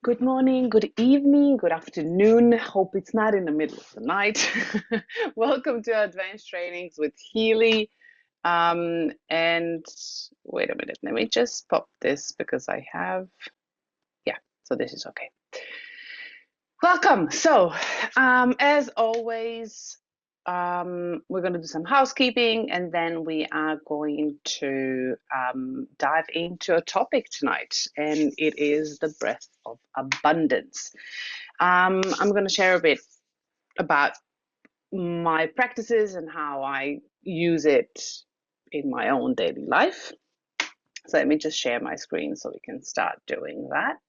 Good morning, good evening, good afternoon. Hope it's not in the middle of the night. Welcome to Advanced Trainings with Healy. And wait a minute, let me just pop this because yeah, so this is okay. Welcome. So, as always, we're going to do some housekeeping and then we are going to dive into a topic tonight, and it is the breath of abundance. I'm going to share a bit about my practices and how I use it in my own daily life. So let me just share my screen so we can start doing that.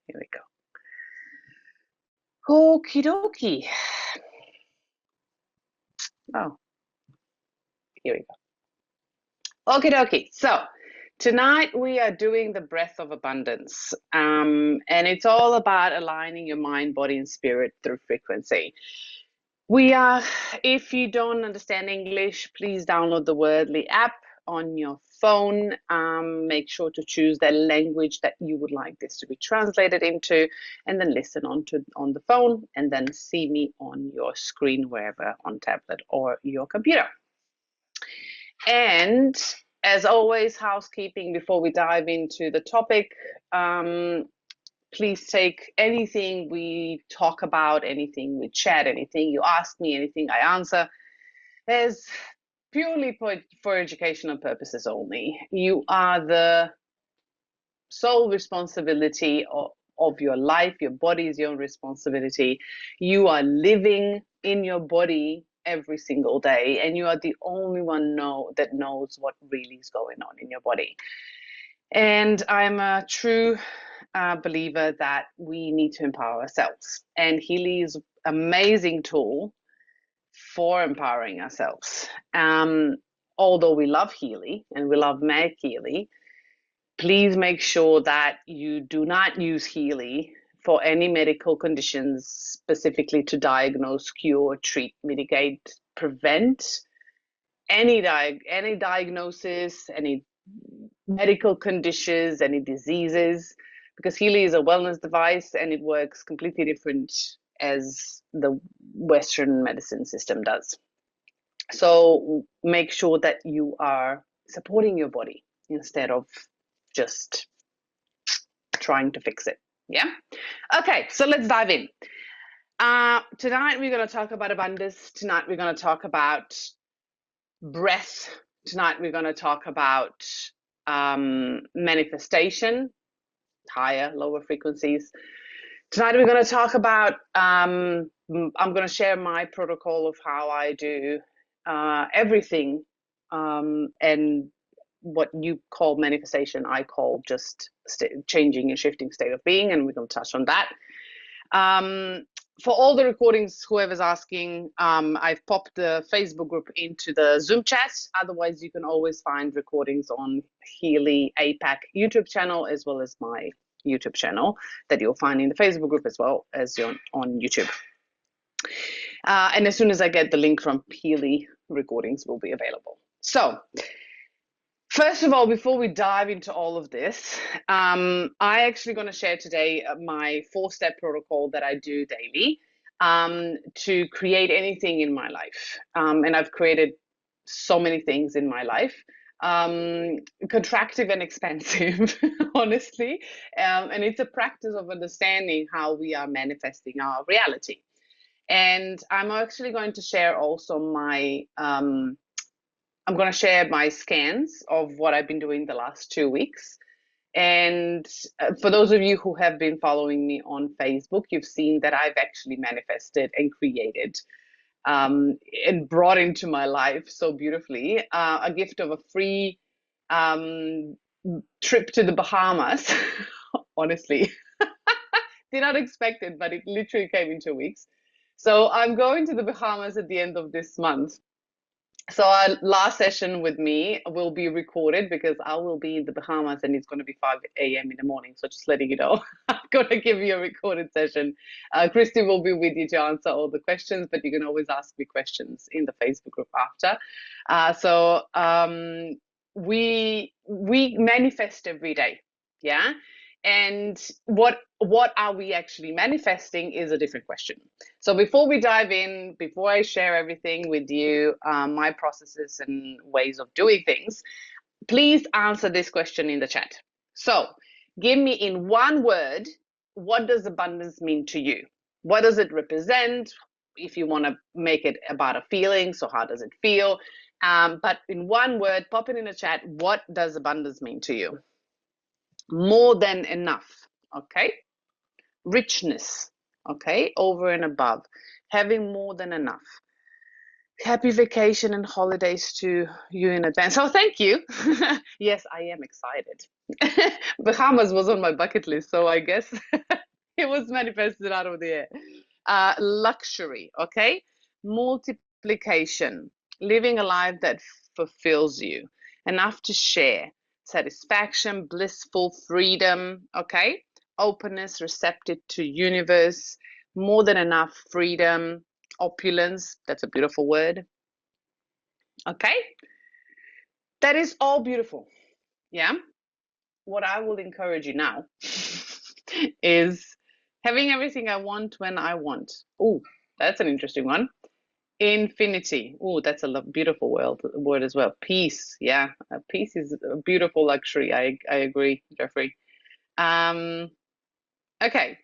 Here we go. Okie dokie. Oh, here we go. Okie dokie. So tonight we are doing the breath of abundance. And it's all about aligning your mind, body, and spirit through frequency. If you don't understand English, please download the Wordly app on your phone. Make sure to choose the language that you would like this to be translated into, and then listen on the phone, and then see me on your screen, wherever, on tablet or your computer. And as always, housekeeping before we dive into the topic. Please take anything we talk about, anything we chat, anything you ask me, anything I answer as purely for educational purposes only. You are the sole responsibility of your life. Your body is your responsibility. You are living in your body every single day, and you are the only one that knows what really is going on in your body. And I'm a true believer that we need to empower ourselves. And Healy is an amazing tool for empowering ourselves. Although we love Healy and we love Meg Healy, please make sure that you do not use Healy for any medical conditions, specifically to diagnose, cure, treat, mitigate, prevent any diagnosis, any medical conditions, any diseases, because Healy is a wellness device and it works completely different as the Western medicine system does. So make sure that you are supporting your body instead of just trying to fix it. Yeah. Okay, so let's dive in. Tonight we're going to talk about abundance. Tonight we're going to talk about breath. Tonight we're going to talk about manifestation, higher, lower frequencies. Tonight we're going to talk about, I'm going to share my protocol of how I do everything, and what you call manifestation, I call just changing and shifting state of being, and we're going to touch on that. For all the recordings, whoever's asking, I've popped the Facebook group into the Zoom chat. Otherwise, you can always find recordings on Healy APAC YouTube channel, as well as my YouTube channel that you'll find in the Facebook group, as well as on YouTube. And as soon as I get the link from Healy, recordings will be available. So first of all, before we dive into all of this, I actually going to share today my 4-step protocol that I do daily to create anything in my life. And I've created so many things in my life, contractive and expensive, honestly. And it's a practice of understanding how we are manifesting our reality. And I'm actually going to share also I'm going to share my scans of what I've been doing the last 2 weeks. And for those of you who have been following me on Facebook, you've seen that I've actually manifested and created and brought into my life so beautifully a gift of a free trip to the Bahamas. Honestly, did not expect it, but it literally came in 2 weeks. So I'm going to the Bahamas at the end of this month. So our last session with me will be recorded because I will be in the Bahamas and it's going to be 5 a.m. in the morning. So just letting you know, I'm going to give you a recorded session. Christy will be with you to answer all the questions, but you can always ask me questions in the Facebook group after. We manifest every day, yeah? And what are we actually manifesting is a different question. So before we dive in, before I share everything with you, my processes and ways of doing things, please answer this question in the chat. So give me in one word, what does abundance mean to you? What does it represent? If you want to make it about a feeling, so how does it feel? But in one word, pop it in the chat. What does abundance mean to you? More than enough, okay? Richness, okay? Over and above, having more than enough. Happy vacation and holidays to you in advance. Oh, thank you. Yes, I am excited. Bahamas was on my bucket list, so I guess it was manifested out of the air. Luxury, okay? Multiplication, living a life that fulfills you, enough to share, satisfaction, blissful freedom, okay? Openness, receptive to universe, more than enough freedom, opulence, that's a beautiful word, okay? That is all beautiful, yeah? What I will encourage you now is having everything I want when I want. Oh, that's an interesting one. Infinity. Oh, that's a beautiful word as well. Peace. Yeah, peace is a beautiful luxury. I agree, Jeffrey. Okay,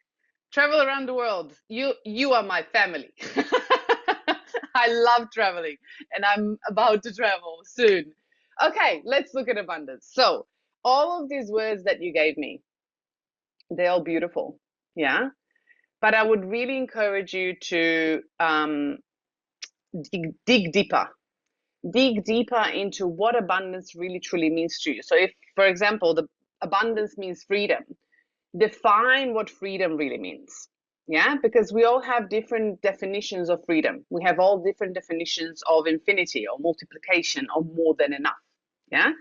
travel around the world. You are my family. I love traveling, and I'm about to travel soon. Okay, let's look at abundance. So all of these words that you gave me, they're all beautiful. Yeah. But I would really encourage you to dig deeper. Dig deeper into what abundance really truly means to you. So if, for example, the abundance means freedom, define what freedom really means. Yeah, because we all have different definitions of freedom. We have all different definitions of infinity or multiplication or more than enough. Yeah.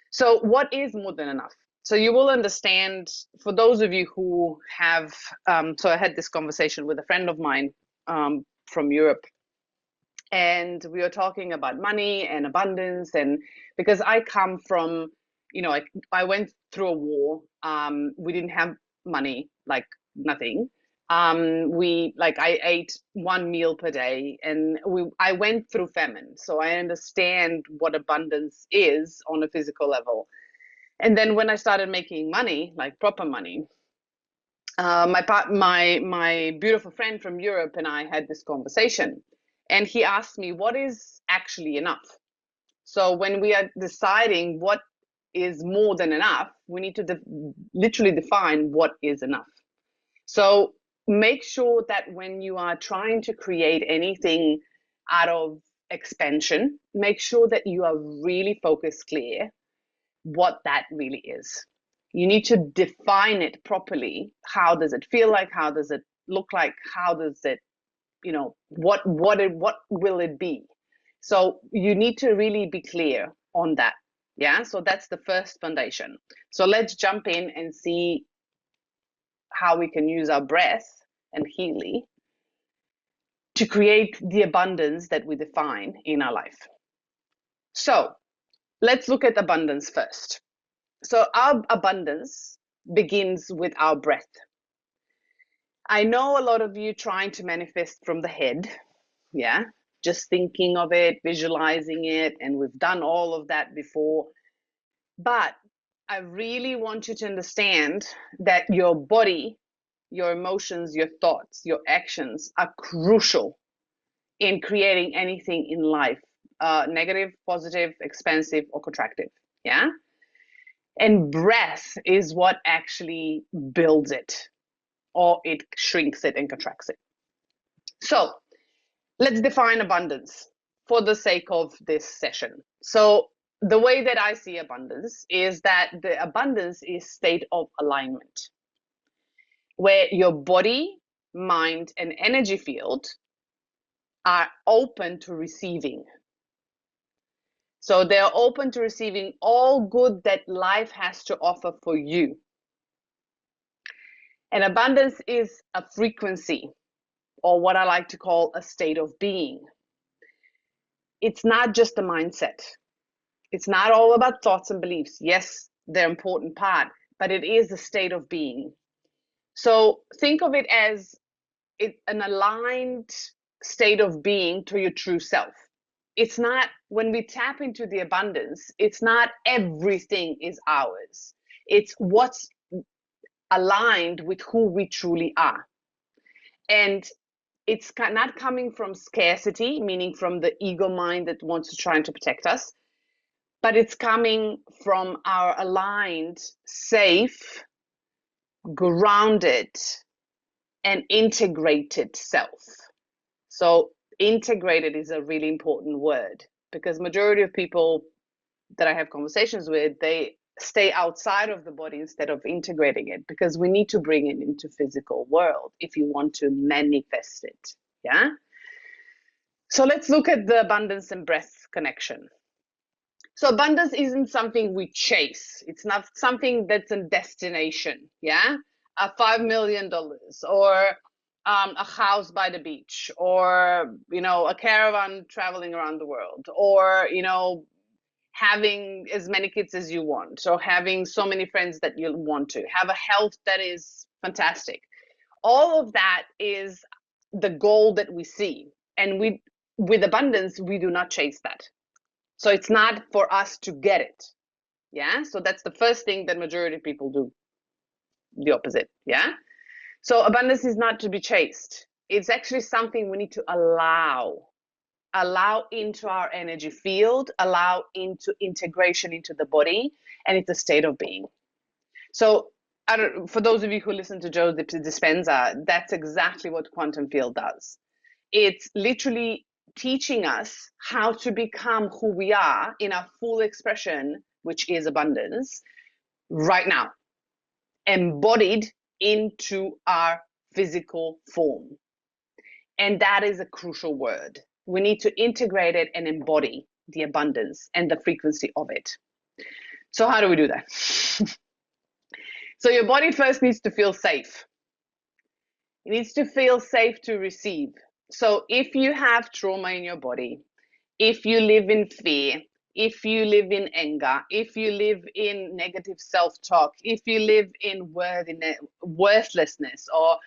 So what is more than enough? So you will understand, for those of you who have, so I had this conversation with a friend of mine from Europe, and we were talking about money and abundance. And because I come from, I went through a war. We didn't have money, like nothing. I ate one meal per day, and I went through famine, so I understand what abundance is on a physical level. And then when I started making money, like proper money, my beautiful friend from Europe and I had this conversation, and he asked me what is actually enough. So when we are deciding what is more than enough, we need to literally define what is enough. So make sure that when you are trying to create anything out of expansion, make sure that you are really focused, clear what that really is. You need to define it properly. How does it feel like? How does it look like? How does it, what will it be? So you need to really be clear on that. Yeah. So that's the first foundation. So let's jump in and see how we can use our breath and Healy to create the abundance that we define in our life. So let's look at abundance first. So our abundance begins with our breath. I know a lot of you trying to manifest from the head, yeah, just thinking of it, visualizing it, and we've done all of that before. But I really want you to understand that your body, your emotions, your thoughts, your actions are crucial in creating anything in life, negative, positive, expansive, or contractive, yeah? And breath is what actually builds it, or it shrinks it and contracts it. So let's define abundance for the sake of this session. So the way that I see abundance is that the abundance is state of alignment, where your body, mind, and energy field are open to receiving. So they're open to receiving all good that life has to offer for you. And abundance is a frequency, or what I like to call a state of being. It's not just a mindset. It's not all about thoughts and beliefs. Yes, they're an important part, but it is a state of being. So think of it as an aligned state of being to your true self. It's not, when we tap into the abundance, it's not everything is ours. It's what's aligned with who we truly are. And it's not coming from scarcity, meaning from the ego mind that wants to try to protect us, but it's coming from our aligned, safe, grounded, and integrated self. So integrated is a really important word, because majority of people that I have conversations with, they stay outside of the body instead of integrating it, because we need to bring it into physical world if you want to manifest it. Yeah. So let's look at the abundance and breath connection. So abundance isn't something we chase. It's not something that's a destination. Yeah. $5 million, or a house by the beach, or a caravan traveling around the world, or having as many kids as you want, or having so many friends that you want to have, a health that is fantastic. All of that is the goal that we see, and with abundance we do not chase that. So it's not for us to get it. Yeah. So that's the first thing that majority of people do, the opposite. Yeah. So abundance is not to be chased. It's actually something we need to allow into our energy field, allow into integration into the body, and it's a state of being. So for those of you who listen to Joe Dispenza, that's exactly what quantum field does. It's literally teaching us how to become who we are in our full expression, which is abundance, right now, embodied into our physical form. And that is a crucial word. We need to integrate it and embody the abundance and the frequency of it. So how do we do that? So your body first needs to feel safe. It needs to feel safe to receive. So if you have trauma in your body, if you live in fear, if you live in anger, if you live in negative self-talk, if you live in worthlessness, or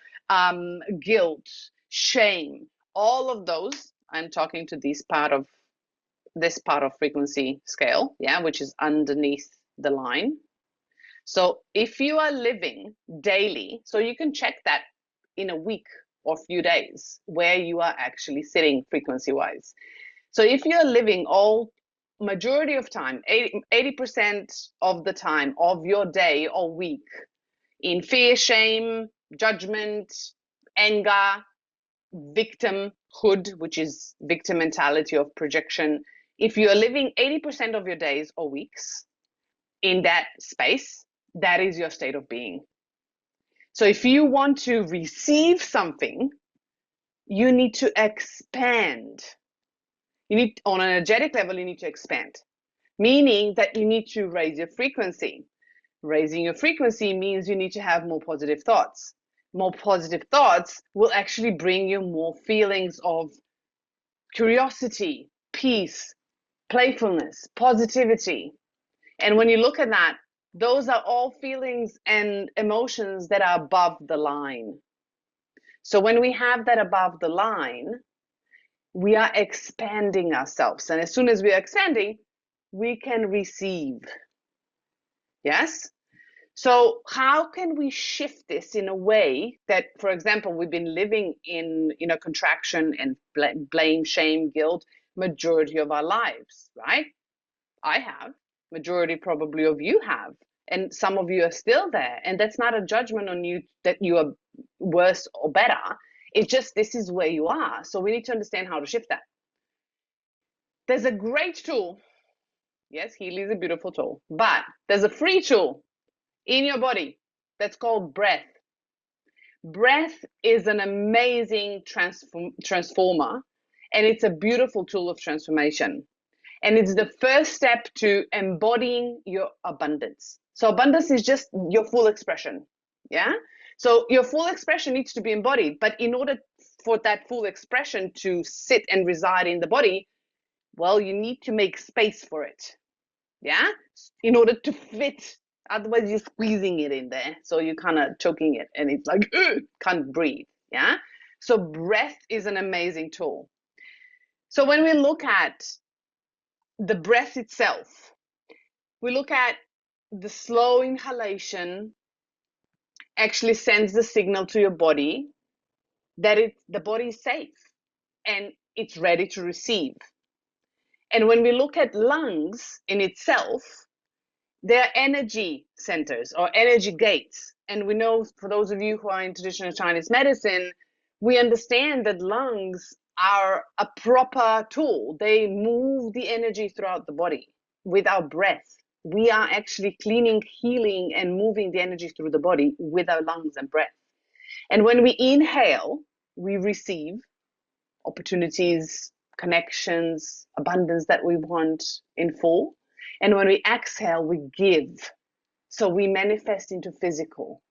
guilt, shame, all of those, I'm talking to this part of frequency scale, yeah, which is underneath the line. So if you are living daily, so you can check that in a week or few days where you are actually sitting frequency wise. So if you're living majority of time, 80% of the time of your day or week in fear, shame, judgment, anger, victimhood, which is victim mentality of projection, if you're living 80% of your days or weeks in that space, that is your state of being. So if you want to receive something, you need to expand. On an energetic level, you need to expand, meaning that you need to raise your frequency. Raising your frequency means you need to have more positive thoughts. More positive thoughts will actually bring you more feelings of curiosity, peace, playfulness, positivity. And when you look at that, those are all feelings and emotions that are above the line. So when we have that above the line, we are expanding ourselves. And as soon as we are expanding, we can receive. Yes? So how can we shift this in a way that, for example, we've been living in contraction and blame, shame, guilt majority of our lives, right? I have. Majority probably of you have. And some of you are still there. And that's not a judgment on you that you are worse or better. It's just this is where you are. So we need to understand how to shift that. There's a great tool. Yes, Healy is a beautiful tool. But there's a free tool in your body that's called breath. Breath is an amazing transformer, and it's a beautiful tool of transformation. And it's the first step to embodying your abundance. So abundance is just your full expression. Yeah. So your full expression needs to be embodied. But in order for that full expression to sit and reside in the body, well, you need to make space for it. Yeah. In order to fit Otherwise, you're squeezing it in there. So you're kind of choking it and it's like, can't breathe. Yeah. So breath is an amazing tool. So when we look at the breath itself, we look at the slow inhalation actually sends the signal to your body that the body is safe and it's ready to receive. And when we look at lungs in itself, they're energy centers or energy gates. And we know, for those of you who are in traditional Chinese medicine, we understand that lungs are a proper tool. They move the energy throughout the body with our breath. We are actually cleaning, healing, and moving the energy through the body with our lungs and breath. And when we inhale, we receive opportunities, connections, abundance that we want in full. And when we exhale, we give. So we manifest into physical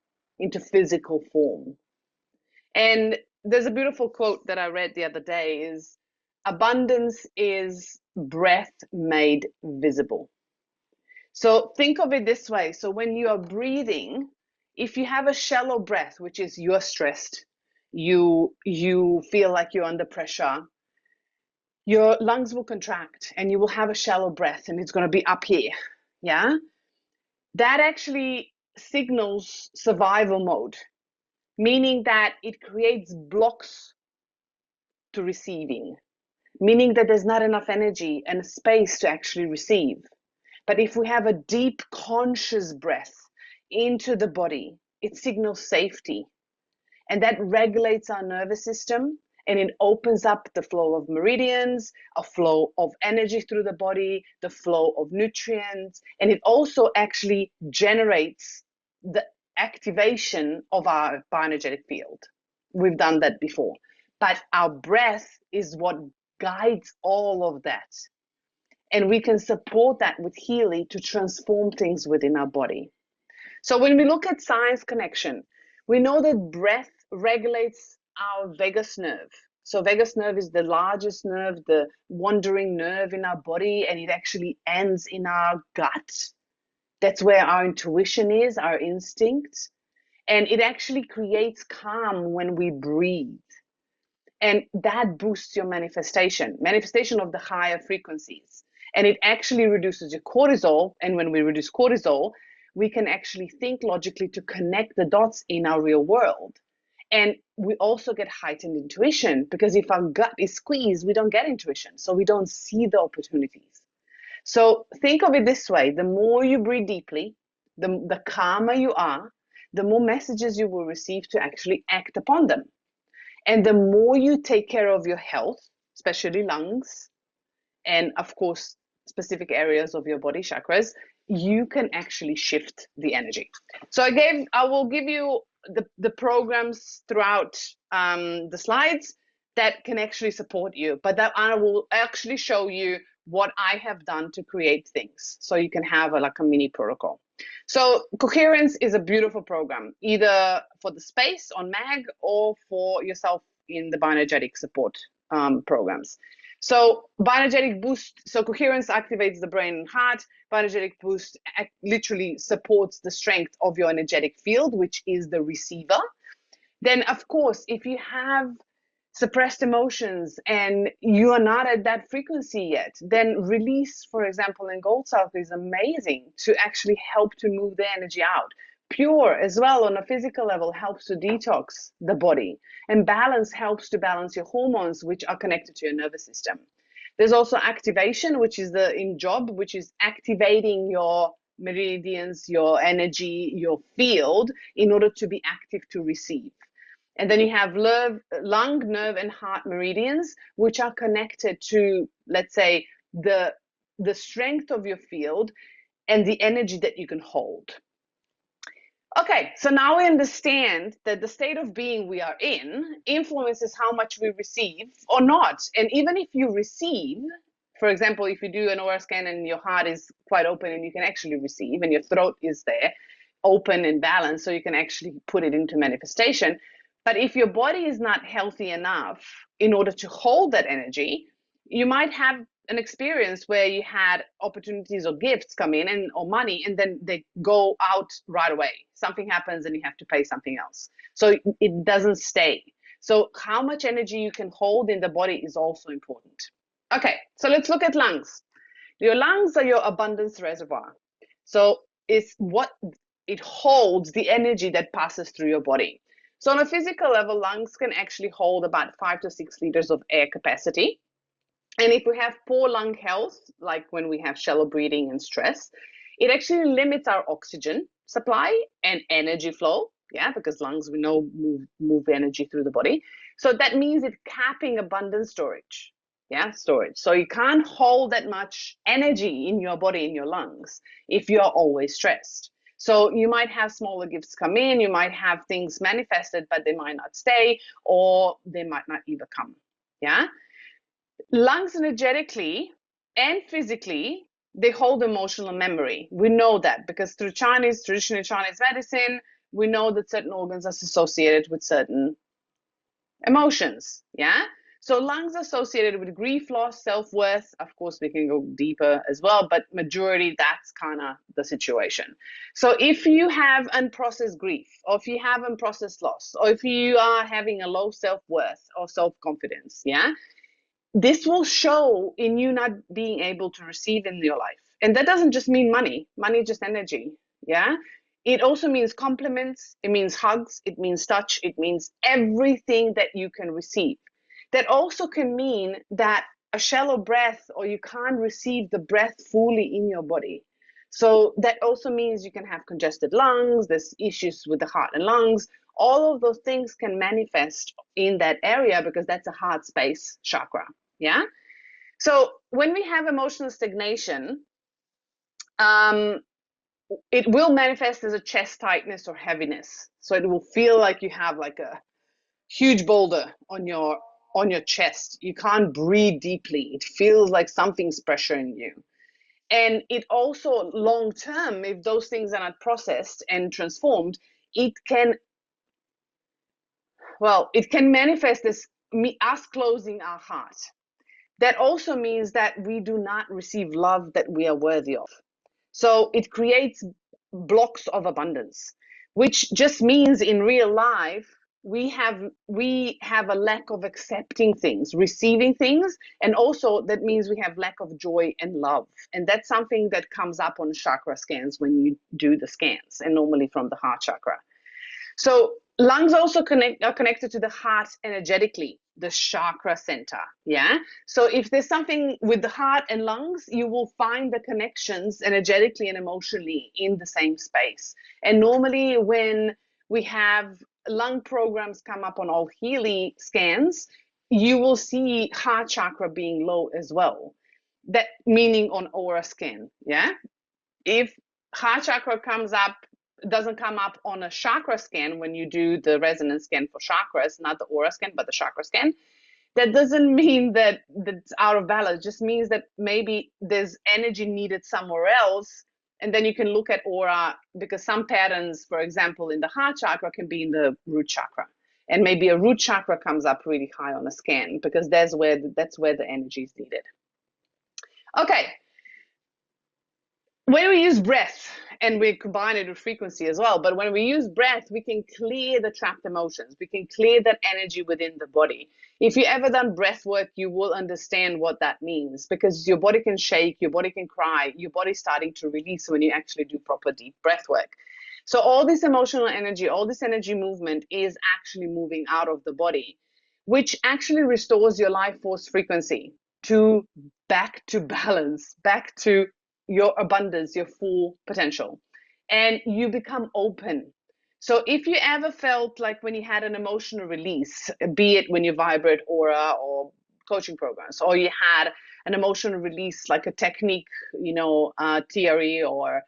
form. And there's a beautiful quote that I read the other day is abundance is breath made visible. So think of it this way. So when you are breathing, if you have a shallow breath, which is you're stressed, you feel like you're under pressure, your lungs will contract and you will have a shallow breath and it's going to be up here. Yeah. That actually signals survival mode, meaning that it creates blocks to receiving, meaning that there's not enough energy and space to actually receive. But if we have a deep conscious breath into the body, it signals safety. And that regulates our nervous system and it opens up the flow of meridians, a flow of energy through the body, the flow of nutrients, and it also actually generates the activation of our bioenergetic field. We've done that before. But our breath is what guides all of that. And we can support that with Healy to transform things within our body. So when we look at science connection, we know that breath regulates our vagus nerve. So vagus nerve is the largest nerve, the wandering nerve in our body, and it actually ends in our gut. That's where our intuition is, our instinct. And it actually creates calm when we breathe. And that boosts your manifestation of the higher frequencies. And it actually reduces your cortisol. And when we reduce cortisol, we can actually think logically to connect the dots in our real world. And we also get heightened intuition because if our gut is squeezed, we don't get intuition. So we don't see the opportunities. So think of it this way. The more you breathe deeply, the calmer you are, the more messages you will receive to actually act upon them. And the more you take care of your health, especially lungs, and of course, specific areas of your body chakras, you can actually shift the energy. So I will give you the programs throughout the slides that can actually support you, but that I will actually show you what I have done to create things. So you can have like a mini protocol. So Coherence is a beautiful program, either for the space on MAG or for yourself in the bioenergetic support programs. So bioenergetic boost, so Coherence activates the brain and heart. Bioenergetic boost literally supports the strength of your energetic field, which is the receiver. Then of course, if you have suppressed emotions and you are not at that frequency yet, then release, for example, in Gold South is amazing to actually help to move the energy out. Pure as well on a physical level helps to detox the body, and balance helps to balance your hormones, which are connected to your nervous system. There's also activation, which is which is activating your meridians, your energy, your field in order to be active to receive. And then you have lung, nerve, and heart meridians, which are connected to, let's say, the strength of your field and the energy that you can hold. Okay, so now we understand that the state of being we are in influences how much we receive or not. And even if you receive, for example, if you do an aura scan and your heart is quite open and you can actually receive, and your throat is there, open and balanced, so you can actually put it into manifestation. But if your body is not healthy enough in order to hold that energy, you might have an experience where you had opportunities or gifts come in and or money, and then they go out right away? Something happens and you have to pay something else. So it doesn't stay. So how much energy you can hold in the body is also important. Okay, so let's look at lungs. Your lungs are your abundance reservoir. So it's what it holds the energy that passes through your body. So on a physical level, lungs can actually hold about 5 to 6 liters of air capacity. And if we have poor lung health, like when we have shallow breathing and stress, it actually limits our oxygen supply and energy flow. Yeah, because lungs, we know, move energy through the body. So that means it's capping abundant storage. Yeah, storage. So you can't hold that much energy in your body, in your lungs, if you're always stressed. So you might have smaller gifts come in, you might have things manifested, but they might not stay, or they might not even come. Yeah. Lungs energetically and physically, they hold emotional memory. We know that because through traditional Chinese medicine, we know that certain organs are associated with certain emotions. Yeah. So lungs associated with grief, loss, self-worth. Of course, we can go deeper as well, but majority, that's kind of the situation. So if you have unprocessed grief, or if you have unprocessed loss, or if you are having a low self-worth or self-confidence, yeah, this will show in you not being able to receive in your life. And that doesn't just mean money. Money is just energy. Yeah. It also means compliments. It means hugs. It means touch. It means everything that you can receive. That also can mean that a shallow breath, or you can't receive the breath fully in your body. So that also means you can have congested lungs. There's issues with the heart and lungs. All of those things can manifest in that area because that's a heart space chakra. Yeah. So when we have emotional stagnation, it will manifest as a chest tightness or heaviness. So it will feel like you have like a huge boulder on your chest. You can't breathe deeply. It feels like something's pressuring you. And it also, long term, if those things are not processed and transformed, it can manifest as us closing our heart. That also means that we do not receive love that we are worthy of. So it creates blocks of abundance, which just means in real life, we have a lack of accepting things, receiving things, and also that means we have lack of joy and love. And that's something that comes up on chakra scans when you do the scans, and normally from the heart chakra. So lungs also are connected to the heart energetically, the chakra center. Yeah. So if there's something with the heart and lungs, you will find the connections energetically and emotionally in the same space. And normally when we have lung programs come up on all Healy scans, you will see heart chakra being low as well. That meaning on aura scan. Yeah. If heart chakra doesn't come up on a chakra scan when you do the resonance scan for chakras, not the aura scan, but the chakra scan, that doesn't mean that that's out of balance. It just means that maybe there's energy needed somewhere else. And then you can look at aura, because some patterns, for example, in the heart chakra can be in the root chakra. And maybe a root chakra comes up really high on a scan because that's where the energy is needed. Okay. When we use breath, and we combine it with frequency as well, but when we use breath, we can clear the trapped emotions. We can clear that energy within the body. If you ever done breath work, you will understand what that means, because your body can shake, your body can cry, your body's starting to release when you actually do proper deep breath work. So all this emotional energy, all this energy movement is actually moving out of the body, which actually restores your life force frequency back to balance, back to your abundance, your full potential, and you become open. So if you ever felt like when you had an emotional release, be it when you vibrate aura or coaching programs, or you had an emotional release like a technique, TRE or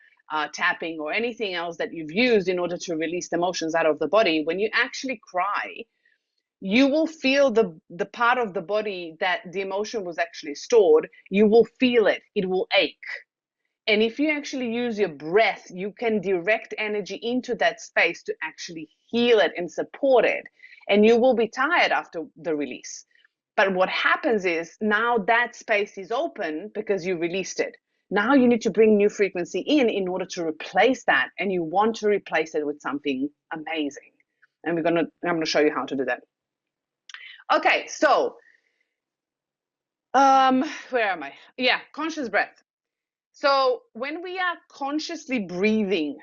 tapping or anything else that you've used in order to release the emotions out of the body, when you actually cry, you will feel the part of the body that the emotion was actually stored. You will feel it. It will ache. And if you actually use your breath, you can direct energy into that space to actually heal it and support it. And you will be tired after the release. But what happens is now that space is open because you released it. Now you need to bring new frequency in order to replace that. And you want to replace it with something amazing. And I'm going to show you how to do that. Okay, so where am I? Yeah, conscious breath. So when we are consciously breathing,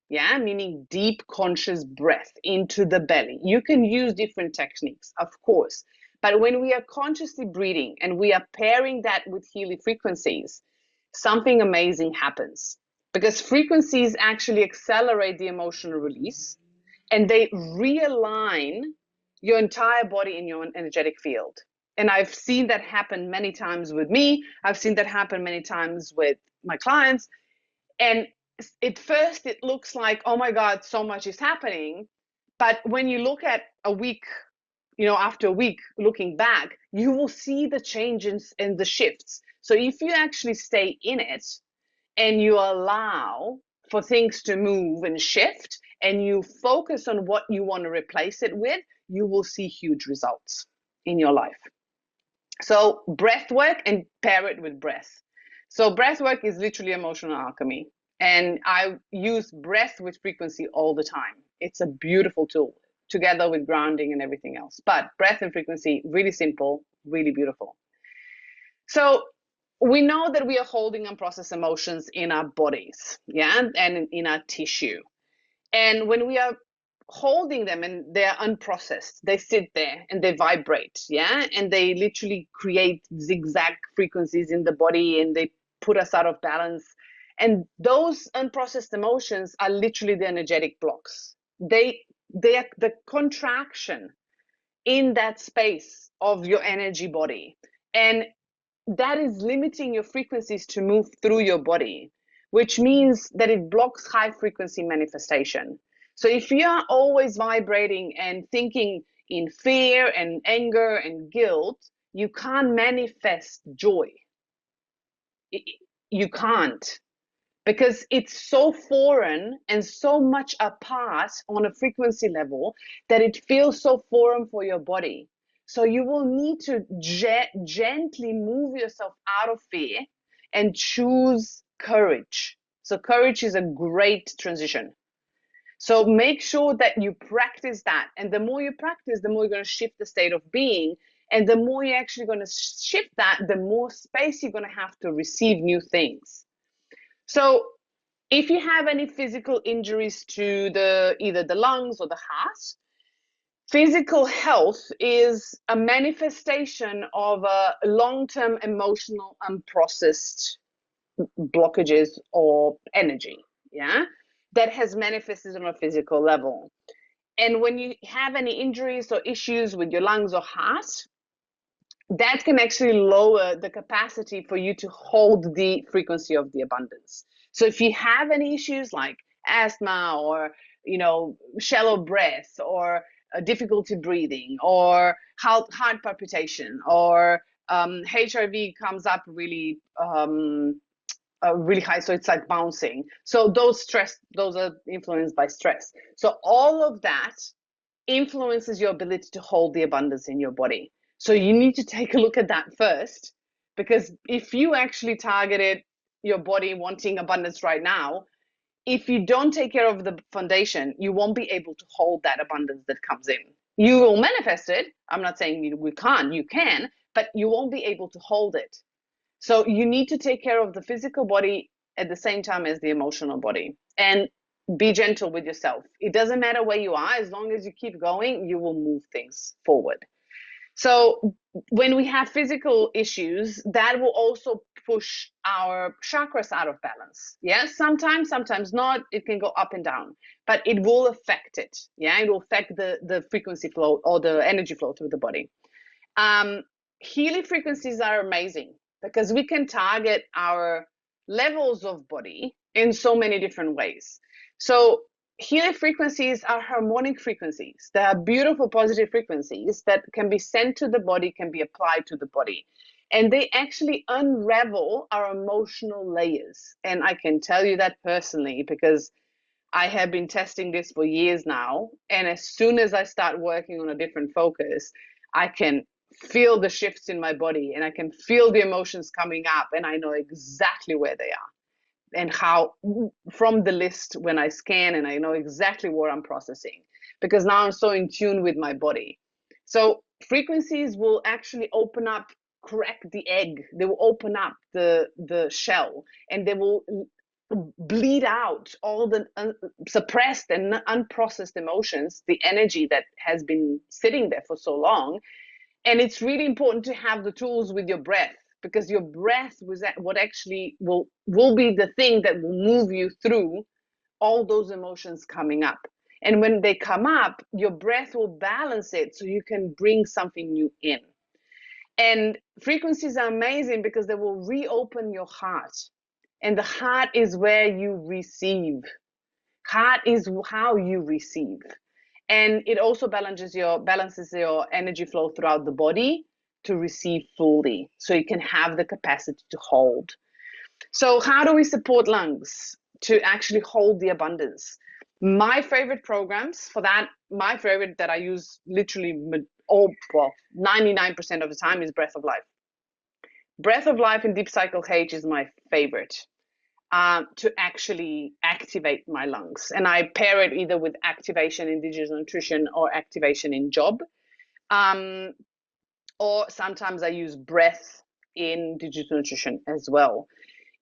yeah, meaning deep conscious breath into the belly, you can use different techniques, of course. But when we are consciously breathing and we are pairing that with Healy frequencies, something amazing happens, because frequencies actually accelerate the emotional release and they realign your entire body in your energetic field. And I've seen that happen many times with me. I've seen that happen many times with my clients. And at first it looks like, oh my God, so much is happening. But when you look at a week, after a week looking back, you will see the changes and the shifts. So if you actually stay in it and you allow for things to move and shift and you focus on what you want to replace it with, you will see huge results in your life. So breath work, and pair it with breath. So breath work is literally emotional alchemy. And I use breath with frequency all the time. It's a beautiful tool together with grounding and everything else. But breath and frequency, really simple, really beautiful. So we know that we are holding unprocessed emotions in our bodies, yeah, and in our tissue. And when we are holding them and they're unprocessed, they sit there and they vibrate, yeah, and they literally create zigzag frequencies in the body and they put us out of balance. And those unprocessed emotions are literally the energetic blocks. They are the contraction in that space of your energy body. And that is limiting your frequencies to move through your body, which means that it blocks high frequency manifestation. So if you are always vibrating and thinking in fear and anger and guilt, you can't manifest joy. You can't, because it's so foreign and so much apart on a frequency level that it feels so foreign for your body. So you will need to gently move yourself out of fear and choose courage. So courage is a great transition. So make sure that you practice that. And the more you practice, the more you're going to shift the state of being. And the more you're actually going to shift that, the more space you're going to have to receive new things. So if you have any physical injuries to either the lungs or the heart, physical health is a manifestation of a long-term emotional unprocessed blockages or energy, yeah, that has manifested on a physical level. And when you have any injuries or issues with your lungs or heart, that can actually lower the capacity for you to hold the frequency of the abundance. So if you have any issues like asthma or shallow breath or difficulty breathing or heart palpitation or HRV comes up really really high, so it's like bouncing. So those are influenced by stress. So all of that influences your ability to hold the abundance in your body. So you need to take a look at that first, because if you actually targeted your body wanting abundance right now, if you don't take care of the foundation, you won't be able to hold that abundance that comes in. You will manifest it. I'm not saying we can't, you can, but you won't be able to hold it. So you need to take care of the physical body at the same time as the emotional body, and be gentle with yourself. It doesn't matter where you are, as long as you keep going, you will move things forward. So when we have physical issues, that will also push our chakras out of balance. Yes, sometimes not. It can go up and down, but it will affect it. Yeah, it will affect the frequency flow or the energy flow through the body. Healy frequencies are amazing because we can target our levels of body in so many different ways. So Healy frequencies are harmonic frequencies. They are beautiful, positive frequencies that can be sent to the body, can be applied to the body. And they actually unravel our emotional layers. And I can tell you that personally because I have been testing this for years now. And as soon as I start working on a different focus, I can feel the shifts in my body, and I can feel the emotions coming up, and I know exactly where they are and how from the list when I scan, and I know exactly what I'm processing because now I'm so in tune with my body. So frequencies will actually open up, crack the egg. They will open up the shell, and they will bleed out all the suppressed and unprocessed emotions, the energy that has been sitting there for so long. And it's really important to have the tools with your breath, because your breath was what actually will be the thing that will move you through all those emotions coming up. And when they come up, your breath will balance it so you can bring something new in. And frequencies are amazing because they will reopen your heart. And the heart is where you receive. Heart is how you receive. And it also balances your energy flow throughout the body to receive fully, so you can have the capacity to hold. So how do we support lungs to actually hold the abundance? My favorite programs for that, my favorite that I use literally all, well, 99% of the time is Breath of Life. Breath of Life and Deep Cycle H is my favorite to actually activate my lungs. And I pair it either with activation in digital nutrition or activation in job. Or sometimes I use breath in digital nutrition as well.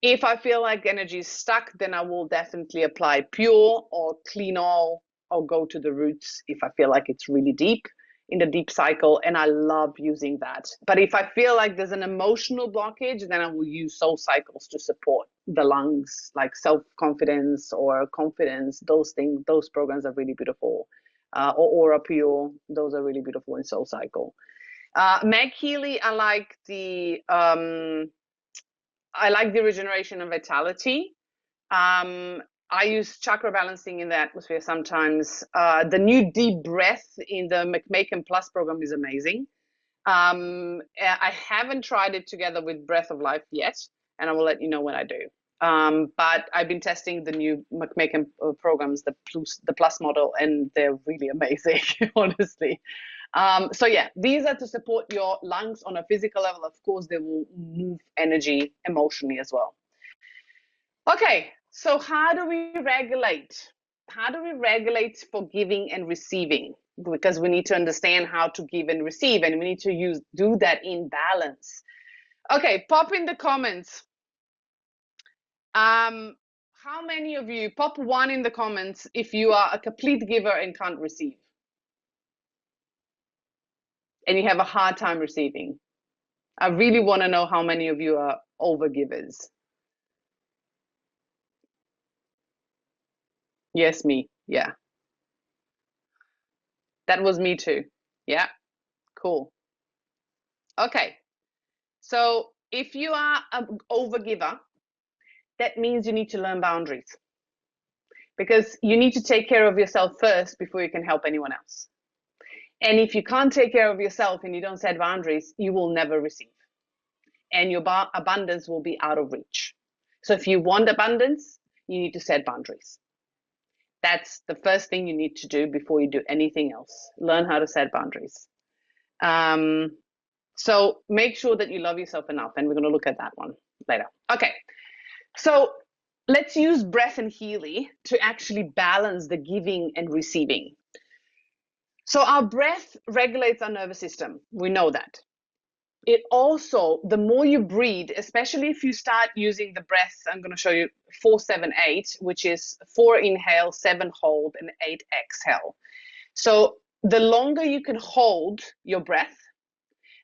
If I feel like energy is stuck, then I will definitely apply pure or clean all, or go to the roots if I feel like it's really deep in the deep cycle. And I love using that. But if I feel like there's an emotional blockage, then I will use soul cycles to support the lungs, like self-confidence or confidence. Those things, those programs are really beautiful. Or Aura Pure, those are really beautiful in soul cycle. Meg Healy, I like the regeneration and vitality. I use chakra balancing in the atmosphere sometimes. The new deep breath in the McMaken Plus program is amazing. I haven't tried it together with Breath of Life yet, and I will let you know when I do. But I've been testing the new McMaken programs, the Plus model, and they're really amazing, honestly. So yeah, these are to support your lungs on a physical level. Of course, they will move energy emotionally as well. Okay, so how do we regulate? How do we regulate for giving and receiving? Because we need to understand how to give and receive, and we need to do that in balance. Okay, pop in the comments. How many of you, pop one in the comments if you are a complete giver and can't receive, and you have a hard time receiving. I really want to know how many of you are overgivers. Yes, me. Yeah. That was me too. Yeah. Cool. Okay. So if you are an overgiver, that means you need to learn boundaries, because you need to take care of yourself first before you can help anyone else. And if you can't take care of yourself and you don't set boundaries, you will never receive. And your abundance will be out of reach. So if you want abundance, you need to set boundaries. That's the first thing you need to do before you do anything else. Learn how to set boundaries. So make sure that you love yourself enough, and we're going to look at that one later. Okay, so let's use breath and Healy to actually balance the giving and receiving. So our breath regulates our nervous system. We know that. It also, the more you breathe, especially if you start using the breath, I'm going to show you 4-7-8, which is 4 inhale, 7 hold, and 8 exhale. So the longer you can hold your breath,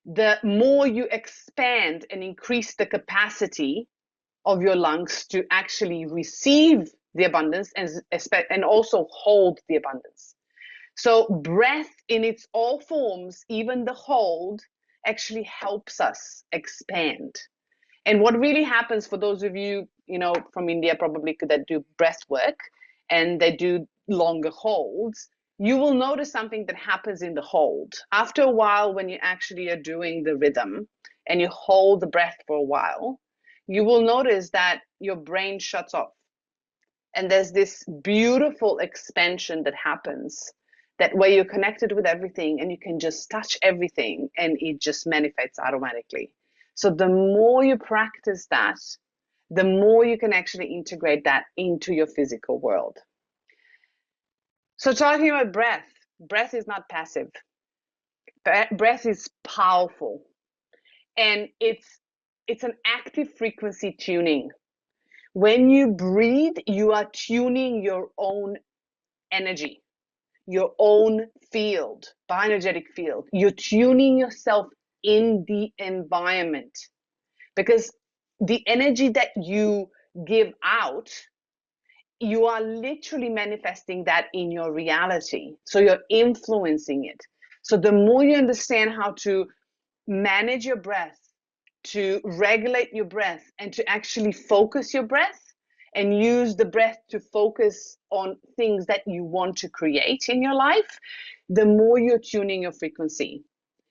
the more you expand and increase the capacity of your lungs to actually receive the abundance and also hold the abundance. So breath in its all forms, even the hold, actually helps us expand. And what really happens for those of you, from India probably that do breath work and they do longer holds, you will notice something that happens in the hold. After a while, when you actually are doing the rhythm and you hold the breath for a while, you will notice that your brain shuts off. And there's this beautiful expansion that happens That way you're connected with everything and you can just touch everything and it just manifests automatically. So the more you practice that, the more you can actually integrate that into your physical world. So talking about breath, breath is not passive. Breath is powerful, and it's an active frequency tuning. When you breathe, you are tuning your own energy, your own field, bioenergetic field. You're tuning yourself in the environment, because the energy that you give out, you are literally manifesting that in your reality. So you're influencing it. So the more you understand how to manage your breath, to regulate your breath, and to actually focus your breath and use the breath to focus on things that you want to create in your life, the more you're tuning your frequency.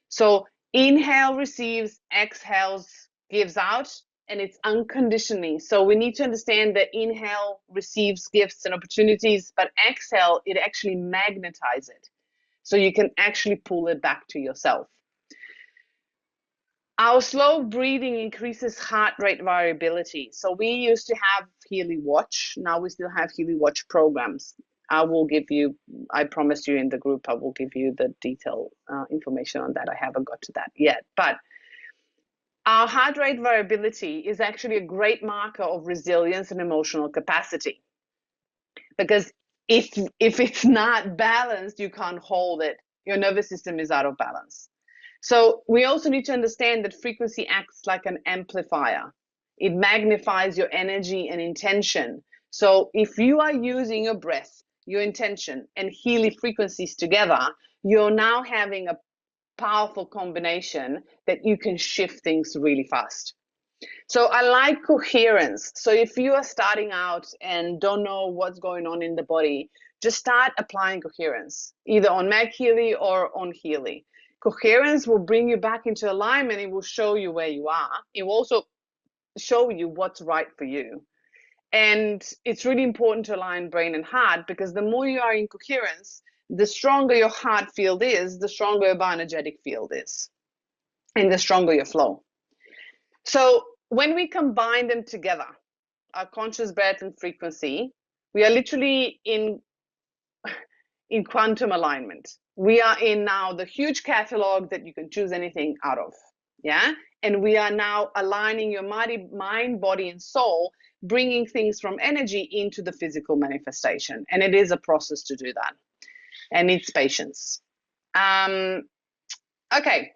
So inhale receives, exhales gives out, and it's unconditionally. So we need to understand that inhale receives gifts and opportunities, but exhale, it actually magnetizes it. So you can actually pull it back to yourself. Our slow breathing increases heart rate variability. So we used to have Healy Watch. Now we still have Healy Watch programs. I will give you, I promised you in the group, I will give you the detailed information on that. I haven't got to that yet. But our heart rate variability is actually a great marker of resilience and emotional capacity. Because if it's not balanced, you can't hold it. Your nervous system is out of balance. So we also need to understand that frequency acts like an amplifier. It magnifies your energy and intention. So if you are using your breath, your intention, and Healy frequencies together, you're now having a powerful combination that you can shift things really fast. So I like coherence. So if you are starting out and don't know what's going on in the body, just start applying coherence, either on Mag Healy or on Healy. Coherence will bring you back into alignment. It will show you where you are. It will also show you what's right for you. And it's really important to align brain and heart, because the more you are in coherence, the stronger your heart field is, the stronger your bioenergetic field is, and the stronger your flow. So when we combine them together, our conscious breath and frequency, we are literally in quantum alignment. We are in now the huge catalog that you can choose anything out of. Yeah. And we are now aligning your mind, body, and soul, bringing things from energy into the physical manifestation. And it is a process to do that. And needs patience. Okay.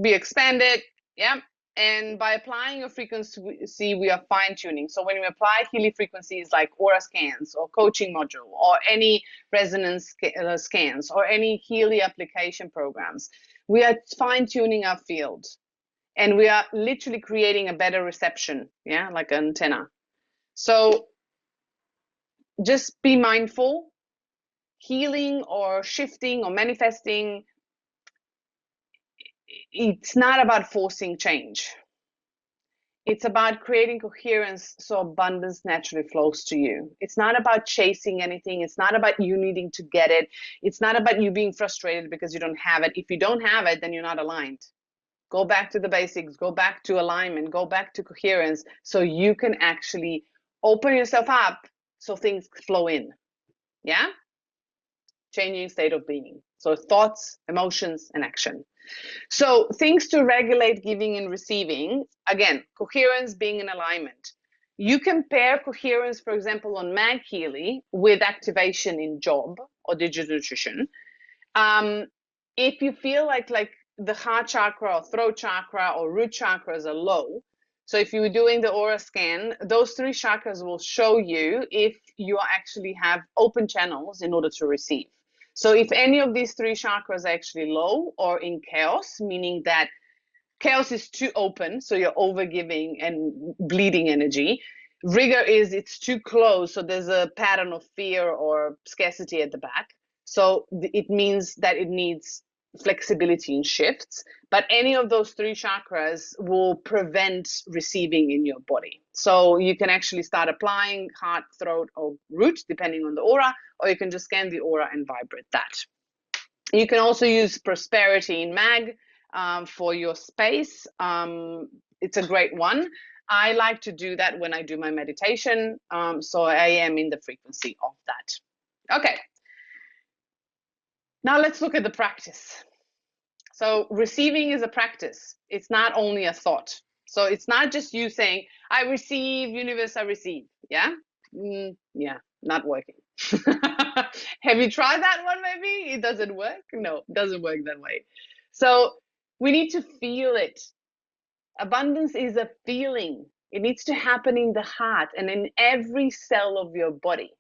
Be expanded. Yeah. And by applying your frequency, we are fine tuning. So when we apply Healy frequencies like aura scans or coaching module or any resonance scans or any Healy application programs, we are fine tuning our field, and we are literally creating a better reception. Yeah, like an antenna. So just be mindful. Healing or shifting or manifesting, it's not about forcing change. It's about creating coherence so abundance naturally flows to you. It's not about chasing anything. It's not about you needing to get it. It's not about you being frustrated because you don't have it. If you don't have it, then you're not aligned. Go back to the basics. Go back to alignment. Go back to coherence so you can actually open yourself up so things flow in. Yeah? Changing state of being. So thoughts, emotions, and action. So things to regulate giving and receiving, again, coherence being in alignment. You can pair coherence, for example, on Mag Healy with activation in job or digital nutrition. If you feel like the heart chakra or throat chakra or root chakras are low, so if you're doing the aura scan, those three chakras will show you if you actually have open channels in order to receive. So if any of these three chakras are actually low or in chaos, meaning that chaos is too open, so you're overgiving and bleeding energy. Rigor is it's too close, so there's a pattern of fear or scarcity at the back. So it means that it needs flexibility and shifts. But any of those three chakras will prevent receiving in your body. So you can actually start applying heart, throat, or root, depending on the aura, or you can just scan the aura and vibrate that. You can also use prosperity in mag for your space. It's a great one. I like to do that when I do my meditation. So I am in the frequency of that. Okay. Now let's look at the practice. So receiving is a practice. It's not only a thought. So it's not just you saying, I receive, universe, I receive. Yeah? Yeah, not working. Have you tried that one maybe? It doesn't work? No, it doesn't work that way. So we need to feel it. Abundance is a feeling. It needs to happen in the heart and in every cell of your body.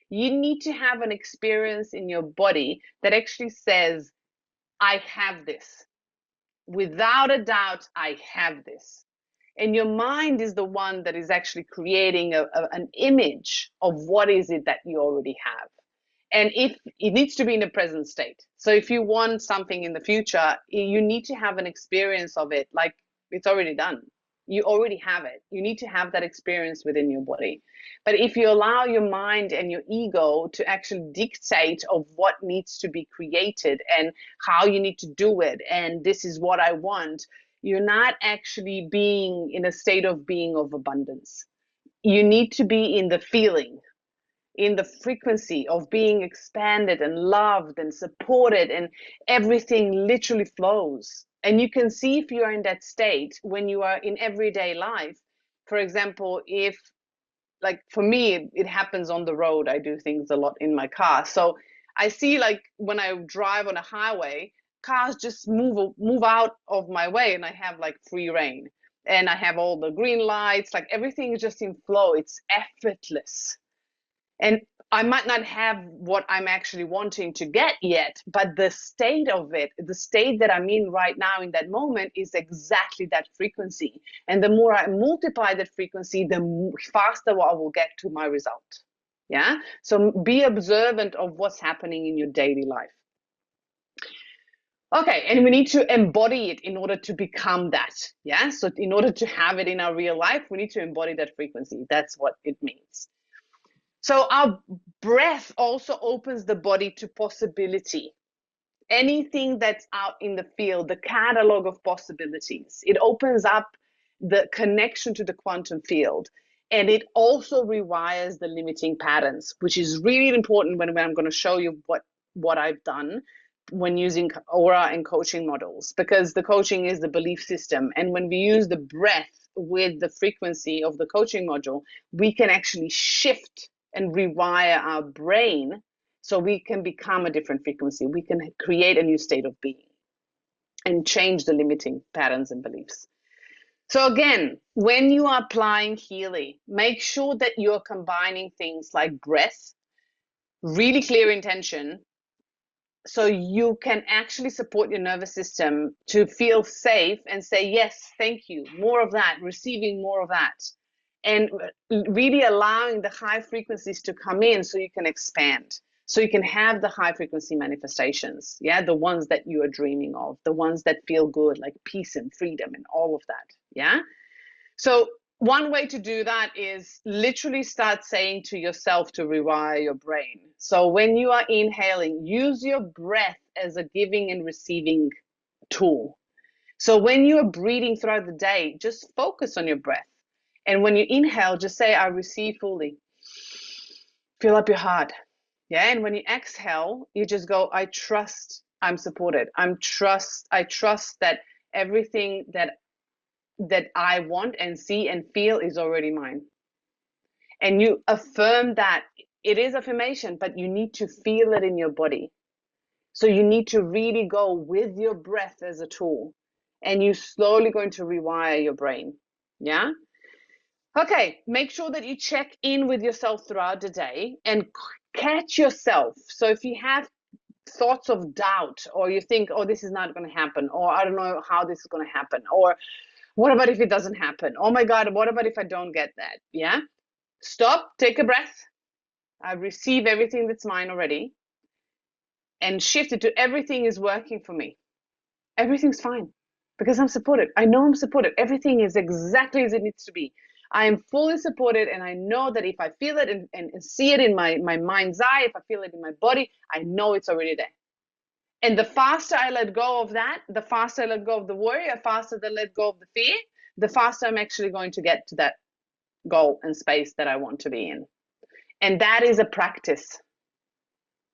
You need to have an experience in your body that actually says, I have this. Without a doubt, I have this. And your mind is the one that is actually creating an image of what is it that you already have. And if it needs to be in the present state. So if you want something in the future, you need to have an experience of it like it's already done. You already have it. You need to have that experience within your body. But if you allow your mind and your ego to actually dictate of what needs to be created and how you need to do it, and this is what I want, you're not actually being in a state of being of abundance. You need to be in the feeling, in the frequency of being expanded and loved and supported, and everything literally flows. And you can see if you are in that state when you are in everyday life. For example, if, like for me, it happens on the road. I do things a lot in my car. So I see, like when I drive on a highway, cars just move out of my way and I have like free reign. And I have all the green lights, like everything is just in flow. It's effortless. And I might not have what I'm actually wanting to get yet, but the state of it, the state that I'm in right now in that moment is exactly that frequency. And the more I multiply that frequency, the faster I will get to my result. Yeah. So be observant of what's happening in your daily life. Okay, and we need to embody it in order to become that. Yeah. So in order to have it in our real life, we need to embody that frequency. That's what it means. So our breath also opens the body to possibility. Anything that's out in the field, the catalog of possibilities, it opens up the connection to the quantum field. And it also rewires the limiting patterns, which is really important when I'm going to show you what I've done when using aura and coaching models, because the coaching is the belief system. And when we use the breath with the frequency of the coaching module, we can actually shift and rewire our brain so we can become a different frequency. We can create a new state of being and change the limiting patterns and beliefs. So again, when you are applying Healy, make sure that you're combining things like breath, really clear intention, so you can actually support your nervous system to feel safe and say, yes, thank you, more of that, receiving more of that. And really allowing the high frequencies to come in so you can expand, so you can have the high frequency manifestations. Yeah, the ones that you are dreaming of, the ones that feel good, like peace and freedom and all of that. Yeah. So one way to do that is literally start saying to yourself to rewire your brain. So when you are inhaling, use your breath as a giving and receiving tool. So when you are breathing throughout the day, just focus on your breath. And when you inhale, just say, I receive fully. Fill up your heart. Yeah. And when you exhale, you just go, I trust I'm supported. I trust that everything that I want and see and feel is already mine. And you affirm that. It is affirmation, but you need to feel it in your body. So you need to really go with your breath as a tool, and you're slowly going to rewire your brain. Yeah. Okay. Make sure that you check in with yourself throughout the day and catch yourself. So if you have thoughts of doubt, or you think, oh, this is not going to happen, or I don't know how this is going to happen, or what about if it doesn't happen? Oh my God, what about if I don't get that? Yeah. Stop, take a breath. I receive everything that's mine already, and shift it to everything is working for me. Everything's fine because I'm supported. I know I'm supported. Everything is exactly as it needs to be. I am fully supported, and I know that if I feel it and see it in my mind's eye, if I feel it in my body, I know it's already there. And the faster I let go of that, the faster I let go of the worry, the faster I let go of the fear, the faster I'm actually going to get to that goal and space that I want to be in. And that is a practice.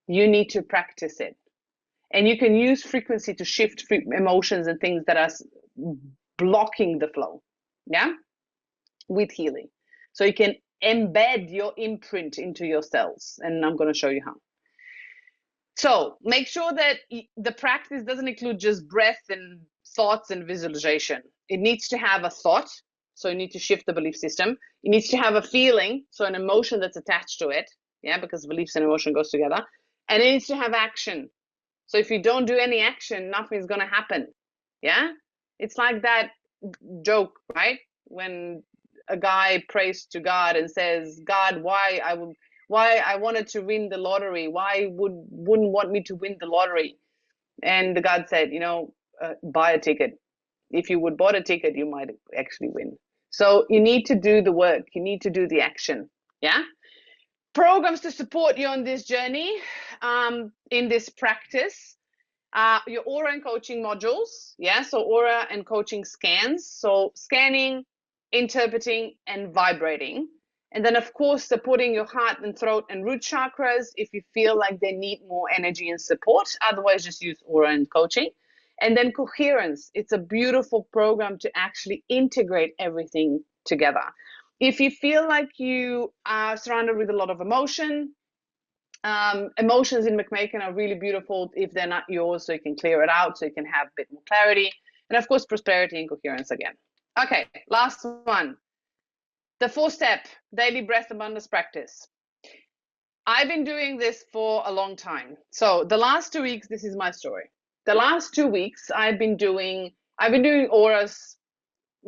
You need to practice it. And you can use frequency to shift emotions and things that are blocking the flow. Yeah? With Healy. So you can embed your imprint into your cells. And I'm going to show you how. So make sure that the practice doesn't include just breath and thoughts and visualization. It needs to have a thought. So you need to shift the belief system. It needs to have a feeling, so an emotion that's attached to it. Yeah, because beliefs and emotion goes together. And it needs to have action. So if you don't do any action, nothing's going to happen. Yeah? It's like that joke, right? When a guy prays to God and says, God, why I wanted to win the lottery? Why wouldn't want me to win the lottery? And the God said, buy a ticket. If you would bought a ticket, you might actually win. So you need to do the work. You need to do the action. Yeah? Programs to support you on this journey, in this practice. Your aura and coaching modules. Yeah, so aura and coaching scans. So scanning, interpreting, and vibrating. And then, of course, supporting your heart and throat and root chakras if you feel like they need more energy and support. Otherwise, just use aura and coaching. And then coherence. It's a beautiful program to actually integrate everything together. If you feel like you are surrounded with a lot of emotion, emotions in McMaken are really beautiful if they're not yours, so you can clear it out, so you can have a bit more clarity. And of course, prosperity and coherence again. Okay, last one. The 4-step daily breath abundance practice. I've been doing this for a long time. So the last 2 weeks, this is my story. The last 2 weeks, I've been doing auras.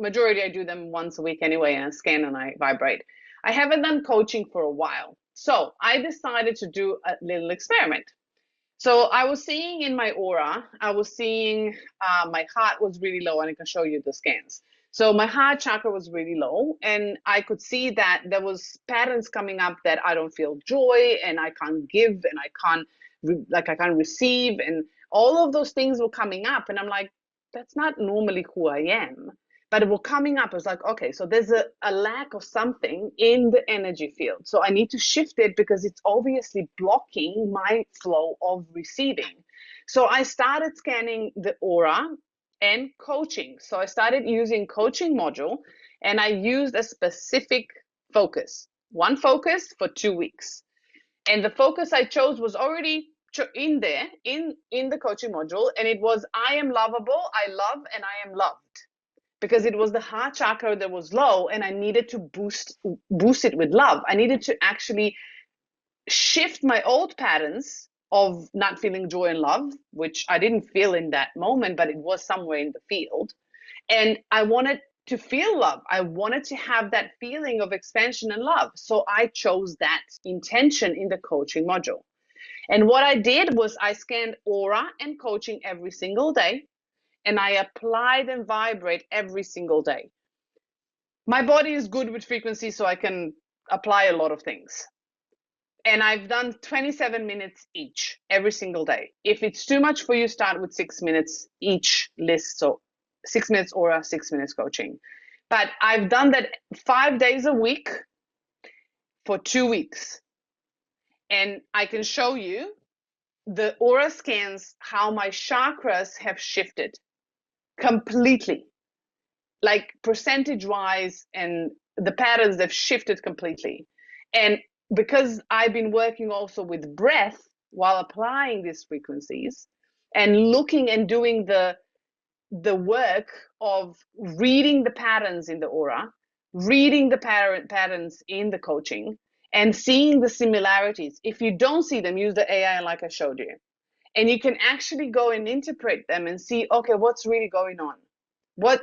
Majority, I do them once a week anyway, and I scan and I vibrate. I haven't done coaching for a while. So I decided to do a little experiment. So I was seeing in my aura, I was seeing my heart was really low, and I can show you the scans. So my heart chakra was really low, and I could see that there was patterns coming up that I don't feel joy, and I can't give, and I can't receive, and all of those things were coming up, and I'm like, that's not normally who I am. But it was coming up. I was like, okay, so there's a lack of something in the energy field. So I need to shift it because it's obviously blocking my flow of receiving. So I started scanning the aura and coaching. So I started using coaching module, and I used a specific focus, one focus for 2 weeks. And the focus I chose was already in there, in the coaching module, and it was, I am lovable, I love, and I am loved. Because it was the heart chakra that was low, and I needed to boost it with love. I needed to actually shift my old patterns of not feeling joy and love, which I didn't feel in that moment, but it was somewhere in the field. And I wanted to feel love. I wanted to have that feeling of expansion and love. So I chose that intention in the coaching module. And what I did was I scanned aura and coaching every single day, and I applied and vibrate every single day. My body is good with frequency, so I can apply a lot of things. And I've done 27 minutes each every single day. If it's too much for you, start with 6 minutes each list. So 6 minutes aura, 6 minutes coaching. But I've done that 5 days a week for 2 weeks. And I can show you the aura scans, how my chakras have shifted completely, like percentage wise, and the patterns have shifted completely. And because I've been working also with breath while applying these frequencies and looking and doing the work of reading the patterns in the aura, reading the patterns in the coaching, and seeing the similarities. If you don't see them, use the AI like I showed you. And you can actually go and interpret them and see, okay, what's really going on?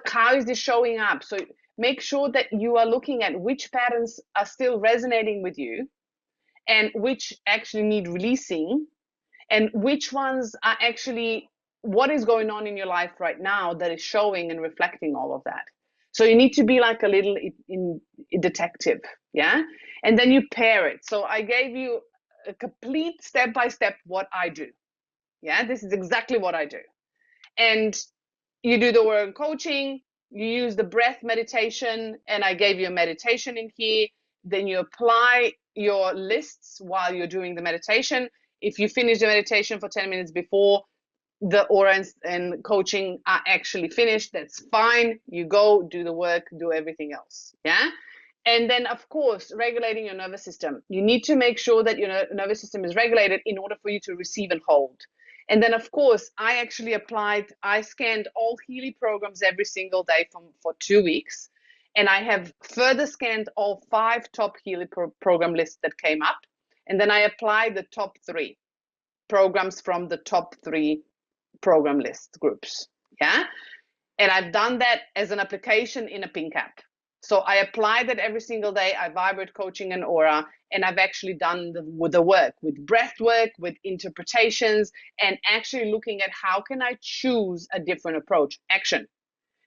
How is this showing up? So make sure that you are looking at which patterns are still resonating with you and which actually need releasing, and which ones are actually what is going on in your life right now that is showing and reflecting all of that. So you need to be like a little detective, yeah? And then you pair it. So I gave you a complete step-by-step what I do. Yeah, this is exactly what I do. And you do the work in coaching, you use the breath meditation, and I gave you a meditation in here. Then you apply your lists while you're doing the meditation. If you finish the meditation for 10 minutes before the aura and coaching are actually finished, that's fine. You go do the work, do everything else. Yeah. And then, of course, regulating your nervous system. You need to make sure that your nervous system is regulated in order for you to receive and hold. And then, of course, I scanned all Healy programs every single day for 2 weeks. And I have further scanned all 5 top Healy program lists that came up. And then I applied the top 3 programs from the top 3 program list groups. Yeah. And I've done that as an application in a pink app. So I apply that every single day. I vibrate coaching and aura, and I've actually done the work with breath work, with interpretations, and actually looking at how can I choose a different approach. Action.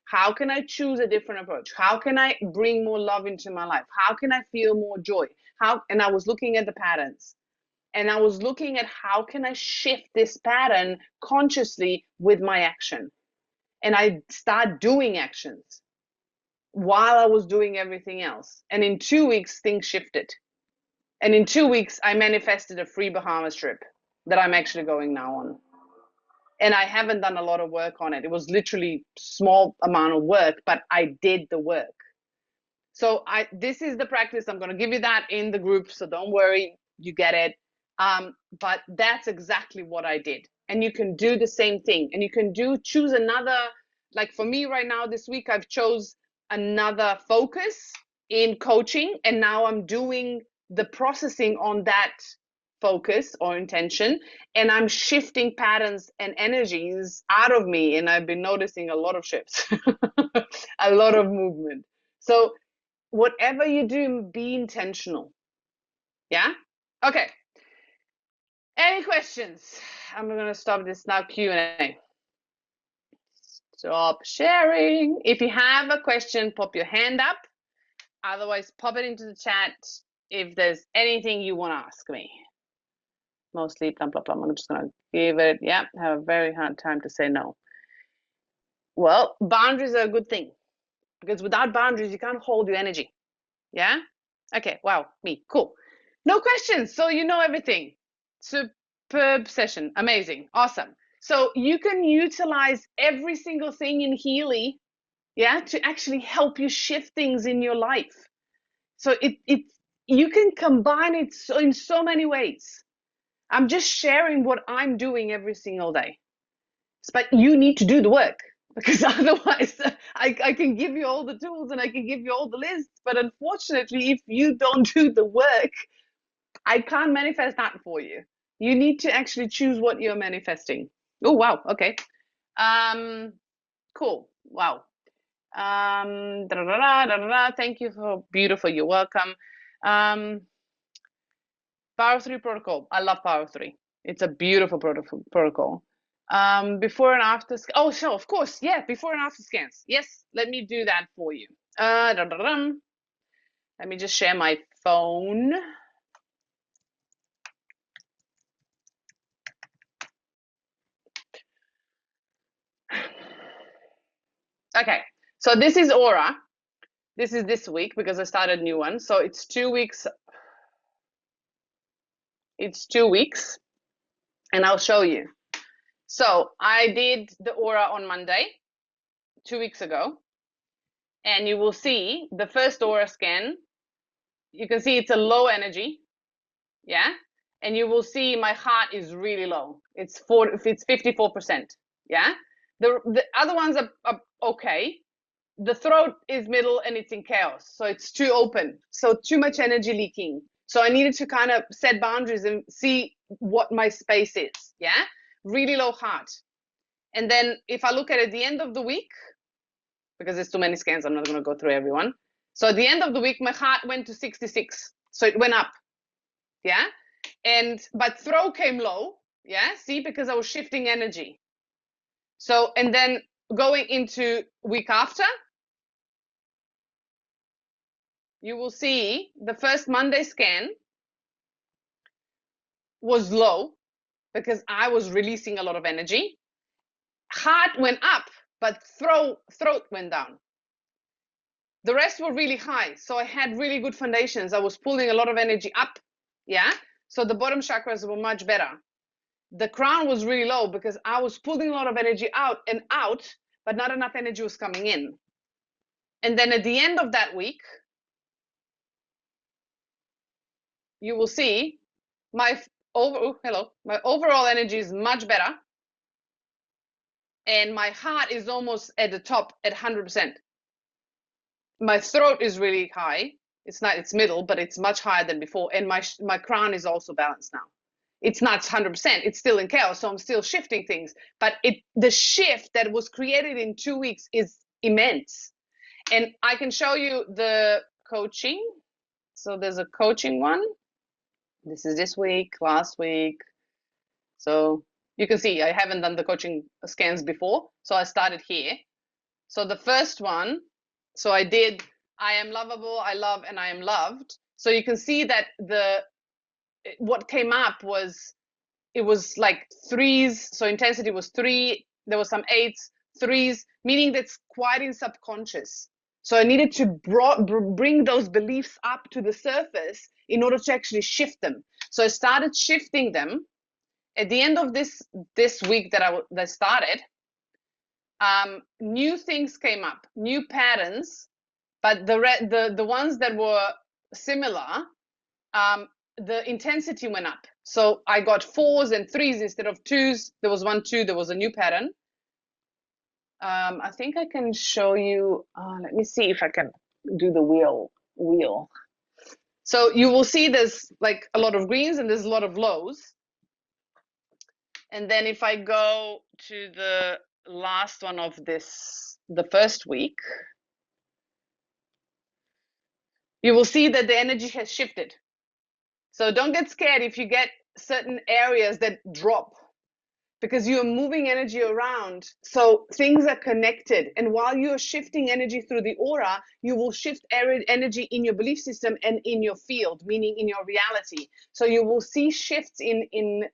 How can I choose a different approach? How can I bring more love into my life? How can I feel more joy? And I was looking at the patterns, and I was looking at how can I shift this pattern consciously with my action. And I start doing actions while I was doing everything else. And in 2 weeks, things shifted. And in 2 weeks, I manifested a free Bahamas trip that I'm actually going now on. And I haven't done a lot of work on it. It was literally small amount of work, but I did the work. So this is the practice. I'm going to give you that in the group. So don't worry, you get it. But that's exactly what I did. And you can do the same thing. And you can choose another, like for me right now, this week, I've chose another focus in coaching. And now I'm doing the processing on that focus or intention. And I'm shifting patterns and energies out of me. And I've been noticing a lot of shifts, a lot of movement. So whatever you do, be intentional. Yeah? Okay. Any questions? I'm going to stop this now, Q&A. Stop sharing. If you have a question, pop your hand up. Otherwise, pop it into the chat if there's anything you want to ask me. Mostly, blah, blah, blah. I'm just going to give it, yeah, have a very hard time to say no. Well, boundaries are a good thing because without boundaries, you can't hold your energy. Yeah? Okay, wow, me, cool. No questions, so you know everything. Superb session, amazing, awesome. So you can utilize every single thing in Healy, yeah, to actually help you shift things in your life. So you can combine it in so many ways. I'm just sharing what I'm doing every single day. But you need to do the work because otherwise I can give you all the tools and I can give you all the lists. But unfortunately, if you don't do the work, I can't manifest that for you. You need to actually choose what you're manifesting. Oh, wow. Okay. Cool. Wow. Thank you for beautiful. You're welcome. Power 3 protocol. I love Power 3. It's a beautiful protocol. Before and after. Oh, sure. Of course. Yeah. Before and after scans. Yes. Let me do that for you. Let me just share my phone. Okay, so this is Aura. This is this week because I started a new one. So it's 2 weeks. It's 2 weeks, and I'll show you. So I did the Aura on Monday, 2 weeks ago, and you will see the first Aura scan. You can see it's a low energy, yeah, and you will see my heart is really low. It's 54%, yeah. The other ones are okay. The throat is middle and it's in chaos. So it's too open. So too much energy leaking. So I needed to kind of set boundaries and see what my space is. Yeah. Really low heart. And then if I look at the end of the week, because there's too many scans, I'm not going to go through everyone. So at the end of the week, my heart went to 66. So it went up. Yeah. But throat came low. Yeah. See, because I was shifting energy. So, and then going into week after, you will see the first Monday scan was low, because I was releasing a lot of energy. Heart went up, but throat went down. The rest were really high. So I had really good foundations. I was pulling a lot of energy up. Yeah. So the bottom chakras were much better. The crown was really low because I was pulling a lot of energy out, but not enough energy was coming in. And then at the end of that week, you will see my overall energy is much better. And my heart is almost at the top at 100%. My throat is really high. It's middle, but it's much higher than before. And my crown is also balanced now. It's not 100%. It's still in chaos, so I'm still shifting things. But the shift that was created in 2 weeks is immense. And I can show you the coaching. So there's a coaching one. This is this week, last week. So you can see I haven't done the coaching scans before. So I started here. So the first one, so I did, I am lovable, I love, and I am loved. So you can see that what came up was, it was like threes. So intensity was 3. There was some 8s, 3s, meaning that's quite in subconscious. So I needed to bring those beliefs up to the surface in order to actually shift them. So I started shifting them. At the end of this week that I started, new things came up, new patterns, but the ones that were similar, the intensity went up. So I got 4s and 3s instead of 2s. There was 1, 2. There was a new pattern. I think I can show you. Let me see if I can do the wheel. So you will see there's like a lot of greens and there's a lot of lows. And then if I go to the last one of the first week, you will see that the energy has shifted. So don't get scared if you get certain areas that drop, because you're moving energy around. So things are connected. And while you're shifting energy through the aura, you will shift energy in your belief system and in your field, meaning in your reality. So you will see shifts in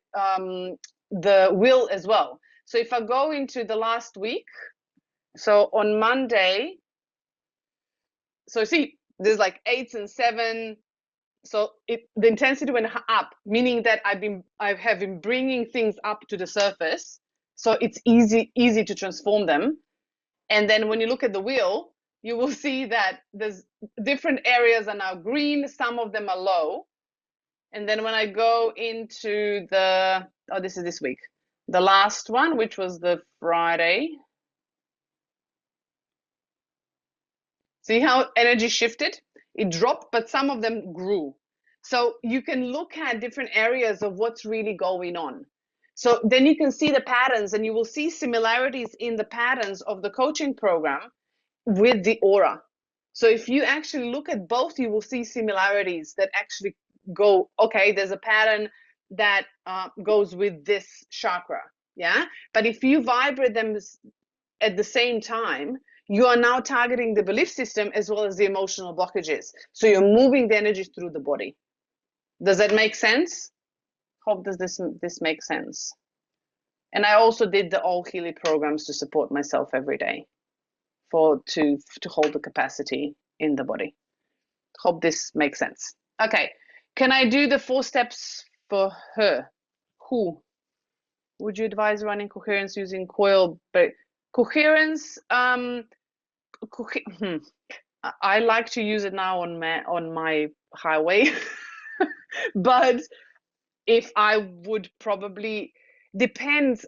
the will as well. So if I go into the last week, so on Monday, so see, there's like 8s and 7. So the intensity went up, meaning that I have been bringing things up to the surface. So it's easy to transform them. And then when you look at the wheel, you will see that there's different areas are now green. Some of them are low. And then when I go into this is this week, the last one, which was the Friday. See how energy shifted? It dropped, but some of them grew. So you can look at different areas of what's really going on. So then you can see the patterns, and you will see similarities in the patterns of the coaching program with the aura. So if you actually look at both, you will see similarities that actually go, okay, there's a pattern that goes with this chakra. Yeah. But if you vibrate them at the same time, you are now targeting the belief system as well as the emotional blockages. So you're moving the energy through the body. Does that make sense? Hope this makes sense. And I also did the all Healy programs to support myself every day to hold the capacity in the body. Hope this makes sense. Okay, can I do the 4 steps for her? Who would you advise running coherence using coil? But coherence, I like to use it now on my highway. But if I would probably, depends.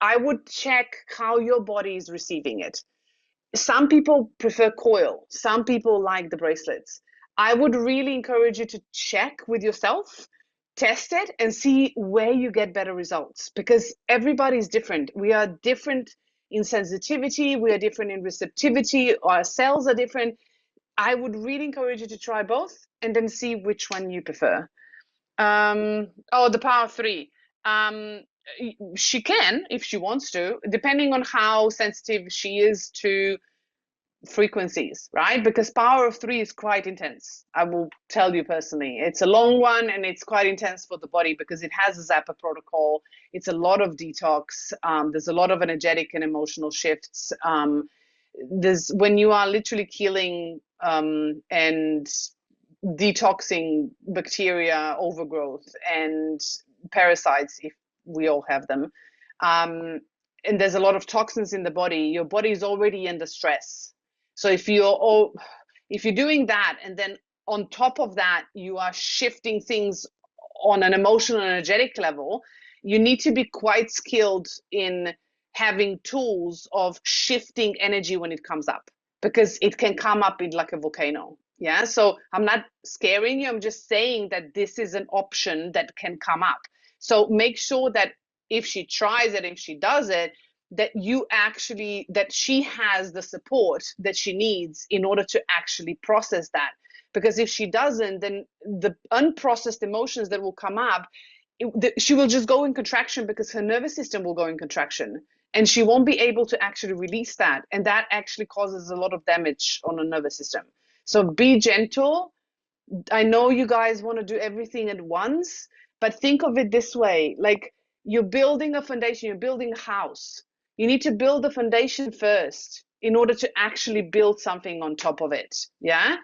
I would check how your body is receiving it. Some people prefer coil. Some people like the bracelets. I would really encourage you to check with yourself, test it, and see where you get better results, because everybody is different. We are different in sensitivity. We are different in receptivity. Our cells are different. I would really encourage you to try both and then see which one you prefer. The power of 3. She can, if she wants to, depending on how sensitive she is to frequencies, right? Because power of 3 is quite intense. I will tell you personally, it's a long one and it's quite intense for the body because it has a Zappa protocol. It's a lot of detox. There's a lot of energetic and emotional shifts. There's when you are literally killing and detoxing bacteria, overgrowth, and parasites, if we all have them. And there's a lot of toxins in the body. Your body is already under stress. So if you're doing that, and then on top of that, you are shifting things on an emotional and energetic level, you need to be quite skilled in having tools of shifting energy when it comes up, because it can come up in like a volcano. Yeah. So I'm not scaring you. I'm just saying that this is an option that can come up. So make sure that if she tries it, if she does it, that she has the support that she needs in order to actually process that. Because if she doesn't, then the unprocessed emotions that will come up, she will just go in contraction because her nervous system will go in contraction and she won't be able to actually release that. And that actually causes a lot of damage on the nervous system. So be gentle. I know you guys want to do everything at once, but think of it this way. Like, you're building a foundation, you're building a house. You need to build the foundation first in order to actually build something on top of it. Yeah?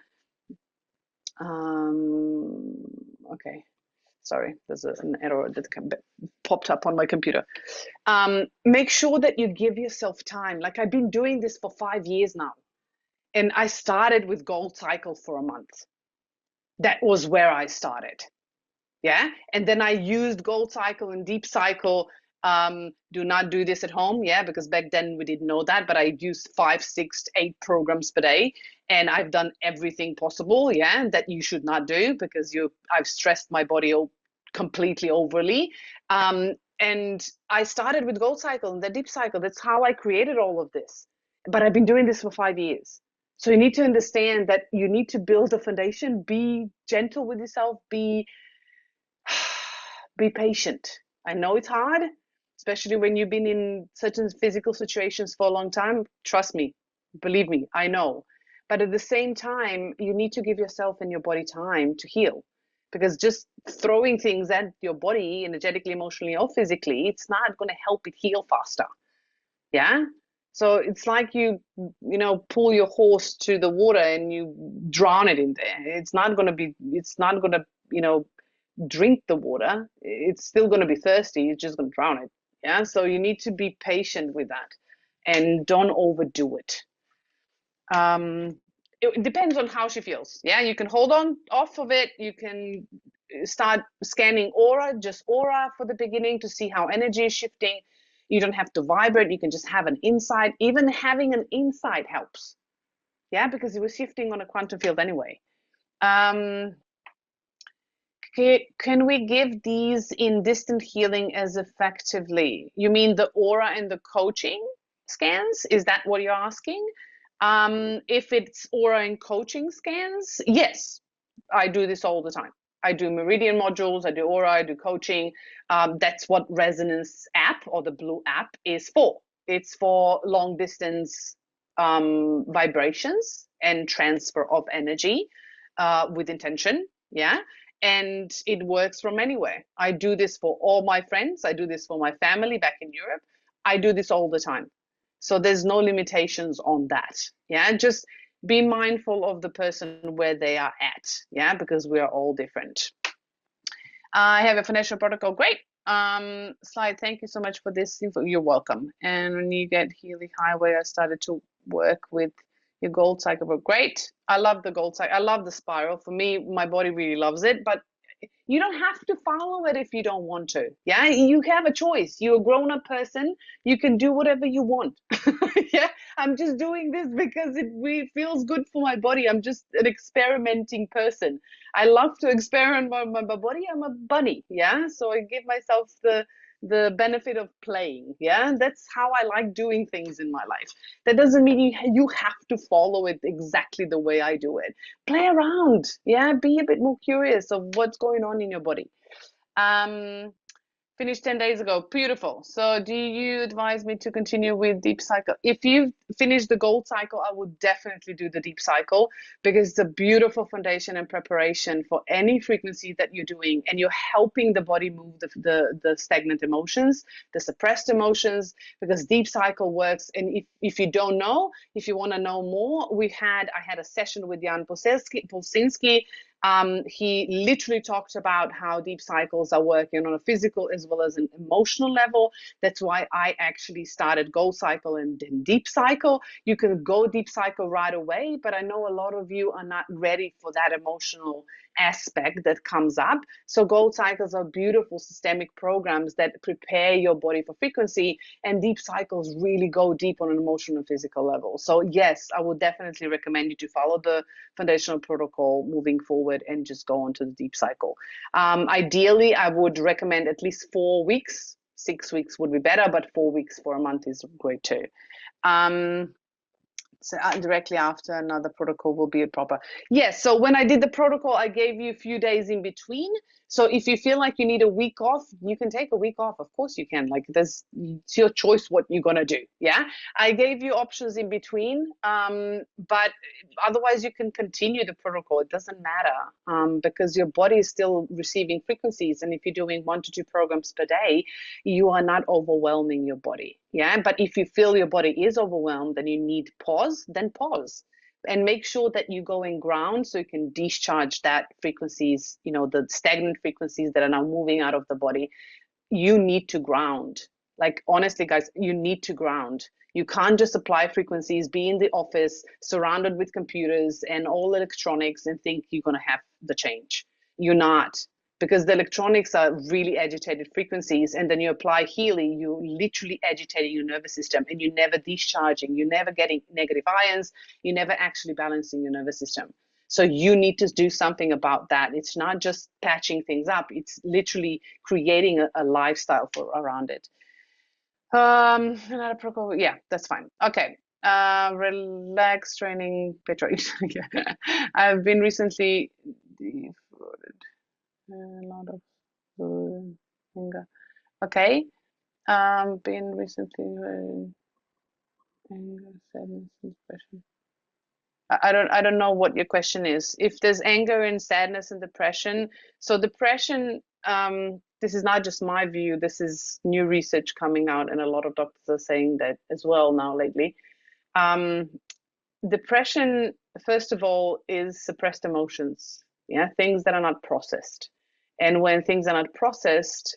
Okay. Sorry, there's an error that popped up on my computer. Make sure that you give yourself time. Like, I've been doing this for 5 years now. And I started with Gold Cycle for a month. That was where I started. Yeah. And then I used Gold Cycle and Deep Cycle. Do not do this at home. Yeah. Because back then we didn't know that, but I used 5, 6, 8 programs per day. And I've done everything possible. Yeah. That you should not do because I've stressed my body completely overly. And I started with Gold Cycle and the Deep Cycle. That's how I created all of this. But I've been doing this for 5 years. So you need to understand that you need to build a foundation, be gentle with yourself, be patient. I know it's hard, especially when you've been in certain physical situations for a long time. Trust me, believe me, I know. But at the same time, you need to give yourself and your body time to heal, because just throwing things at your body energetically, emotionally, or physically, it's not going to help it heal faster. Yeah. So it's like you pull your horse to the water and you drown it in there. It's not going to, drink the water. It's still going to be thirsty. It's just going to drown it. Yeah. So you need to be patient with that and don't overdo it. It depends on how she feels. Yeah. You can hold on off of it. You can start scanning just aura for the beginning to see how energy is shifting. You don't have to vibrate. You can just have an insight. Even having an insight helps. Yeah, because it was shifting on a quantum field anyway. Can we give these in distant healing as effectively? You mean the aura and the coaching scans? Is that what you're asking? If it's aura and coaching scans, yes, I do this all the time. I do meridian modules, I do aura, I do coaching. That's what Resonance app or the Blue app is for. It's for long distance vibrations and transfer of energy with intention. Yeah. And it works from anywhere. I do this for all my friends. I do this for my family back in Europe. I do this all the time. So there's no limitations on that. Yeah. Just be mindful of the person where they are at. Yeah. Because we are all different. I have a financial protocol. Great. Slide. Thank you so much for this info. You're welcome. And when you get Healy Highway, I started to work with your Gold Cycle. Great. I love the Gold Cycle. I love the spiral. For me, my body really loves it, but you don't have to follow it if you don't want to. Yeah, you have a choice. You're a grown-up person. You can do whatever you want. Yeah, I'm just doing this because it feels good for my body. I'm just an experimenting person. I love to experiment my body. I'm a bunny. Yeah, so I give myself the benefit of playing. Yeah, that's how I like doing things in my life. That doesn't mean you have to follow it exactly the way I do it. Play around. Yeah, be a bit more curious of what's going on in your body. Finished 10 days ago. Beautiful. So do you advise me to continue with deep cycle? If you've finished the gold cycle, I would definitely do the deep cycle because it's a beautiful foundation and preparation for any frequency that you're doing, and you're helping the body move the stagnant emotions, the suppressed emotions, because deep cycle works. And if you don't know, if you want to know more, I had a session with Jan Polsinski. He literally talked about how deep cycles are working on a physical as well as an emotional level. That's why I actually started Gold Cycle and then Deep Cycle. You can go Deep Cycle right away, but I know a lot of you are not ready for that emotional aspect that comes up. So Gold Cycles are beautiful systemic programs that prepare your body for frequency, and Deep Cycles really go deep on an emotional and physical level. So yes, I would definitely recommend you to follow the foundational protocol moving forward and just go on to the deep cycle. Ideally, I would recommend at least 4 weeks. 6 weeks would be better, but 4 weeks for a month is great too. So directly after another protocol will be a proper. Yes, so when I did the protocol, I gave you a few days in between. So if you feel like you need a week off, you can take a week off. Of course you can. Like, it's your choice what you're gonna do. Yeah, I gave you options in between, but otherwise you can continue the protocol. It doesn't matter, because your body is still receiving frequencies, and if you're doing 1 to 2 programs per day, you are not overwhelming your body. Yeah, but if you feel your body is overwhelmed and you need pause, then pause and make sure that you go in ground so you can discharge that frequencies, the stagnant frequencies that are now moving out of the body. You need to ground. Like, honestly, guys, you need to ground. You can't just apply frequencies, be in the office surrounded with computers and all electronics and think you're going to have the change. You're not, because the electronics are really agitated frequencies, and then you apply Healy, you literally agitating your nervous system, and you're never discharging, you're never getting negative ions, you're never actually balancing your nervous system. So you need to do something about that. It's not just patching things up, it's literally creating a lifestyle around it. Another protocol. Yeah, that's fine. Okay. Relax training, Petra. I've been recently defrauded. A lot of anger. Okay. Been recently anger, sadness, and depression. I don't know what your question is. If there's anger and sadness and depression, so depression, this is not just my view, this is new research coming out, and a lot of doctors are saying that as well now lately. Um, Depression, first of all, is suppressed emotions, yeah, things that are not processed. And when things are not processed,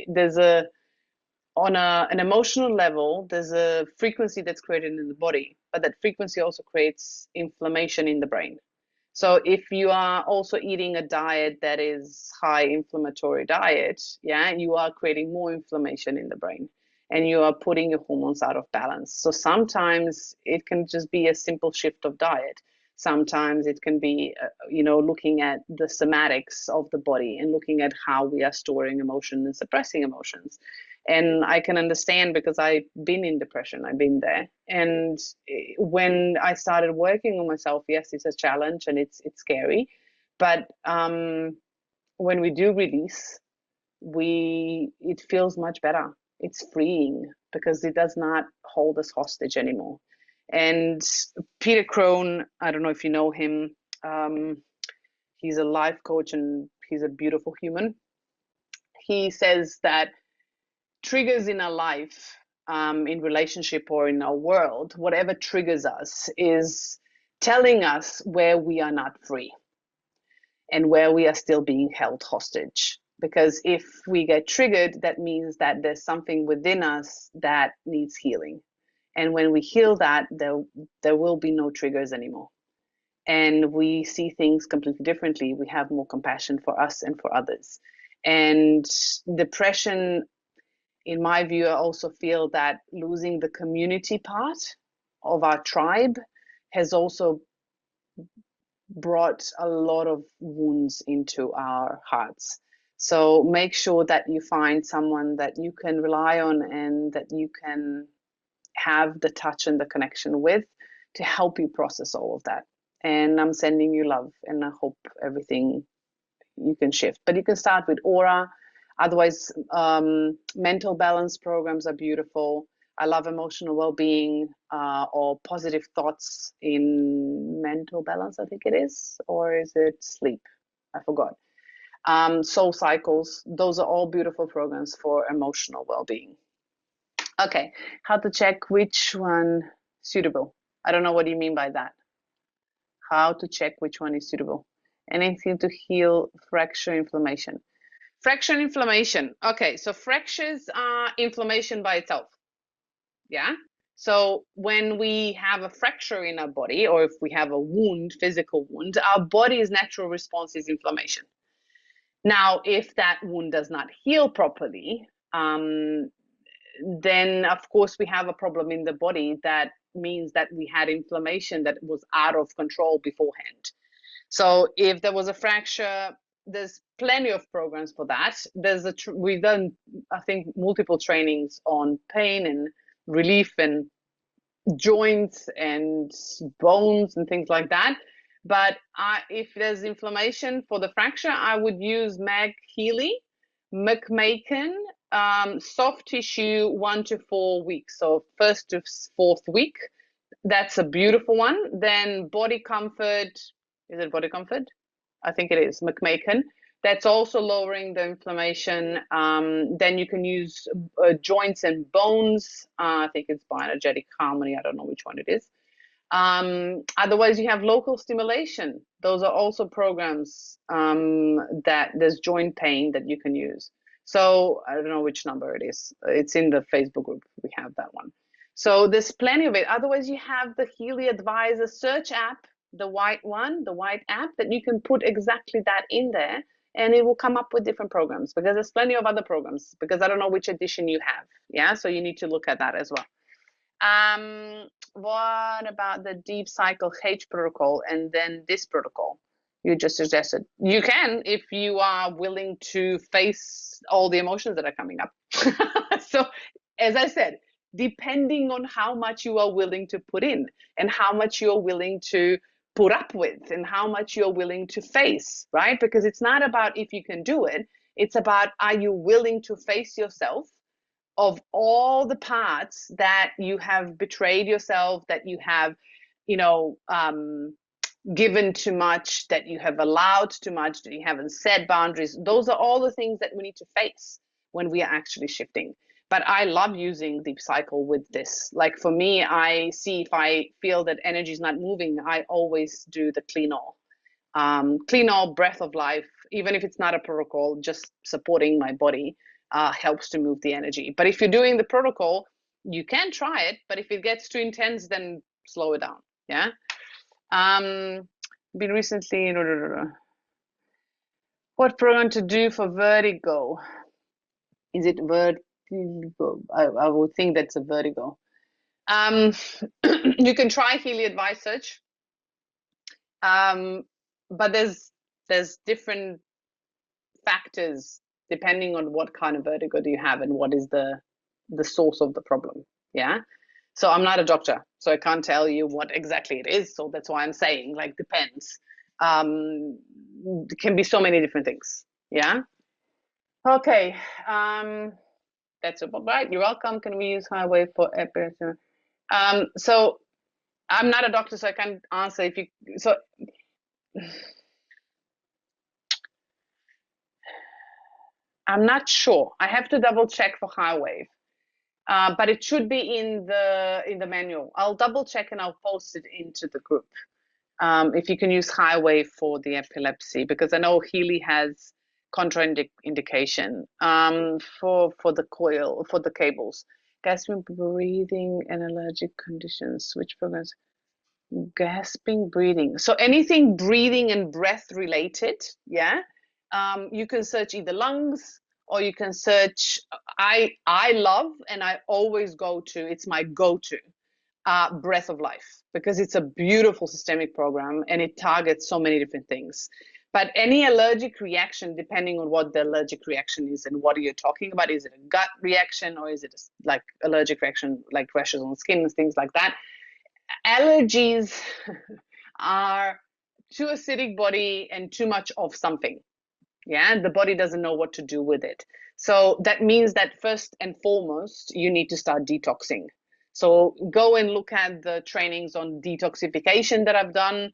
there's on an emotional level, there's a frequency that's created in the body, but that frequency also creates inflammation in the brain. So if you are also eating a diet that is high inflammatory diet, yeah, you are creating more inflammation in the brain, and you are putting your hormones out of balance. So sometimes it can just be a simple shift of diet. Sometimes it can be, looking at the somatics of the body and looking at how we are storing emotion and suppressing emotions. And I can understand, because I've been in depression, I've been there. And when I started working on myself, yes, it's a challenge and it's scary, but when we do release, it feels much better. It's freeing because it does not hold us hostage anymore. And Peter Crone, I don't know if you know him, he's a life coach and he's a beautiful human. He says that triggers in our life, in relationship or in our world, whatever triggers us is telling us where we are not free and where we are still being held hostage. Because if we get triggered, that means that there's something within us that needs healing. And when we heal that, there will be no triggers anymore. And we see things completely differently. We have more compassion for us and for others. And depression, in my view, I also feel that losing the community part of our tribe has also brought a lot of wounds into our hearts. So make sure that you find someone that you can rely on and that you can have the touch and the connection with to help you process all of that. And I'm sending you love, and I hope everything you can shift. But you can start with aura. Otherwise, mental balance programs are beautiful. I love emotional well-being, or positive thoughts in mental balance, I think it is, or is it sleep? I forgot. Soul cycles, those are all beautiful programs for emotional well-being. Okay, how to check which one suitable? I don't know what you mean by that. How to check which one is suitable? Anything to heal fracture inflammation. Fracture inflammation. Okay, so fractures are inflammation by itself. Yeah. So when we have a fracture in our body, or if we have a wound, physical wound, our body's natural response is inflammation. Now, if that wound does not heal properly, then of course we have a problem in the body. That means that we had inflammation that was out of control beforehand. So if there was a fracture, there's plenty of programs for that. We've done, I think, multiple trainings on pain and relief and joints and bones and things like that. But if there's inflammation for the fracture, I would use Meg Healy, McMaken, soft tissue 1 to 4 weeks. So first to fourth week, that's a beautiful one. Then Body Comfort, is it Body Comfort? I think it is, McMaken. That's also lowering the inflammation. Then you can use joints and bones. I think it's Bioenergetic Harmony. I don't know which one it is. Otherwise, you have local stimulation. Those are also programs that there's joint pain that you can use. So I don't know which number it is. It's in the Facebook group. We have that one. So there's plenty of it. Otherwise, you have the Healy Advisor search app, the white one, the white app, that you can put exactly that in there, and it will come up with different programs, because there's plenty of other programs, because I don't know which edition you have. Yeah, so you need to look at that as well. What about the Deep Cycle H protocol and then this protocol you just suggested? You can, if you are willing to face all the emotions that are coming up. So as I said, depending on how much you are willing to put in, and how much you're willing to put up with, and how much you're willing to face, right? Because it's not about if you can do it, it's about, are you willing to face yourself, of all the parts that you have betrayed yourself, that you have, given too much, that you have allowed too much, that you haven't set boundaries. Those are all the things that we need to face when we are actually shifting. But I love using Deep Cycle with this. Like for me, I see, if I feel that energy is not moving, I always do the clean all. Clean all, breath of life, even if it's not a protocol, just supporting my body helps to move the energy. But if you're doing the protocol, you can try it, but if it gets too intense, then slow it down. Yeah. Been recently, what program to do for vertigo? Is it vertigo? I would think that's a vertigo. You can try Healy Advanced Search, but there's different factors depending on what kind of vertigo do you have and what is the source of the problem. Yeah. So I'm not a doctor, so I can't tell you what exactly it is. So that's why I'm saying, like, depends. It can be so many different things. Yeah. Okay. That's about right. You're welcome. Can we use highway for epilepsy? So I'm not a doctor, so I can't answer if you. So I'm not sure. I have to double check for highway. But it should be in the manual. I'll double check and I'll post it into the group. If you can use highway for the epilepsy, because I know Healy has contraindication for the coil, for the cables. Gasping, breathing, and allergic conditions. Which programs? Gasping, breathing. So anything breathing and breath related, yeah. You can search either lungs, or you can search. I love, and I always go to. It's my go-to. Breath of Life, because it's a beautiful systemic program and it targets so many different things. But any allergic reaction, depending on what the allergic reaction is and what are you talking about, is it a gut reaction, or is it like allergic reaction, like rashes on skin and things like that? Allergies are too acidic body and too much of something. Yeah, the body doesn't know what to do with it. So that means that first and foremost, you need to start detoxing. So go and look at the trainings on detoxification that I've done.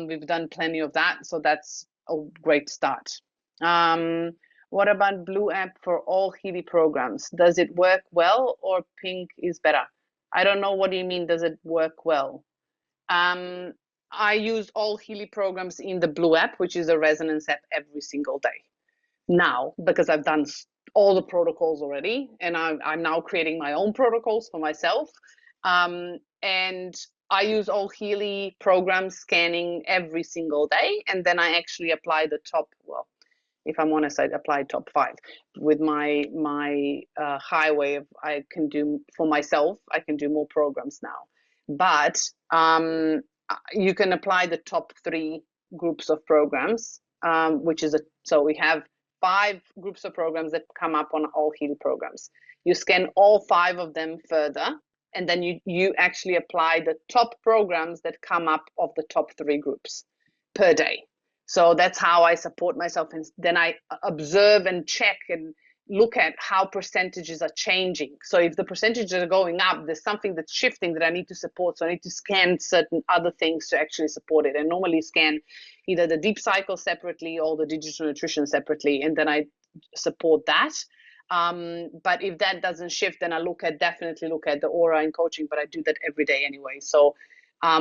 We've done plenty of that, so that's a great start. What about Blue app for all Healy programs? Does it work well or pink is better? I don't know what do you mean, does it work well? I use all Healy programs in the Blue app, which is a resonance app, every single day now, because I've done all the protocols already, and I'm now creating my own protocols for myself. And I use all Healy programs scanning every single day, and then I actually apply the top, well, if I'm honest, I apply top 5 with my highway of, I can do for myself, I can do more programs now, but you can apply the top 3 groups of programs, which is so we have 5 groups of programs that come up on all Healy programs. You scan all 5 of them further, and then you actually apply the top programs that come up of the top 3 groups per day. So that's how I support myself, and then I observe and check and look at how percentages are changing. So if the percentages are going up, there's something that's shifting that I need to support. So I need to scan certain other things to actually support it. I normally scan either the deep cycle separately or the digital nutrition separately, and then I support that. But if that doesn't shift, then I definitely look at the aura and coaching, but I do that every day anyway. So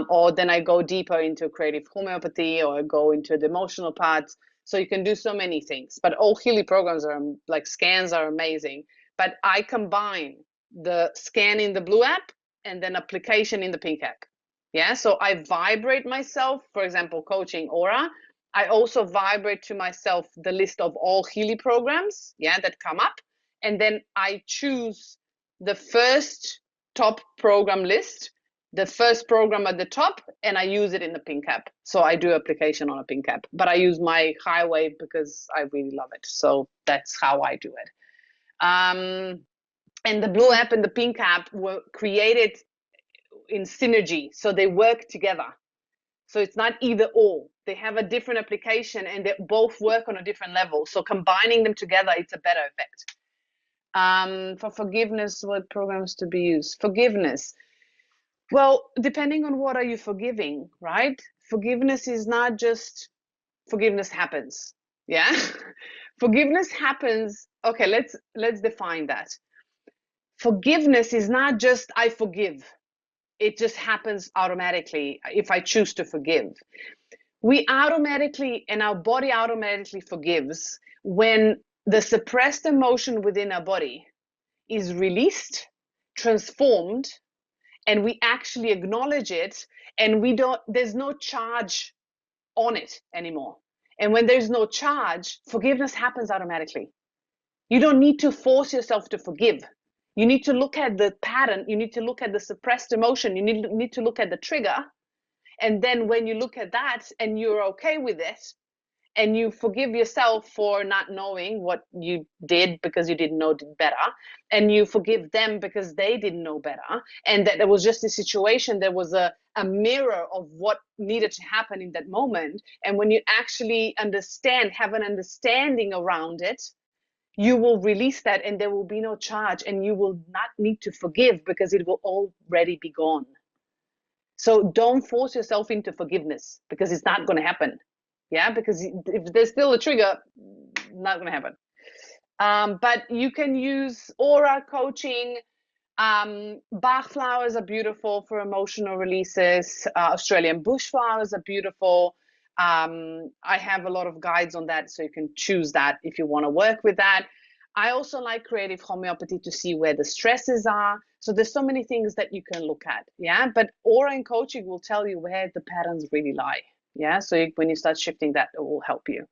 or then I go deeper into creative homeopathy, or I go into the emotional parts. So you can do so many things, but all Healy programs are like scans are amazing. But I combine the scan in the Blue app and then application in the pink app. Yeah, so I vibrate myself, for example, coaching aura. I also vibrate to myself the list of all Healy programs, yeah, that come up. And then I choose the first top program list, the first program at the top, and I use it in the pink app. So I do application on a pink app, but I use my highway because I really love it. So that's how I do it. And the Blue app and the pink app were created in synergy. So they work together. So it's not either or. They have a different application and they both work on a different level. So combining them together, it's a better effect. For forgiveness, what programs to be used? Forgiveness. Well, depending on what are you forgiving, right? Forgiveness is not just forgiveness happens. Yeah. Forgiveness happens. Okay, let's define that. Forgiveness is not just I forgive. It just happens automatically if I choose to forgive. We automatically, and our body automatically forgives when the suppressed emotion within our body is released, transformed, and we actually acknowledge it, and there's no charge on it anymore. And when there's no charge, forgiveness happens automatically. You don't need to force yourself to forgive. You need to look at the pattern. You need to look at the suppressed emotion. You need to look at the trigger. And then when you look at that and you're okay with it, and you forgive yourself for not knowing what you did because you didn't know better, and you forgive them because they didn't know better, and that there was just a situation, there was a mirror of what needed to happen in that moment. And when you actually have an understanding around it, you will release that, and there will be no charge, and you will not need to forgive because it will already be gone. So don't force yourself into forgiveness because it's not going to happen. Yeah, because if there's still a trigger, not going to happen. But you can use aura coaching. Bach flowers are beautiful for emotional releases. Australian bush flowers are beautiful. I have a lot of guides on that, so you can choose that if you want to work with that. I also like creative homeopathy to see where the stresses are. So there's so many things that you can look at. Yeah, but aura and coaching will tell you where the patterns really lie. Yeah, so when you start shifting that, it will help you.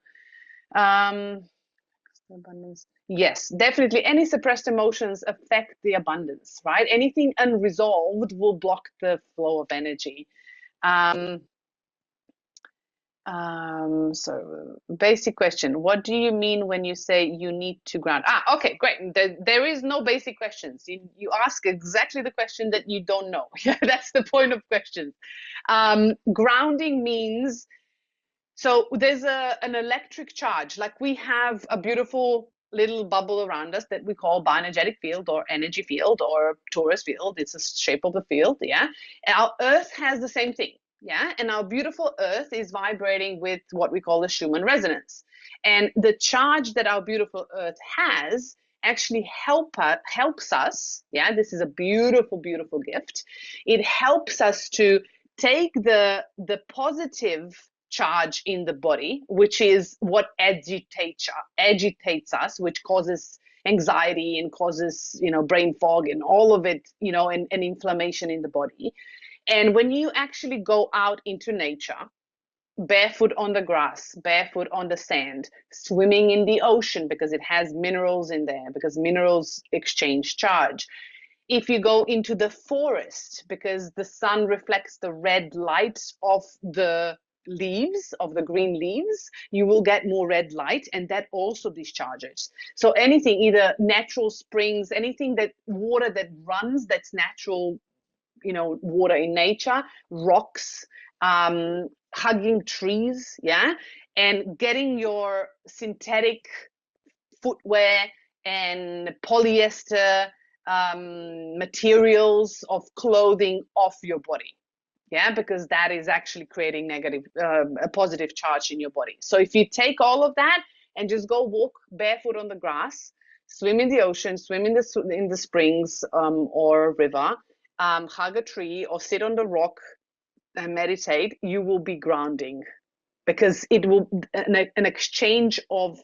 Abundance. Yes, definitely. Any suppressed emotions affect the abundance, right? Anything unresolved will block the flow of energy. So basic question. What do you mean when you say you need to ground? Okay, great. There is no basic questions. You ask exactly the question that you don't know. Yeah, that's the point of questions. Grounding means, so there's an electric charge. Like we have a beautiful little bubble around us that we call bioenergetic field or energy field or torus field. It's the shape of the field, yeah. And our Earth has the same thing, yeah. And our beautiful Earth is vibrating with what we call the Schumann resonance. And the charge that our beautiful Earth has actually helps us, yeah. This is a beautiful, beautiful gift. It helps us to take the positive charge in the body, which is what agitates us, which causes anxiety and causes, you know, brain fog and all of it, you know, and inflammation in the body. And when you actually go out into nature, barefoot on the grass, barefoot on the sand, swimming in the ocean because it has minerals in there, because minerals exchange charge. If you go into the forest, because the sun reflects the red light of the leaves, of the green leaves, you will get more red light, and that also discharges. So anything, either natural springs, anything that water that runs, that's natural, you know, water in nature, rocks, hugging trees, yeah, and getting your synthetic footwear and polyester materials of clothing off your body, yeah, because that is actually creating negative, a positive charge in your body. So if you take all of that and just go walk barefoot on the grass, swim in the ocean, swim in the springs or river, hug a tree or sit on the rock and meditate, you will be grounding, because it will an exchange of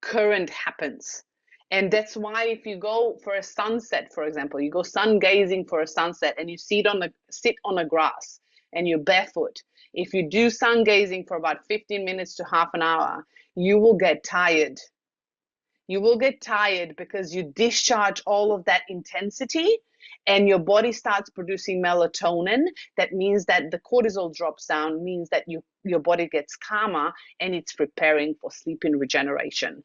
current happens. And that's why if you go for a sunset, for example, you go sun gazing for a sunset and you sit on a grass and you're barefoot, if you do sun gazing for about 15 minutes to half an hour, you will get tired. You will get tired because you discharge all of that intensity and your body starts producing melatonin. That means that the cortisol drops down, means that your body gets calmer and it's preparing for sleep and regeneration.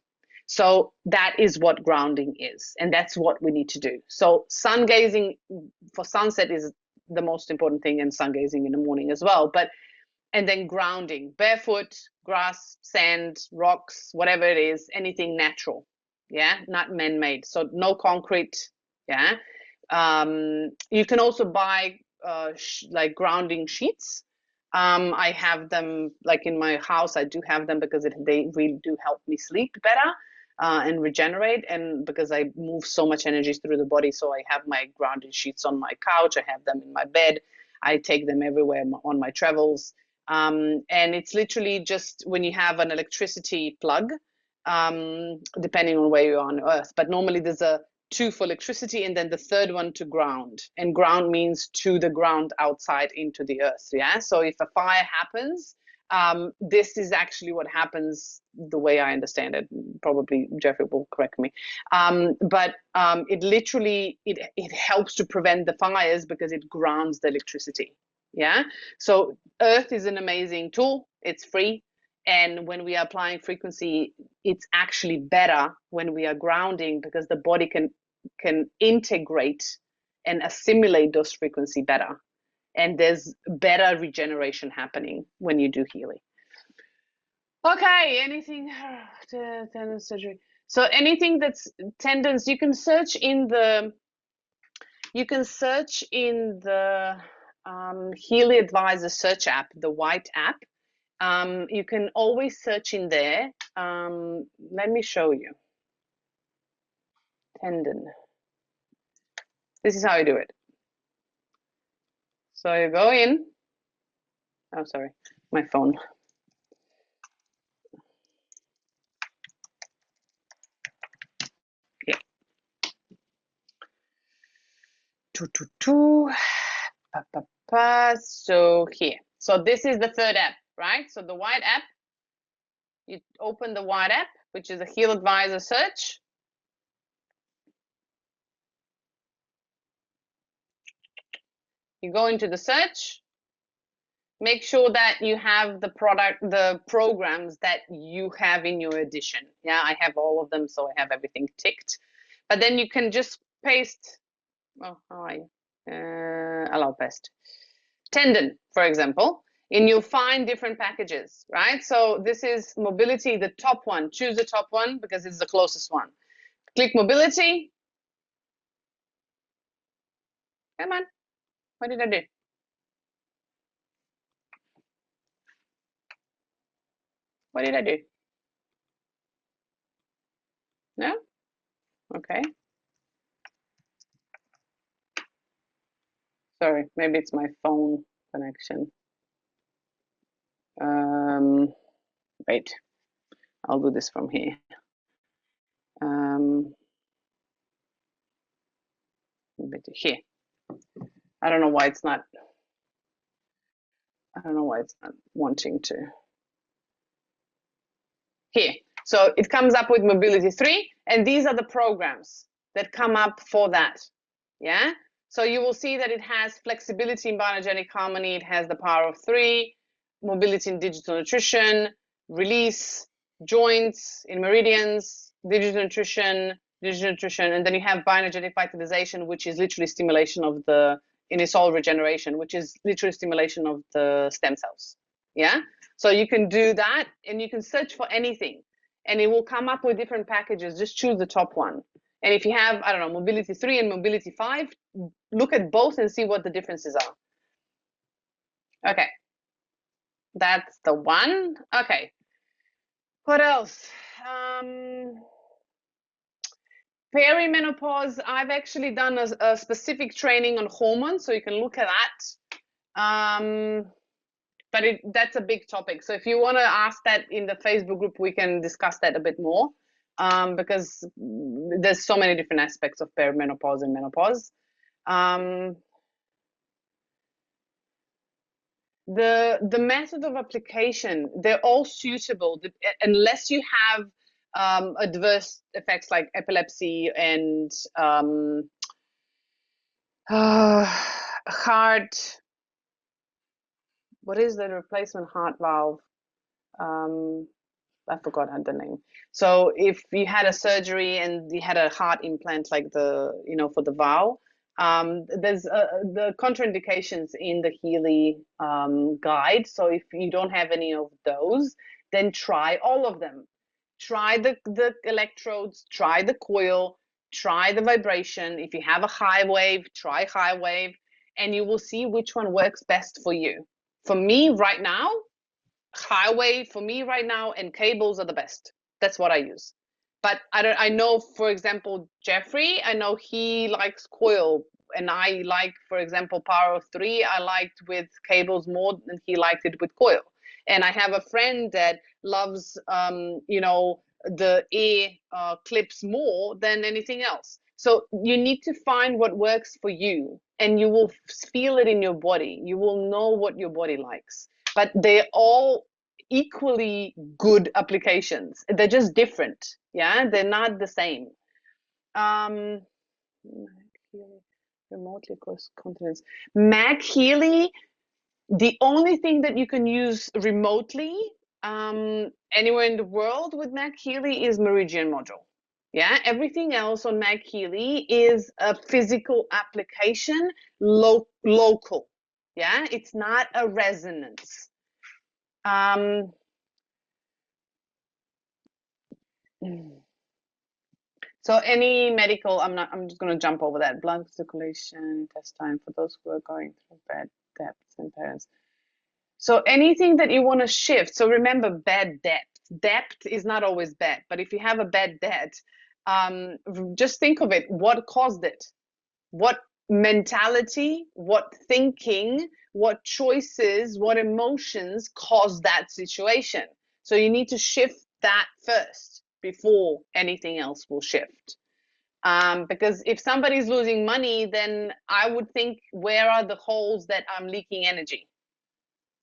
So that is what grounding is, and that's what we need to do. So sun gazing for sunset is the most important thing, and sun gazing in the morning as well. And then grounding, barefoot, grass, sand, rocks, whatever it is, anything natural, yeah, not man-made. So no concrete, yeah. You can also buy like grounding sheets. I have them, like in my house, I do have them because they really do help me sleep better and regenerate, and because I move so much energy through the body. So I have my grounding sheets on my couch, I have them in my bed, I take them everywhere on my travels. And it's literally just when you have an electricity plug, depending on where you're on Earth. But normally there's a 2 for electricity and then the third one to ground. And ground means to the ground outside into the Earth. Yeah. So if a fire happens, this is actually what happens, the way I understand it. Probably Jeffrey will correct me. But it literally, it helps to prevent the fires because it grounds the electricity. Yeah. So Earth is an amazing tool. It's free. And when we are applying frequency, it's actually better when we are grounding, because the body can integrate and assimilate those frequency better. And there's better regeneration happening when you do Healy. Okay, anything tendon surgery. So anything that's tendons, you can search in the Healy Advisor search app, the white app. You can always search in there. Let me show you. Tendon. This is how you do it. So you go in. Oh, sorry, my phone. Here. So here. So this is the third app, right? So the white app. You open the white app, which is a Healy Advisor search. You go into the search. Make sure that you have the programs that you have in your edition. Yeah, I have all of them, so I have everything ticked. But then you can just paste, oh, how are you? Allow paste. Tendon, for example. And you'll find different packages, right? So this is mobility, the top one. Choose the top one because it's the closest one. Click mobility. Come on. What did I do? What did I do? No? Okay. Sorry, maybe it's my phone connection. Wait, I'll do this from here. Maybe to here. I don't know why it's not. I don't know why it's not wanting to. Here. So it comes up with mobility 3, and these are the programs that come up for that. Yeah. So you will see that it has flexibility in bioenergetic harmony. It has the power of 3, mobility in digital nutrition, release, joints in meridians, digital nutrition, and then you have bioenergetic vitalization, which is literally stimulation of the, in its all regeneration, which is literally stimulation of the stem cells. Yeah. So you can do that, and you can search for anything, and it will come up with different packages. Just choose the top one. And if you have, I don't know, mobility 3 and mobility 5, look at both and see what the differences are. Okay. That's the one. Okay. What else? Perimenopause, I've actually done a specific training on hormones, so you can look at that. But that's a big topic. So if you want to ask that in the Facebook group, we can discuss that a bit more, because there's so many different aspects of perimenopause and menopause. The method of application, they're all suitable unless you have adverse effects like epilepsy and heart. What is the replacement heart valve? I forgot the name. So if you had a surgery and you had a heart implant, like the, you know, for the valve, there's the contraindications in the Healy guide. So if you don't have any of those, then try all of them. Try the electrodes, try the coil, try the vibration. If you have a high wave, try high wave, and you will see which one works best for you. For me right now, high wave for me right now, and cables are the best. That's what I use. But I know, for example, Jeffrey, I know he likes coil, and I like, for example, power of 3. I liked with cables more than he liked it with coil. And I have a friend that loves, you know, the ear clips more than anything else. So you need to find what works for you, and you will feel it in your body. You will know what your body likes. But they're all equally good applications. They're just different. Yeah, they're not the same. Remotely cross continents. Mag Healy, the only thing that you can use remotely anywhere in the world with Mag Healy is Meridian module. Yeah, everything else on Mag Healy is a physical application, local. Yeah, it's not a resonance. So any medical, I'm just going to jump over that. Blood circulation, intestine, for those who are going through bad depths and parents. So anything that you want to shift. So remember, bad depth. Depth is not always bad, but if you have a bad depth, just think of it. What caused it? What mentality, what thinking, what choices, what emotions caused that situation? So you need to shift that first before anything else will shift. Because if somebody's losing money, then I would think, where are the holes that I'm leaking energy?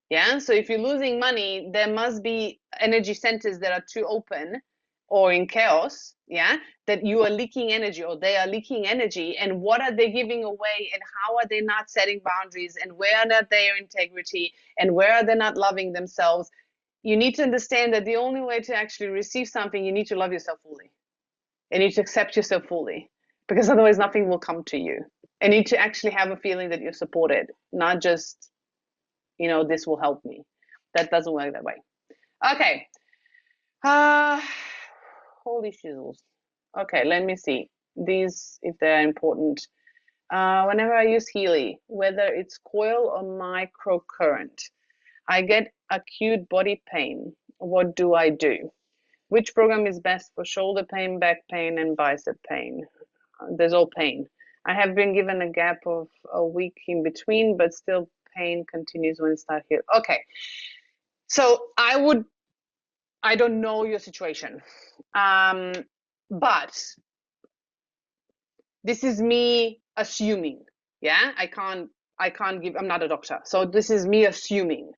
Yeah. So if you're losing money, there must be energy centers that are too open or in chaos. Yeah. That you are leaking energy, or they are leaking energy. And what are they giving away? And how are they not setting boundaries? And where are not their integrity? And where are they not loving themselves? You need to understand that the only way to actually receive something, you need to love yourself fully. You need to accept yourself fully, because otherwise nothing will come to you. And you need to actually have a feeling that you're supported, not just this will help me. That doesn't work that way. Okay. Holy shizzles. Okay, let me see these if they're important. Whenever I use Healy, whether it's coil or microcurrent, I get acute body pain. What do I do? Which program is best for shoulder pain, back pain, and bicep pain? There's all pain. I have been given a gap of a week in between, but still pain continues when it starts here. Okay. So I don't know your situation, but this is me assuming. Yeah, I can't give. I'm not a doctor, so this is me assuming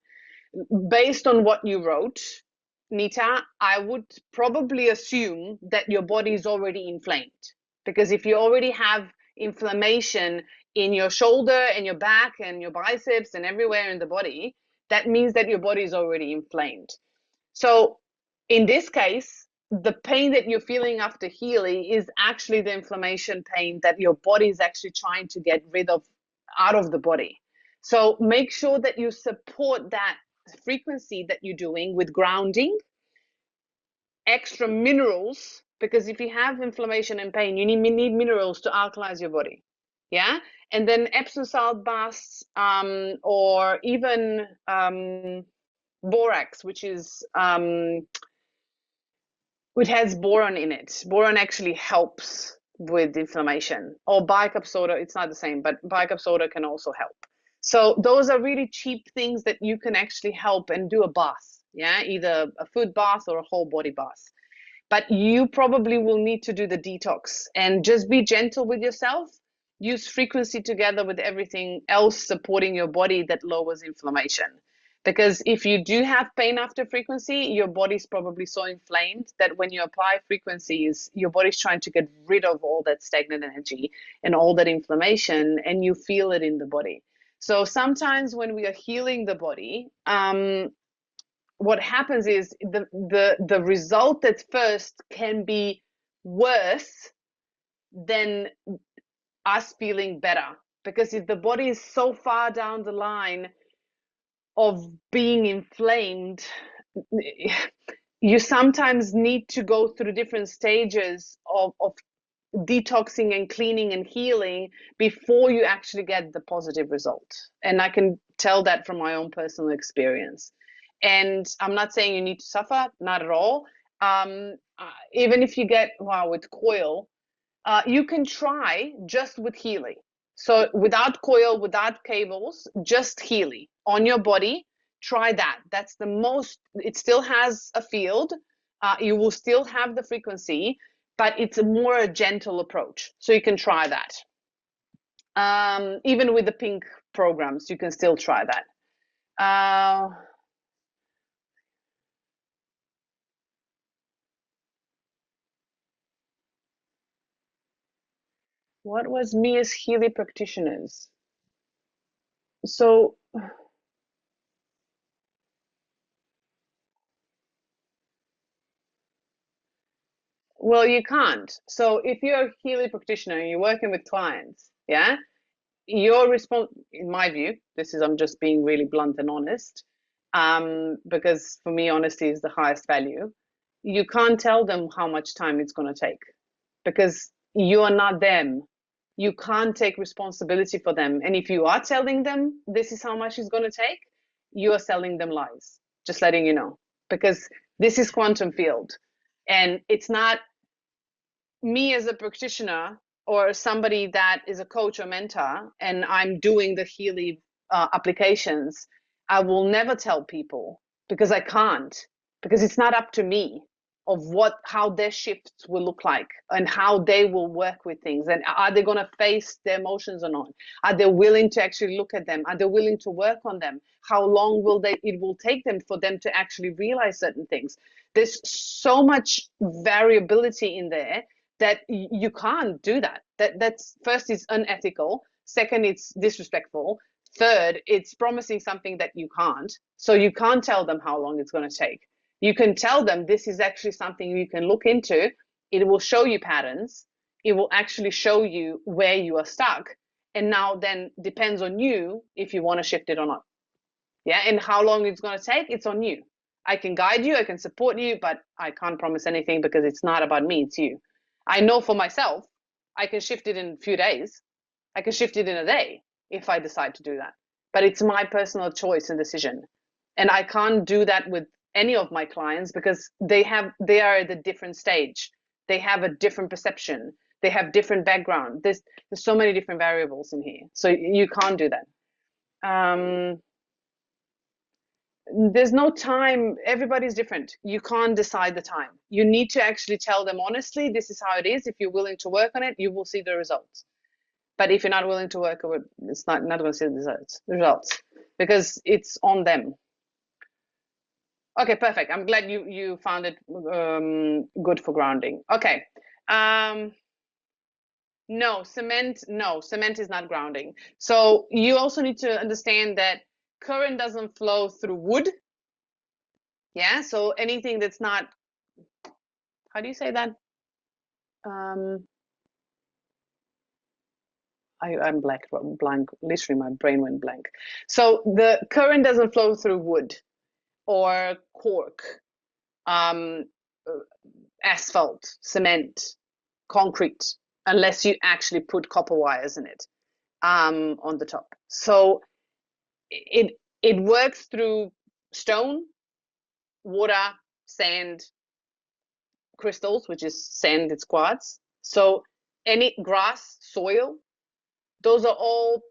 based on what you wrote, Nita. I would probably assume that your body is already inflamed, because if you already have inflammation in your shoulder and your back and your biceps and everywhere in the body, that means that your body is already inflamed. So in this case, the pain that you're feeling after Healy is actually the inflammation pain that your body is actually trying to get rid of out of the body. So make sure that you support that frequency that you're doing with grounding, extra minerals, because if you have inflammation and pain, you need minerals to alkalize your body. Yeah. And then Epsom salt baths, or even borax, which has boron in it. Boron actually helps with inflammation. Or bicarb soda, it's not the same, but bicarb soda can also help. So those are really cheap things that you can actually help and do a bath. Yeah, either a foot bath or a whole body bath. But you probably will need to do the detox, and just be gentle with yourself. Use frequency together with everything else supporting your body that lowers inflammation. Because if you do have pain after frequency, your body's probably so inflamed that when you apply frequencies, your body's trying to get rid of all that stagnant energy and all that inflammation, and you feel it in the body. So sometimes when we are healing the body, what happens is the result at first can be worse than us feeling better, because if the body is so far down the line of being inflamed, you sometimes need to go through different stages of detoxing and cleaning and healing before you actually get the positive result. And I can tell that from my own personal experience. And I'm not saying you need to suffer, not at all. Even if you get, wow, with coil, you can try just with Healy. So without coil, without cables, just Healy on your body. Try that. That's the most, it still has a field. You will still have the frequency, but it's a more gentle approach. So you can try that. Even with the pink programs, you can still try that. What was me as Healy practitioners? So, well, you can't. So if you're a Healy practitioner and you're working with clients, yeah, your response, in my view, I'm just being really blunt and honest, because for me, honesty is the highest value. You can't tell them how much time it's going to take, because you are not them. You can't take responsibility for them. And if you are telling them this is how much it's going to take, you are selling them lies, just letting you know, because this is quantum field. And it's not me as a practitioner or somebody that is a coach or mentor and I'm doing the Healy applications. I will never tell people, because I can't, because it's not up to me of how their shifts will look like and how they will work with things, and are they going to face their emotions or not, are they willing to actually look at them, are they willing to work on them, how long it will take them for them to actually realize certain things. There's so much variability in there that you can't do that. That's first, is unethical. Second, it's disrespectful. Third, it's promising something that you can't. So you can't tell them how long it's going to take. You can tell them this is actually something you can look into. It will show you patterns. It will actually show you where you are stuck. And now then depends on you if you want to shift it or not. Yeah, and how long it's going to take, it's on you. I can guide you, I can support you, but I can't promise anything because it's not about me, it's you. I know for myself, I can shift it in a few days. I can shift it in a day if I decide to do that. But it's my personal choice and decision. And I can't do that with any of my clients because they are at a different stage. They have a different perception. They have different background. There's so many different variables in here. So you can't do that. There's no time. Everybody's different. You can't decide the time. You need to actually tell them honestly, this is how it is. If you're willing to work on it, you will see the results. But if you're not willing to work on it, it's not going to see the results because it's on them. Okay, perfect. I'm glad you found it good for grounding. Okay. No, cement is not grounding. So you also need to understand that current doesn't flow through wood. Yeah, so anything that's not, how do you say that? I'm blank, literally my brain went blank. So the current doesn't flow through wood or cork, asphalt, cement, concrete, unless you actually put copper wires in it on the top. So it works through stone, water, sand, crystals, which is sand, it's quartz. So any grass, soil, those are all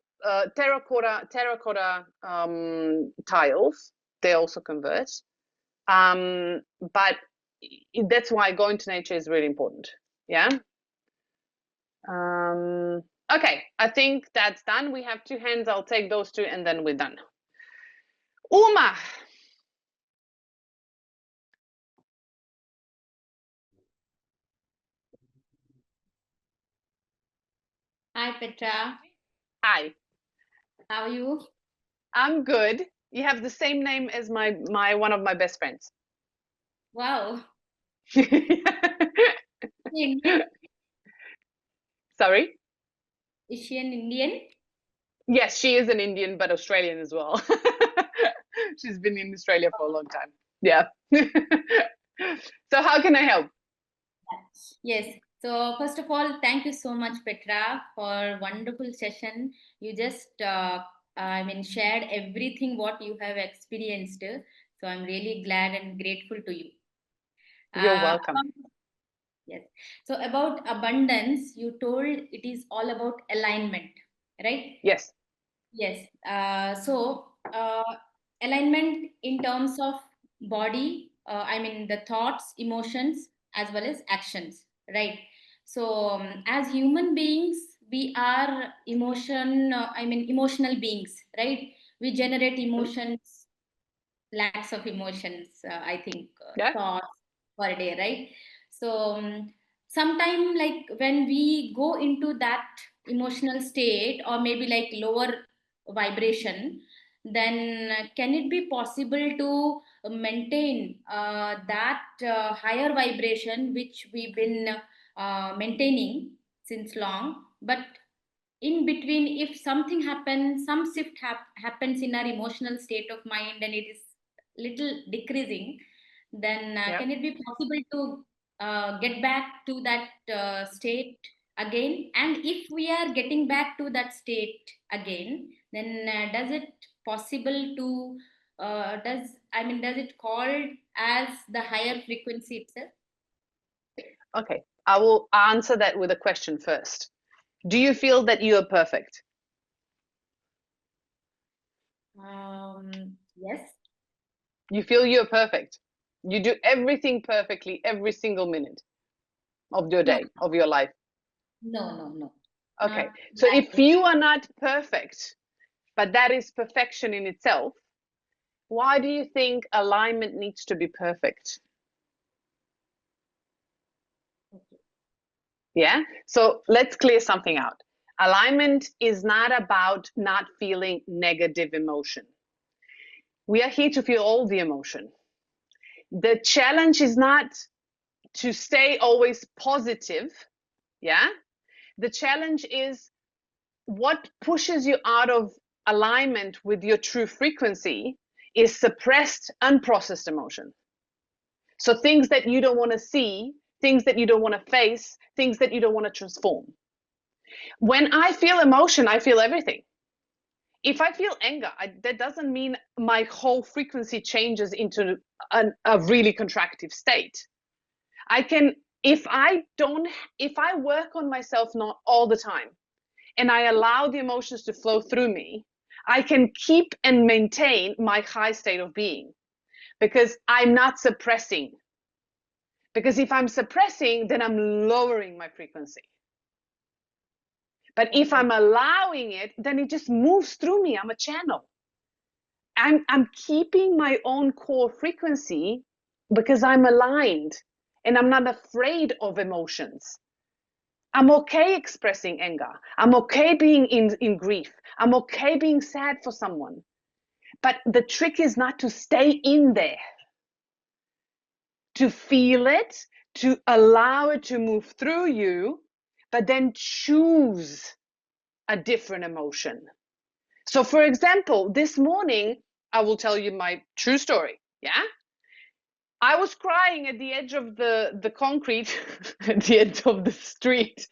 terracotta tiles. They also convert. But that's why going to nature is really important. Yeah. Okay, I think that's done. We have 2 hands. I'll take those 2 and then we're done. Uma. Hi, Petra. Hi. How are you? I'm good. You have the same name as my one of my best friends. Wow. Sorry? Is she an Indian? Yes, she is an Indian, but Australian as well. She's been in Australia for a long time. Yeah. So how can I help? Yes. So first of all, thank you so much, Petra, for wonderful session. You just, shared everything what you have experienced. So I'm really glad and grateful to you. You're welcome. Yes. So about abundance, you told it is all about alignment, right? Yes. Yes. Alignment in terms of body, the thoughts, emotions, as well as actions, right? So, as human beings, we are emotional beings, right? We generate Mhm. emotions, lacks of emotions, I think, Yeah. thoughts per day, right? So sometime like when we go into that emotional state or maybe like lower vibration, then can it be possible to maintain that higher vibration which we've been maintaining since long, but in between if something happens, some shift happens in our emotional state of mind and it is little decreasing, then Yeah. can it be possible to get back to that state again? And if we are getting back to that state again, then does it possible to does it called as the higher frequency itself? Okay. I will answer that with a question first. Do you feel that you are perfect? Yes. You feel you're perfect. You do everything perfectly every single minute of your No, day, of your life. no, Okay. not So that if way. you are not perfect, but that is perfection in itself, why do you think alignment needs to be perfect? Yeah. So let's clear something out. Alignment is not about not feeling negative emotion. We are here to feel all the emotion. The challenge is not to stay always positive. Yeah. The challenge is what pushes you out of alignment with your true frequency is suppressed, unprocessed emotion. So things that you don't want to see, things that you don't want to face, things that you don't want to transform. When I feel emotion, I feel everything. If I feel anger, that doesn't mean my whole frequency changes into a really contractive state. I can, if I work on myself not all the time, and I allow the emotions to flow through me, I can keep and maintain my high state of being because I'm not suppressing. Because if I'm suppressing, then I'm lowering my frequency. But if I'm allowing it, then it just moves through me. I'm a channel. I'm keeping my own core frequency because I'm aligned and I'm not afraid of emotions. I'm okay expressing anger. I'm okay being in grief. I'm okay being sad for someone. But the trick is not to stay in there, to feel it, to allow it to move through you, but then choose a different emotion. So, for example, this morning, I will tell you my true story. Yeah. I was crying at the edge of the concrete, at the end of the street,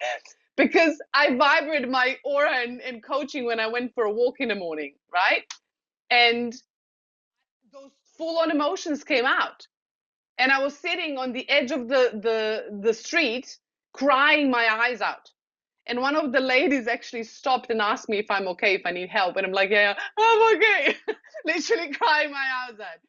because I vibrated my aura in coaching when I went for a walk in the morning, right? And those full-on emotions came out. And I was sitting on the edge of the street, crying my eyes out. And one of the ladies actually stopped and asked me if I'm okay, if I need help. And I'm like, yeah, I'm okay. Literally crying my eyes out.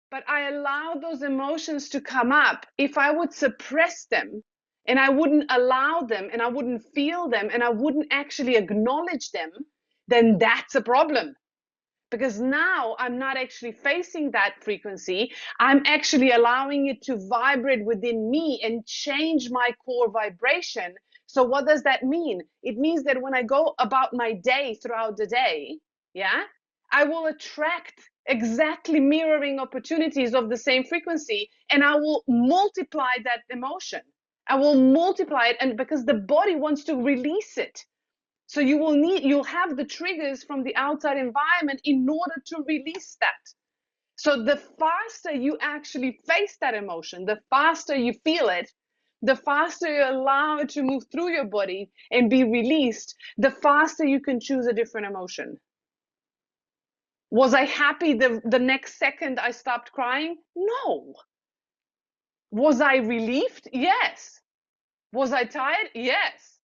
But I allowed those emotions to come up. If I would suppress them and I wouldn't allow them and I wouldn't feel them and I wouldn't actually acknowledge them, then that's a problem. Because now I'm not actually facing that frequency. I'm actually allowing it to vibrate within me and change my core vibration. So what does that mean? It means that when I go about my day throughout the day, yeah, I will attract exactly mirroring opportunities of the same frequency, and I will multiply that emotion. I will multiply it, and because the body wants to release it. So you'll have the triggers from the outside environment in order to release that. So the faster you actually face that emotion, the faster you feel it, the faster you allow it to move through your body and be released, the faster you can choose a different emotion. Was I happy the next second I stopped crying? No. Was I relieved? Yes. Was I tired? Yes.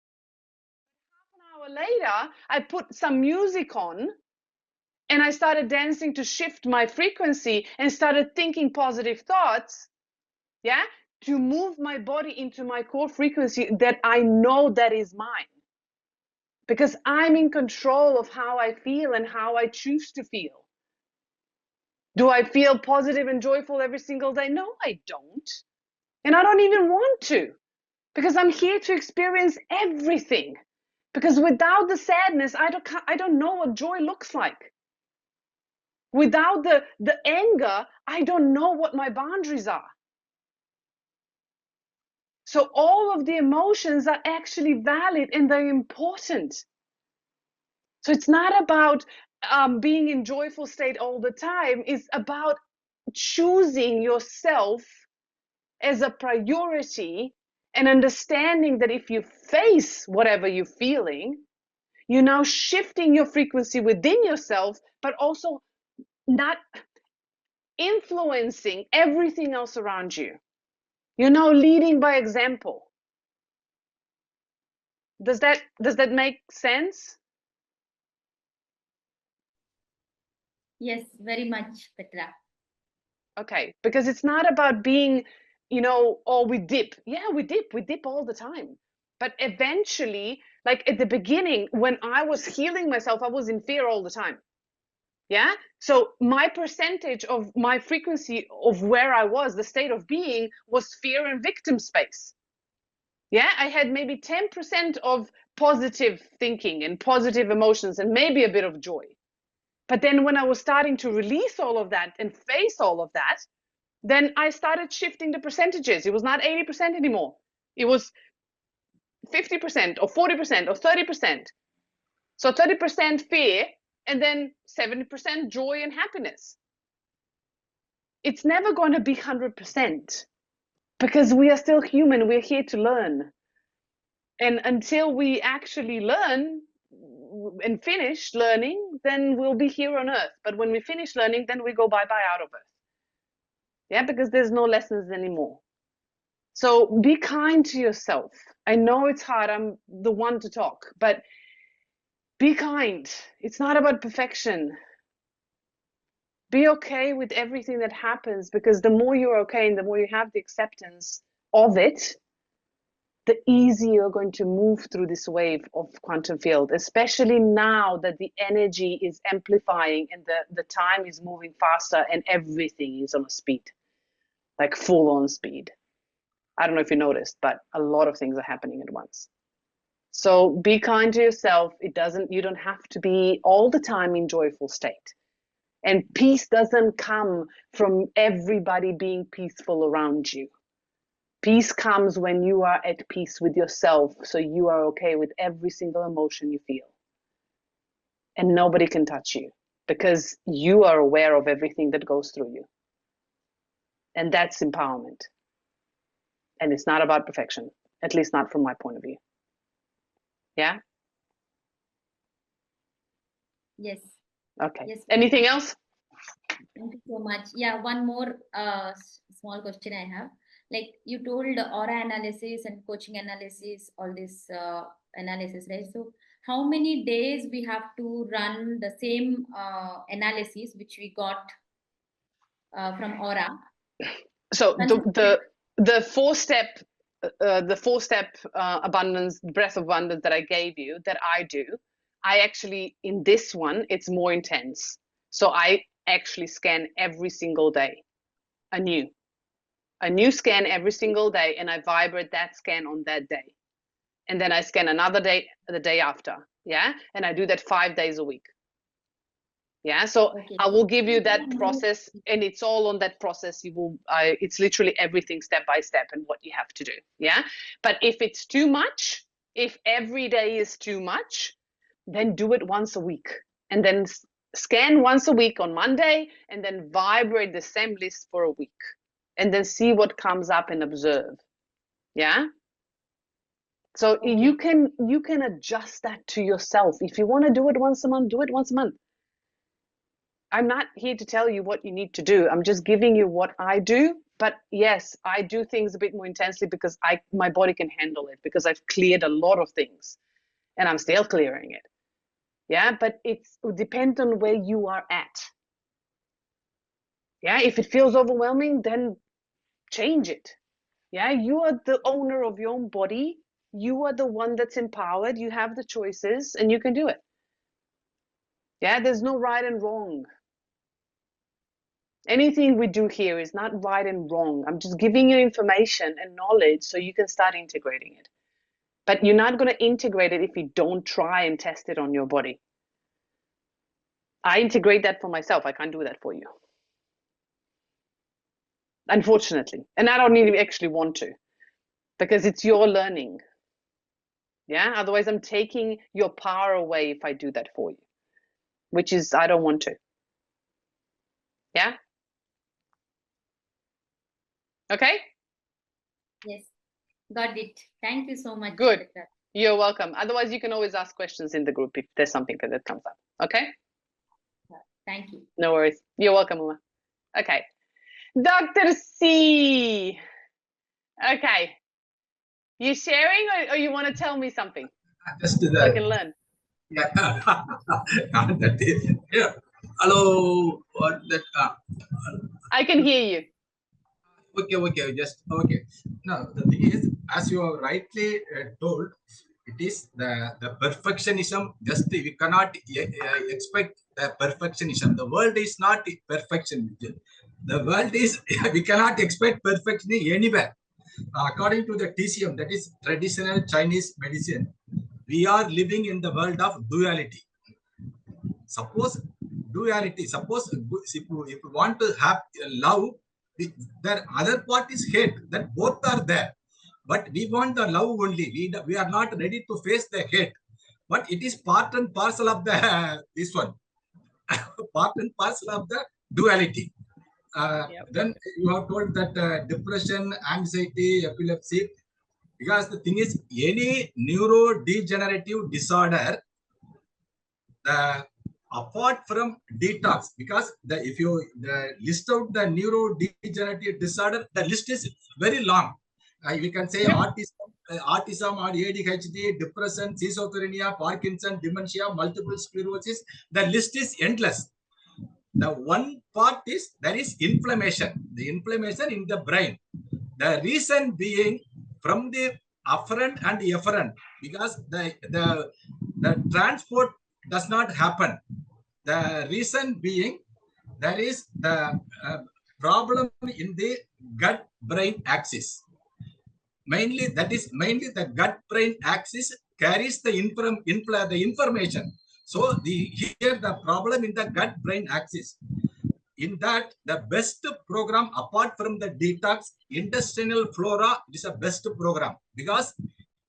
Half an hour later, I put some music on and I started dancing to shift my frequency and started thinking positive thoughts, yeah, to move my body into my core frequency that I know that is mine. Because I'm in control of how I feel and how I choose to feel. Do I feel positive and joyful every single day? No, I don't. And I don't even want to, because I'm here to experience everything. Because without the sadness, I don't know what joy looks like. Without the anger, I don't know what my boundaries are. So all of the emotions are actually valid and they're important. So it's not about being in joyful state all the time. It's about choosing yourself as a priority and understanding that if you face whatever you're feeling, you're now shifting your frequency within yourself, but also not influencing everything else around you. You're now leading by example. Does that make sense? Yes, very much, Petra. Okay, because it's not about being, oh, we dip. Yeah, we dip all the time. But eventually, like at the beginning, when I was healing myself, I was in fear all the time. Yeah. So my percentage of my frequency of where I was, the state of being, was fear and victim space. Yeah. I had maybe 10% of positive thinking and positive emotions and maybe a bit of joy. But then when I was starting to release all of that and face all of that, then I started shifting the percentages. It was not 80% anymore. It was 50% or 40% or 30%. So 30% fear and then 70% joy and happiness. it's never going to be 100% because we are still human. We're here to learn. And until we actually learn and finish learning, then we'll be here on Earth. But when we finish learning, then we go bye-bye out of Earth. Yeah, because there's no lessons anymore. So be kind to yourself. I know it's hard. I'm the one to talk, but be kind. It's not about perfection. Be okay with everything that happens, because the more you're okay and the more you have the acceptance of it, the easier you're going to move through this wave of quantum field, especially now that the energy is amplifying and the time is moving faster and everything is on a speed, like full on speed. I don't know if you noticed, but a lot of things are happening at once. So be kind to yourself. You don't have to be all the time in joyful state. And peace doesn't come from everybody being peaceful around you. Peace comes when you are at peace with yourself, so you are okay with every single emotion you feel. And nobody can touch you because you are aware of everything that goes through you. And that's empowerment. And it's not about perfection, at least not from my point of view. Yeah? Yes. Okay. Yes. Anything else? Thank you so much. Yeah, one more small question I have. Like you told aura analysis and coaching analysis, all this analysis, right? So how many days we have to run the same analysis which we got from aura? So the four-step abundance, breath of abundance that I gave you, that I do, I actually, in this one, it's more intense. So I actually scan every single day, a new scan every single day, and I vibrate that scan on that day. And then I scan another day, the day after. Yeah. And I do that 5 days a week. Yeah. So Okay. I will give you that process, and it's all on that process. It's literally everything step by step and what you have to do. Yeah. But if it's too much, if every day is too much, then do it once a week, and then scan once a week on Monday, and then vibrate the same list for a week, and then see what comes up and observe. Yeah. So Okay. you can adjust that to yourself. If you want to do it once a month, do it once a month. I'm not here to tell you what you need to do. I'm just giving you what I do. But yes, I do things a bit more intensely because my body can handle it, because I've cleared a lot of things and I'm still clearing it. Yeah, but it depends on where you are at. Yeah, if it feels overwhelming, then change it. Yeah, you are the owner of your own body. You are the one that's empowered. You have the choices and you can do it. Yeah, there's no right and wrong. Anything we do here is not right and wrong. I'm just giving you information and knowledge so you can start integrating it. But you're not going to integrate it if you don't try and test it on your body. I integrate that for myself. I can't do that for you, unfortunately. And I don't even actually want to, because it's your learning. Yeah, otherwise I'm taking your power away if I do that for you, which is, I don't want to. Yeah. Okay. Yes, got it. Thank you so much. Good. Petra. You're welcome. Otherwise, you can always ask questions in the group if there's something that comes up. Okay. Thank you. No worries. You're welcome, Uma. Okay. Dr. C. Okay. You sharing, or you want to tell me something? Just so I can learn. Yeah. That is, yeah. Hello. I can hear you. Okay. Just okay. Now the thing is, as you have rightly told, it is the perfectionism. Just we cannot expect the perfectionism. The world is not perfection. The world is we cannot expect perfection anywhere. According to the TCM, that is traditional Chinese medicine, we are living in the world of duality. Suppose if you want to have love, the other part is hate, that both are there. But we want the love only. We are not ready to face the hate. But it is part and parcel of the this one. Part and parcel of the duality. Then you have told that depression, anxiety, epilepsy. Because the thing is, any neurodegenerative disorder, apart from detox, because if you list out the neurodegenerative disorder, the list is very long. We can say autism or ADHD, depression, schizophrenia, Parkinson, dementia, multiple sclerosis. The list is endless. The one part is there is inflammation, the inflammation in the brain. The reason being from the afferent and efferent, because the transport does not happen. The reason being there is the problem in the gut-brain axis. Mainly the gut-brain axis carries the information. So here the problem in the gut-brain axis. In that, the best program apart from the detox, intestinal flora is a best program because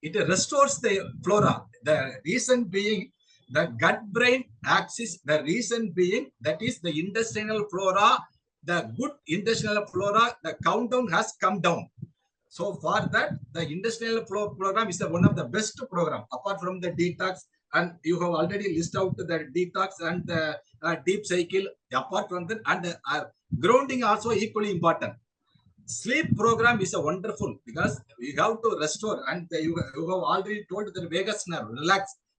it restores the flora. The reason being the gut-brain axis, the reason being that is the intestinal flora, the good intestinal flora, the countdown has come down. So for that, the intestinal flow program is one of the best program apart from the detox. And you have already listed out the detox and the deep cycle. Apart from that, and grounding also equally important. Sleep program is a wonderful because we have to restore, and you have already told the vagus nerve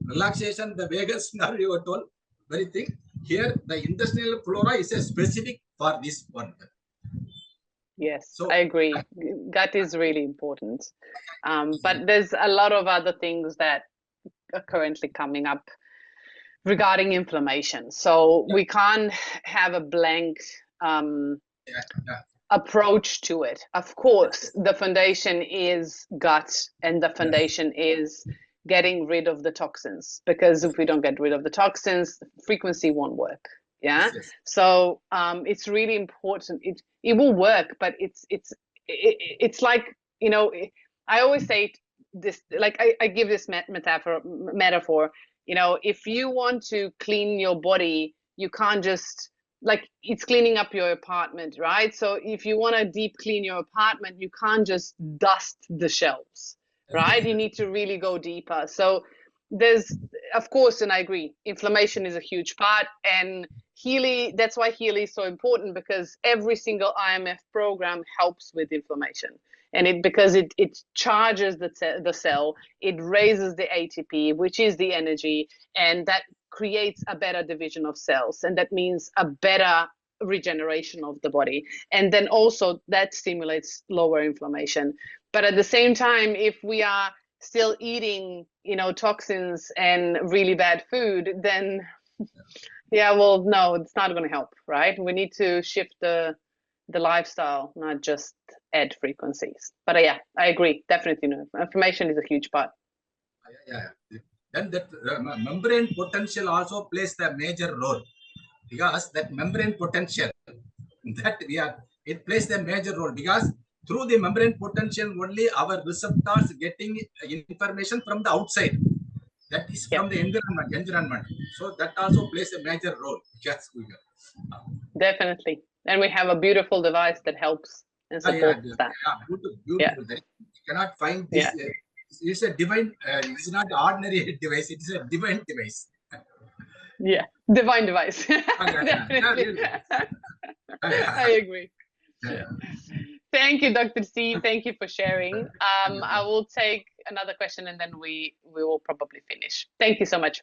relaxation. The vagus nerve you have told very thing. Here the intestinal flora is a specific for this one. Yes, so, I agree. Gut is really important. But there's a lot of other things that are currently coming up regarding inflammation. So we can't have a blank approach to it. Of course, the foundation is gut, and the foundation is getting rid of the toxins, because if we don't get rid of the toxins, frequency won't work. Yeah. Yes. So it's really important. It will work, but it's like, you know, I always say this, like I give this metaphor, you know, if you want to clean your body, you can't just, like, it's cleaning up your apartment, right? So if you want to deep clean your apartment, you can't just dust the shelves, right? You need to really go deeper. So there's, of course, and I agree, inflammation is a huge part, and Healy, that's why Healy is so important, because every single IMF program helps with inflammation. And because it charges the cell, it raises the ATP, which is the energy, and that creates a better division of cells. And that means a better regeneration of the body. And then also that stimulates lower inflammation. But at the same time, if we are still eating, you know, toxins and really bad food, then yeah, well, no, it's not going to help, right? We need to shift the lifestyle, not just add frequencies. But yeah, I agree, definitely. No, inflammation is a huge part. Yeah. Then that membrane potential also plays the major role, because that membrane potential that it plays the major role, because through the membrane potential only our receptors getting information from the outside. That is from the environment. So that also plays a major role. Yes, definitely. And we have a beautiful device that helps and supports that. Beautiful. Yeah. You cannot find this. It's a divine. It's not an ordinary device. It is a divine device. Yeah, divine device. Definitely. I agree. Yeah. Thank you, Dr. C. Thank you for sharing. I will take another question and then we will probably finish. Thank you so much.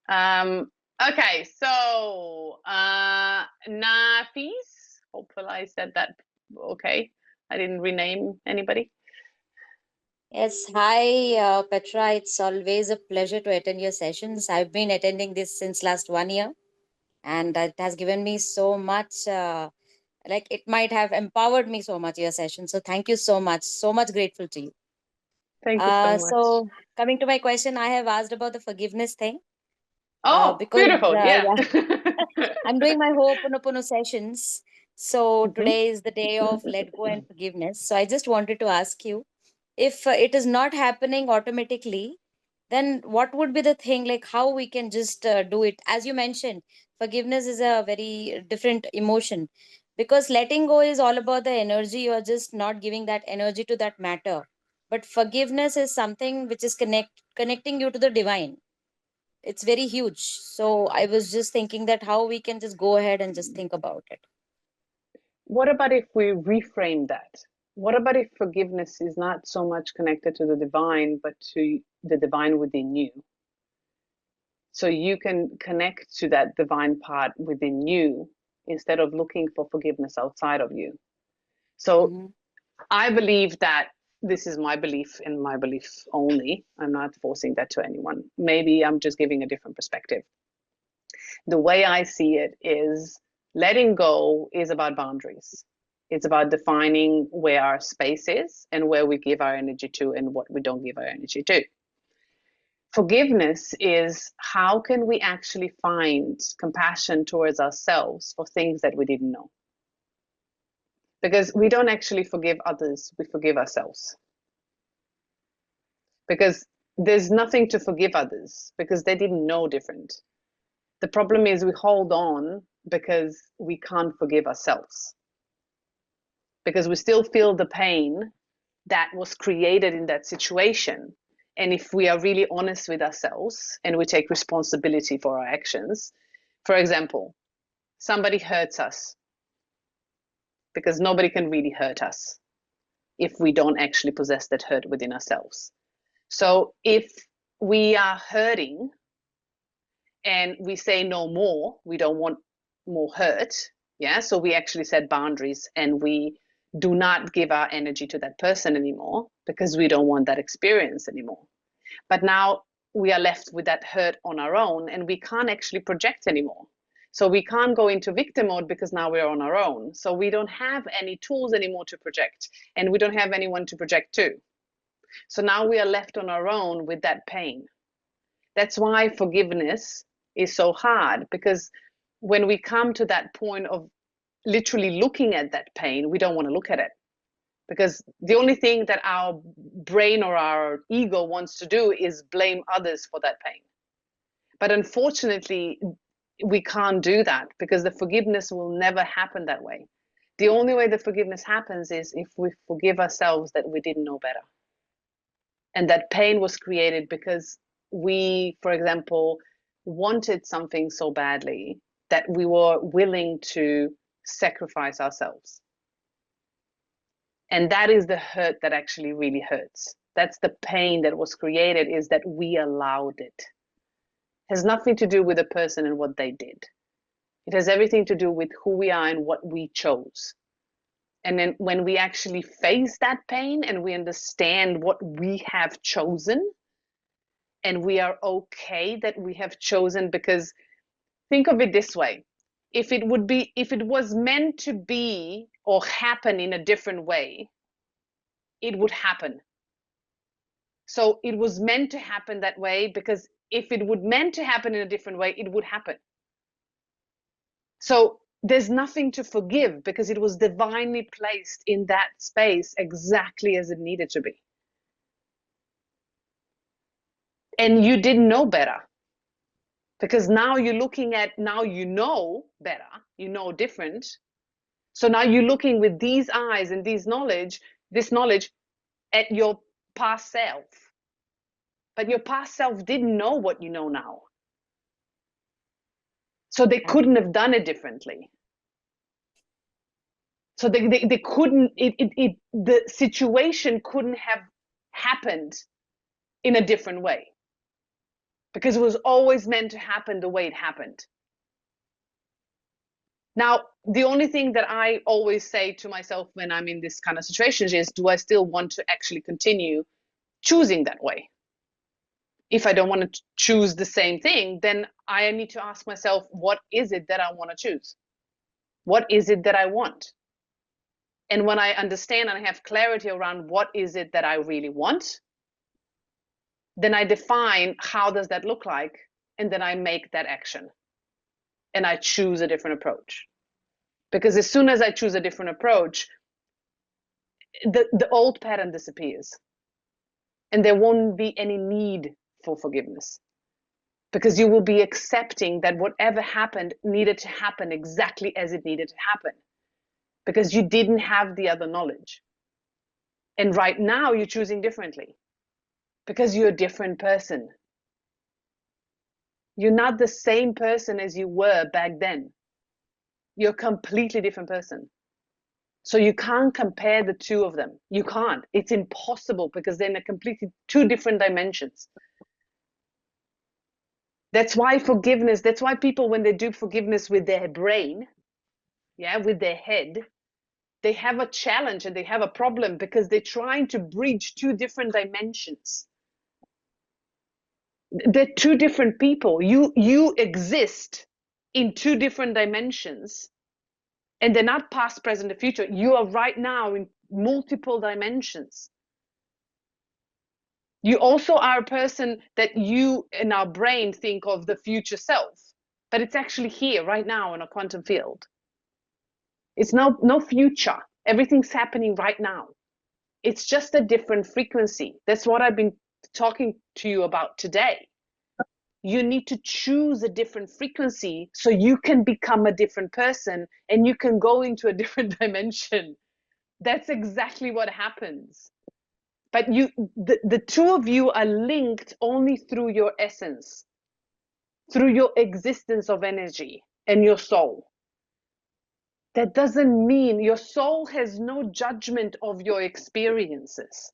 Okay, so Nafis, hopefully I said that okay. I didn't rename anybody. Yes, hi Petra. It's always a pleasure to attend your sessions. I've been attending this since last 1 year, and it has given me so much. Like, it might have empowered me so much, your session. So thank you so much. So much grateful to you. Thank you so much. So coming to my question, I have asked about the forgiveness thing. Oh, because, beautiful. Yeah. I'm doing my Ho'oponopono sessions. So today is the day of let go and forgiveness. So I just wanted to ask you, if it is not happening automatically, then what would be the thing, like how we can just do it? As you mentioned, forgiveness is a very different emotion, because letting go is all about the energy. You are just not giving that energy to that matter. But forgiveness is something which is connecting you to the divine. It's very huge. So I was just thinking that how we can just go ahead and just think about it. What about if we reframe that? What about if forgiveness is not so much connected to the divine, but to the divine within you? So you can connect to that divine part within you instead of looking for forgiveness outside of you. So Mm-hmm. I believe that this is my belief and my belief only. I'm not forcing that to anyone. Maybe I'm just giving a different perspective. The way I see it is letting go is about boundaries. It's about defining where our space is and where we give our energy to and what we don't give our energy to. Forgiveness is how can we actually find compassion towards ourselves for things that we didn't know. Because we don't actually forgive others, we forgive ourselves. Because there's nothing to forgive others because they didn't know different. The problem is we hold on because we can't forgive ourselves. Because we still feel the pain that was created in that situation. And if we are really honest with ourselves and we take responsibility for our actions, for example, somebody hurts us, because nobody can really hurt us if we don't actually possess that hurt within ourselves. So if we are hurting and we say no more, we don't want more hurt, yeah, so we actually set boundaries and we do not give our energy to that person anymore because we don't want that experience anymore. But now we are left with that hurt on our own and we can't actually project anymore. So we can't go into victim mode because now we're on our own. So we don't have any tools anymore to project, and we don't have anyone to project to. So now we are left on our own with that pain. That's why forgiveness is so hard, because when we come to that point of literally looking at that pain, we don't want to look at it. Because the only thing that our brain or our ego wants to do is blame others for that pain. But unfortunately, we can't do that because the forgiveness will never happen that way. The only way the forgiveness happens is if we forgive ourselves that we didn't know better. And that pain was created because we, for example, wanted something so badly that we were willing to sacrifice ourselves. And that is the hurt that actually really hurts. That's the pain that was created, is that we allowed it. It has nothing to do with the person and what they did. It has everything to do with who we are and what we chose. And then when we actually face that pain and we understand what we have chosen, and we are okay that we have chosen, because think of it this way. If it was meant to be or happen in a different way, it would happen. So it was meant to happen that way, because if it would meant to happen in a different way, it would happen. So there's nothing to forgive because it was divinely placed in that space exactly as it needed to be. And you didn't know better, because now you're looking at, now you know better, you know different. So now you're looking with these eyes and this knowledge at your past self. But your past self didn't know what you know now. So they couldn't have done it differently. So they couldn't, the situation couldn't have happened in a different way, because it was always meant to happen the way it happened. Now, the only thing that I always say to myself when I'm in this kind of situations is, do I still want to actually continue choosing that way? If I don't want to choose the same thing, then I need to ask myself, what is it that I want to choose? What is it that I want? And when I understand and I have clarity around what is it that I really want, then I define how does that look like, and then I make that action. And I choose a different approach. Because as soon as I choose a different approach, the old pattern disappears. And there won't be any need for forgiveness. because you will be accepting that whatever happened needed to happen exactly as it needed to happen, because you didn't have the other knowledge. And right now you're choosing differently because you're a different person. You're not the same person as you were back then. You're a completely different person. So you can't compare the two of them. You can't. It's impossible because they're in a completely two different dimensions. That's why forgiveness, that's why people, when they do forgiveness with their brain, yeah, with their head, they have a challenge and they have a problem because they're trying to bridge two different dimensions. They're two different people. You exist in two different dimensions, and they're not past, present, or future. You are right now in multiple dimensions. You also are a person that you in our brain think of the future self, but it's actually here right now in a quantum field. It's no future. Everything's happening right now. It's just a different frequency. That's what I've been talking to you about today. You need to choose a different frequency so you can become a different person and you can go into a different dimension. That's exactly what happens. But the two of you are linked only through your essence, through your existence of energy and your soul. That doesn't mean your soul has no judgment of your experiences.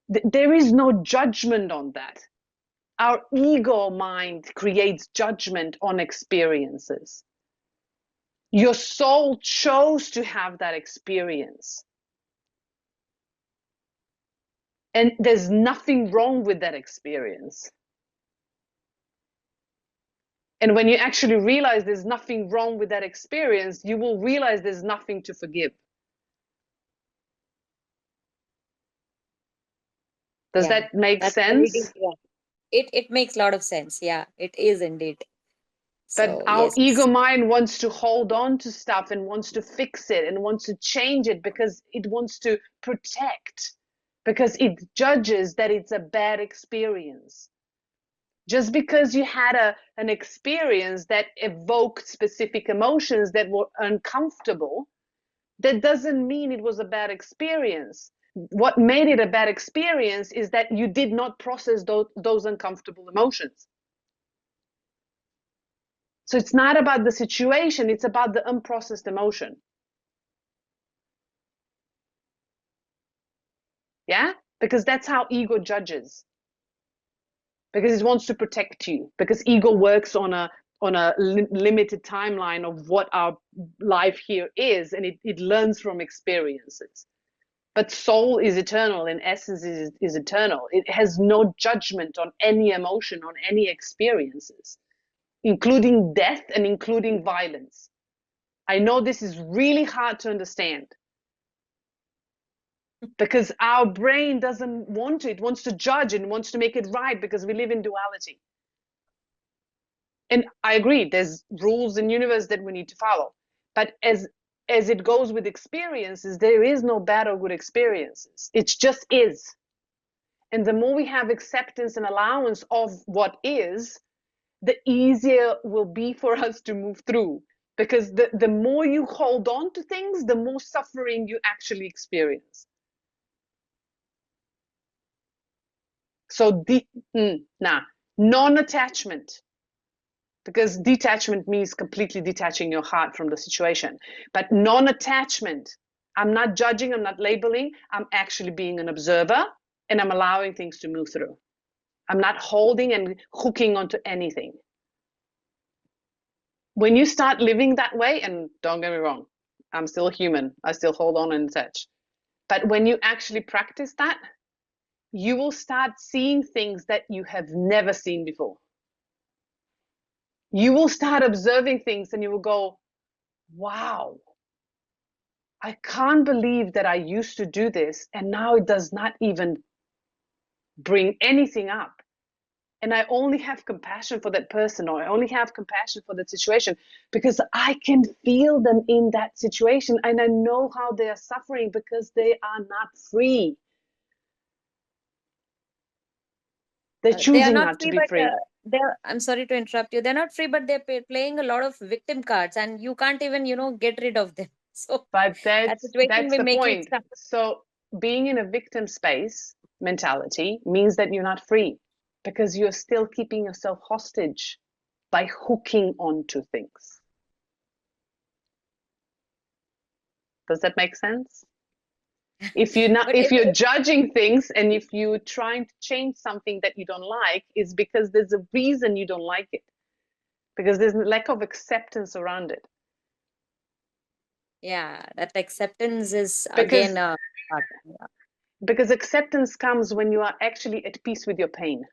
There is no judgment on that. Our ego mind creates judgment on experiences. Your soul chose to have that experience. And there's nothing wrong with that experience. And when you actually realize there's nothing wrong with that experience, you will realize there's nothing to forgive. Does that make sense? It makes a lot of sense. Yeah, it is indeed. But So, our yes. ego mind wants to hold on to stuff and wants to fix it and wants to change it because it wants to protect, because it judges that it's a bad experience. Just because you had an experience that evoked specific emotions that were uncomfortable, that doesn't mean it was a bad experience. What made it a bad experience is that you did not process those uncomfortable emotions. So it's not about the situation, it's about the unprocessed emotion. Yeah? Because that's how ego judges. Because it wants to protect you. Because ego works on a limited timeline of what our life here is, and it learns from experiences. But soul is eternal, and essence is eternal. It has no judgment on any emotion, on any experiences, including death and including violence. I know this is really hard to understand because our brain doesn't want to. It wants to judge and wants to make it right because we live in duality. And I agree, there's rules in the universe that we need to follow. But as it goes with experiences, there is no bad or good experiences. It just is. And the more we have acceptance and allowance of what is, the easier will be for us to move through. Because the more you hold on to things, the more suffering you actually experience. So non-attachment, because detachment means completely detaching your heart from the situation. But non-attachment, I'm not judging, I'm not labeling, I'm actually being an observer, and I'm allowing things to move through. I'm not holding and hooking onto anything. When you start living that way, and don't get me wrong, I'm still human, I still hold on and attach. But when you actually practice that, you will start seeing things that you have never seen before. You will start observing things and you will go, wow, I can't believe that I used to do this and now it does not even bring anything up. And I only have compassion for that person, or I only have compassion for that situation because I can feel them in that situation and I know how they are suffering because they are not free. They're They are choosing not not to free, be but free. I'm sorry to interrupt you. They're not free, but they're playing a lot of victim cards, and you can't even, get rid of them. So But that situation that's will the make you point. stuck. So being in a victim space mentality means that you're not free, because you're still keeping yourself hostage by hooking onto things. Does that make sense? If But if you're judging things, and if you're trying to change something that you don't like, it's because there's a reason you don't like it, because there's a lack of acceptance around it. yeah, that acceptance is Because again part. Yeah. because acceptance comes when you are actually at peace with your pain.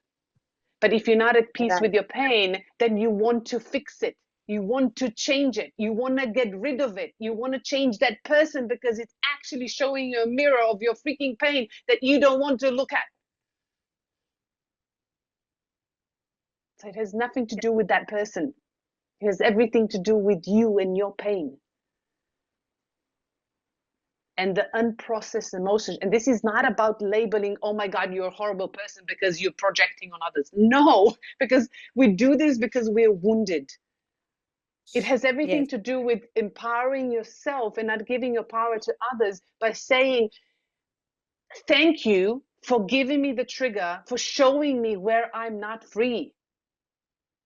But if you're not at peace Right. with your pain, then you want to fix it. You want to change it. You want to get rid of it. You want to change that person because it's actually showing you a mirror of your freaking pain that you don't want to look at. So it has nothing to do with that person. It has everything to do with you and your pain and the unprocessed emotions. And this is not about labeling, oh my God, you're a horrible person because you're projecting on others. No, because we do this because we're wounded. It has everything Yes. to do with empowering yourself and not giving your power to others by saying, thank you for giving me the trigger, for showing me where I'm not free,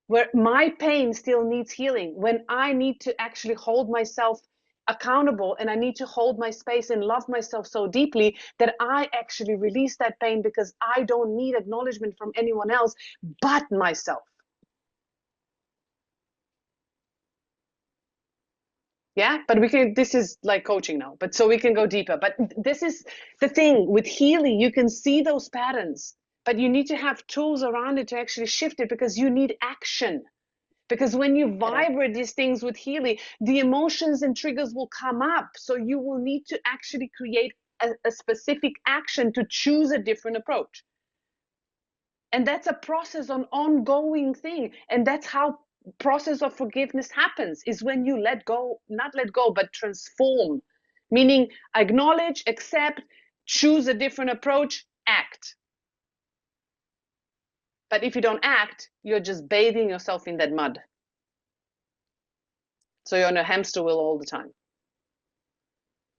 where my pain still needs healing, when I need to actually hold myself accountable, and I need to hold my space and love myself so deeply that I actually release that pain, because I don't need acknowledgement from anyone else but myself. Yeah, but this is like coaching now, but so we can go deeper. But this is the thing with Healy, you can see those patterns, but you need to have tools around it to actually shift it, because you need action. Because when you vibrate these things with Healy, the emotions and triggers will come up. So you will need to actually create a specific action to choose a different approach. And that's a process, an ongoing thing. And that's how process of forgiveness happens, is when you let go, not let go, but transform. Meaning acknowledge, accept, choose a different approach, act. But if you don't act, you're just bathing yourself in that mud. So you're on a hamster wheel all the time.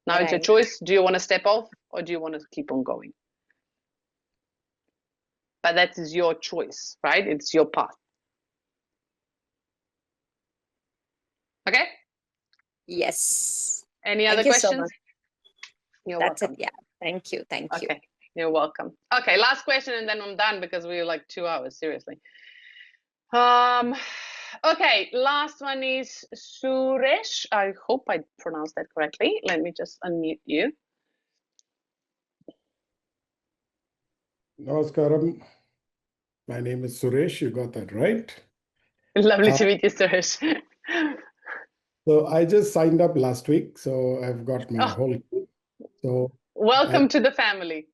Now it's your Right. choice. Do you want to step off, or do you want to keep on going? But that is your choice, right? It's your path. Okay? Yes. Any other Thank you so questions? much. You're That's welcome. it. Yeah. Thank you. Thank you. Okay, you're welcome. Okay, last question, and then I'm done, because we were like 2 hours, seriously. Okay, last one is Suresh. I hope I pronounced that correctly. Let me just unmute you. Namaskaram. My name is Suresh. You got that right. Lovely to meet you, Suresh. So I just signed up last week, so I've got my Oh, whole kit. So welcome to the family.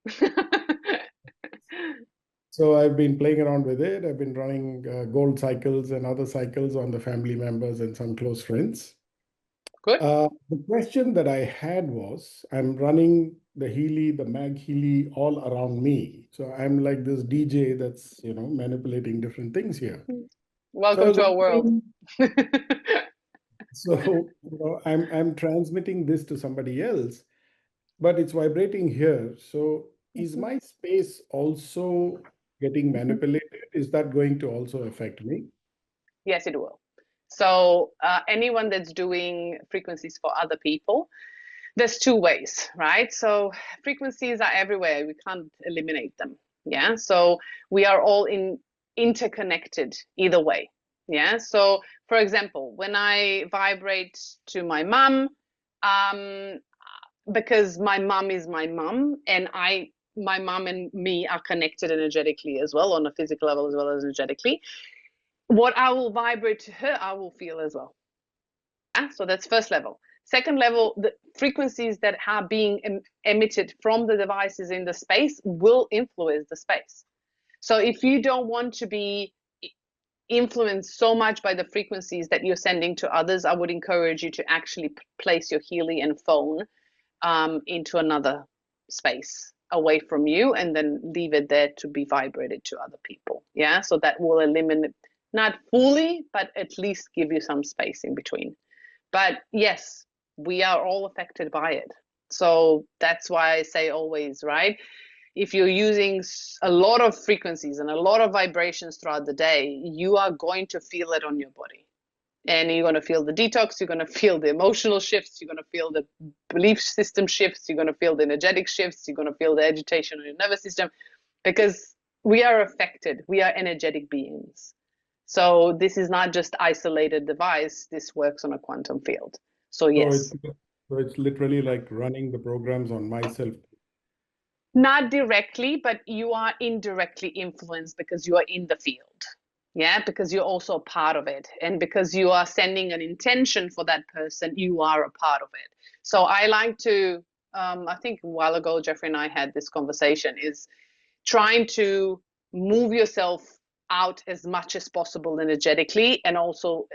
I've been playing around with it. I've been running gold cycles and other cycles on the family members and some close friends. Good. The question that I had was, I'm running the Healy, the Mag Healy all around me. So I'm like this DJ that's, manipulating different things here. Welcome to our world. So I'm transmitting this to somebody else, but it's vibrating here. So is my space also getting manipulated? Is that going to also affect me? Yes, it will. So anyone that's doing frequencies for other people, there's two ways, right? So frequencies are everywhere. We can't eliminate them. Yeah. So we are all interconnected either way. Yeah. So for example, when I vibrate to my mom, because my mom is my mom, and my mom and me are connected energetically as well, on a physical level as well as energetically. What I will vibrate to her, I will feel as well. Yeah? So that's first level. Second level, the frequencies that are being emitted from the devices in the space will influence the space. So if you don't want to be influenced so much by the frequencies that you're sending to others, I would encourage you to actually place your Healy and phone into another space, away from you and then leave it there to be vibrated to other people. Yeah, so that will eliminate, not fully, but at least give you some space in between. But yes, we are all affected by it. So that's why I say always, right? If you're using a lot of frequencies and a lot of vibrations throughout the day, you are going to feel it on your body. And you're going to feel the detox, you're going to feel the emotional shifts, you're going to feel the belief system shifts, you're going to feel the energetic shifts, you're going to feel the agitation on your nervous system, because we are affected. We are energetic beings. So this is not just isolated device. This works on a quantum field. So yes. So it's literally like running the programs on myself. Not directly, but you are indirectly influenced because you are in the field. Yeah, because you're also a part of it. And because you are sending an intention for that person, you are a part of it. So I like to, I think a while ago, Jeffrey and I had this conversation, is trying to move yourself out as much as possible energetically, and also,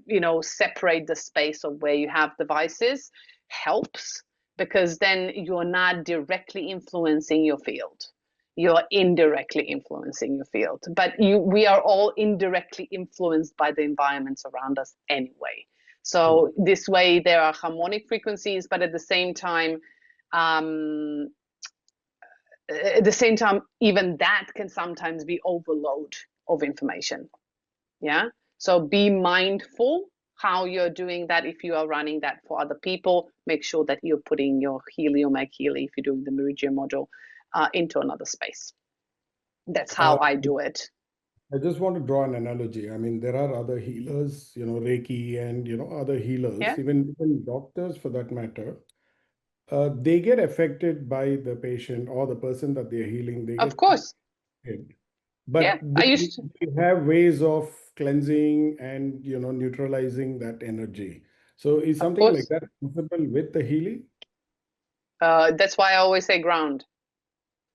you know, separate the space of where you have devices helps, because then you're not directly influencing your field. You're indirectly influencing your field. But we are all indirectly influenced by the environments around us anyway. So this way there are harmonic frequencies, but at the same time, even that can sometimes be overload of information. Yeah. So be mindful how you're doing that. If you are running that for other people, make sure that you're putting your Healy or Make Healy, if you're doing the Meridian module, into another space. That's how I do it. I just want to draw an analogy. I mean, there are other healers, you know, Reiki and, you know, other healers, Yeah. even doctors for that matter. They get affected by the patient or the person that they're healing. They Of get course. affected. But Yeah. they have ways of cleansing and, you know, neutralizing that energy. So is something like that possible with the Healy? That's why I always say ground.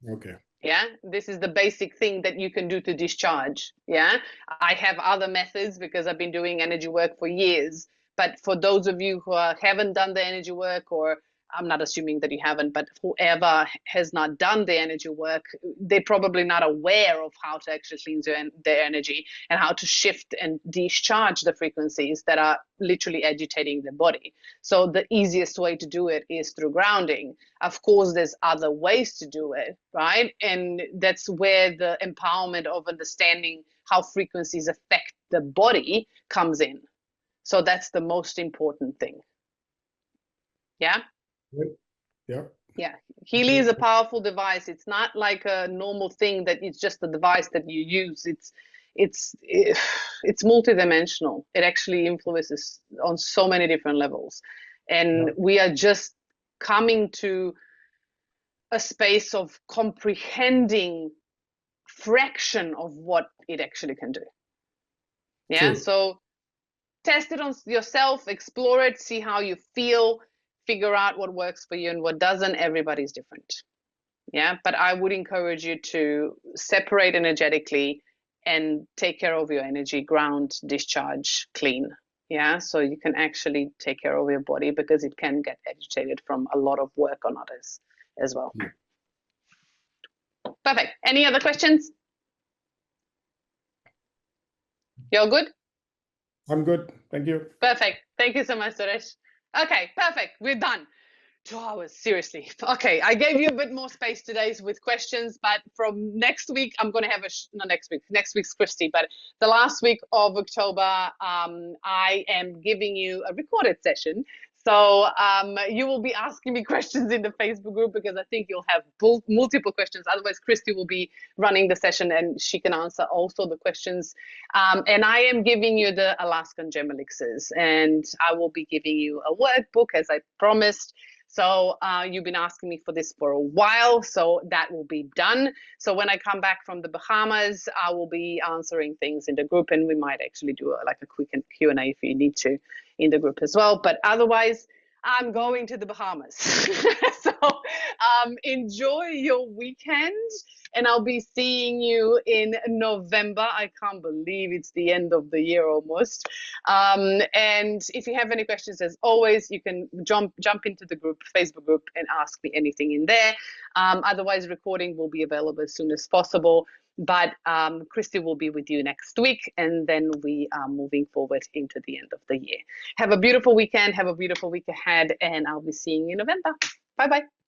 Okay. Yeah, this is the basic thing that you can do to discharge. Yeah, I have other methods because I've been doing energy work for years. But for those of you who haven't done the energy work, or I'm not assuming that you haven't, but whoever has not done the energy work, they're probably not aware of how to actually cleanse their energy and how to shift and discharge the frequencies that are literally agitating the body. So the easiest way to do it is through grounding. Of course, there's other ways to do it, right? And that's where the empowerment of understanding how frequencies affect the body comes in. So that's the most important thing. Yeah? Yeah. Yeah. Healy is a powerful device. It's not like a normal thing that it's just a device that you use. It's multidimensional. It actually influences on so many different levels. And we are just coming to a space of comprehending fraction of what it actually can do. Yeah. True. So test it on yourself, explore it, see how you feel, figure out what works for you and what doesn't. Everybody's different. Yeah. But I would encourage you to separate energetically and take care of your energy, ground, discharge, clean. Yeah. So you can actually take care of your body, because it can get agitated from a lot of work on others as well. Yeah. Perfect. Any other questions? You're good? I'm good. Thank you. Perfect. Thank you so much, Suresh. Okay, perfect. We're done. 2 hours, seriously. Okay, I gave you a bit more space today with questions, but from next week, I'm going to have not next week, next week's Christy, but the last week of October, I am giving you a recorded session. So you will be asking me questions in the Facebook group, because I think you'll have multiple questions. Otherwise, Christy will be running the session and she can answer also the questions. And I am giving you the Alaskan Gem Elixirs, and I will be giving you a workbook as I promised. So you've been asking me for this for a while, so that will be done. So when I come back from the Bahamas, I will be answering things in the group, and we might actually do a quick Q&A if you need to in the group as well. But otherwise, I'm going to the Bahamas. So enjoy your weekend, and I'll be seeing you in November. I can't believe it's the end of the year almost. And if you have any questions, as always, you can jump into the group, Facebook group, and ask me anything in there. Otherwise, recording will be available as soon as possible. But Christy will be with you next week, and then we are moving forward into the end of the year. Have a beautiful weekend. Have a beautiful week ahead, and I'll be seeing you in November. Bye-bye.